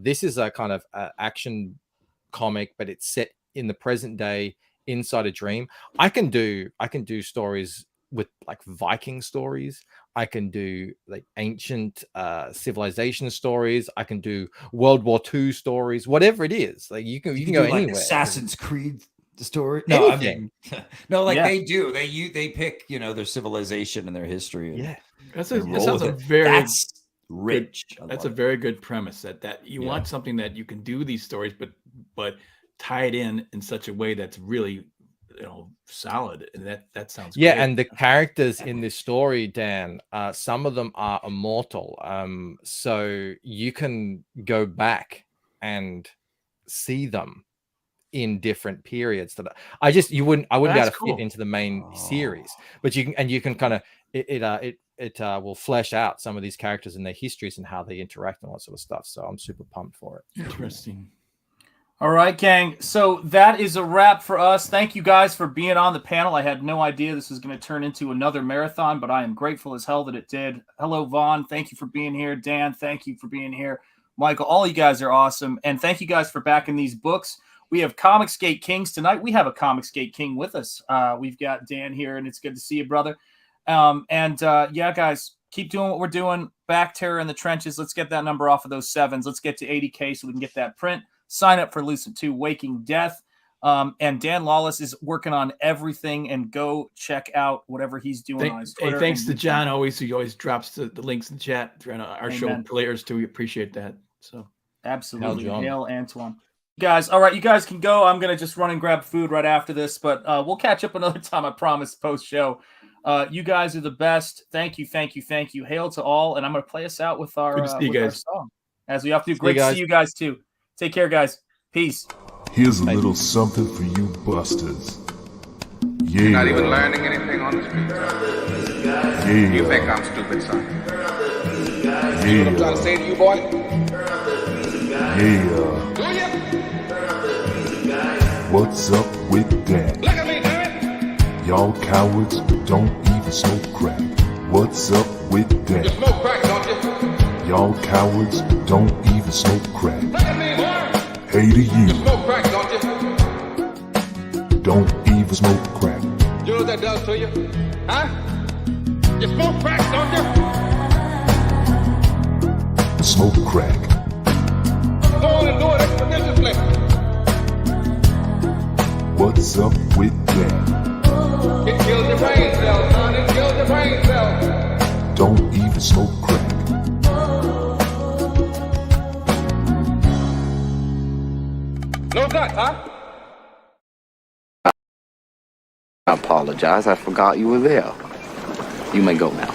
this is a kind of action comic, but it's set in the present day inside a dream. I can do stories with like Viking stories. I can do like ancient civilization stories. I can do World War II stories, whatever it is. Like you can go like anywhere. Assassin's Creed story. No, anything. They do. They pick their civilization and their history. And that's a very rich. That's a very good premise. That you want something that you can do these stories, but tie it in such a way that's really solid. And that sounds great. And the characters in this story, Dan, some of them are immortal, so you can go back and see them in different periods that I wouldn't be able to cool. fit into the main series, but you can kind of it will flesh out some of these characters and their histories and how they interact and all that sort of stuff. So I'm super pumped for it. Interesting. All right, gang. So that is a wrap for us. Thank you guys for being on the panel. I had no idea this was going to turn into another marathon, but I am grateful as hell that it did. Hello, Vaughn. Thank you for being here. Dan, thank you for being here. Michael, all you guys are awesome. And thank you guys for backing these books. We have Comicsgate Kings tonight. We have a Comicsgate King with us. We've got Dan here, and it's good to see you, brother. Yeah, guys, keep doing what we're doing. Back Terror in the Trenches. Let's get that number off of those 7s. Let's get to 80K so we can get that print. Sign up for Lucent 2 Waking Death. And Dan Lawless is working on everything, and go check out whatever he's doing on his Twitter. Hey, thanks to John. He always drops the links in the chat for our show players too. We appreciate that. So absolutely. Hail Antoine. Guys, all right, you guys can go. I'm going to just run and grab food right after this, but we'll catch up another time, I promise, post-show. You guys are the best. Thank you, thank you, thank you. Hail to all, and I'm going to play us out with our song. As we have to do. Great to see you guys, too. Take care, guys. Peace. Here's a little something for you busters. Yeah. You're not even learning anything on the street. Yeah. You think I'm stupid, son? Yeah. You know what I'm trying to say to you, boy? Yeah. Do you? What's up with that? Look at me, damn it! Y'all cowards don't even smoke crack. What's up with that? You smoke crack, don't you? Y'all cowards don't even smoke crack. Look at me, boy! Hey to you. You smoke crack, don't you? Don't even smoke crack. You know what that does to you? Huh? You smoke crack, don't you? Smoke crack. Go on and do it expeditiously. What's up with that? It kills your brain cells, son. It kills your brain cells. Don't even smoke crack. No gut, huh? I apologize. I forgot you were there. You may go now.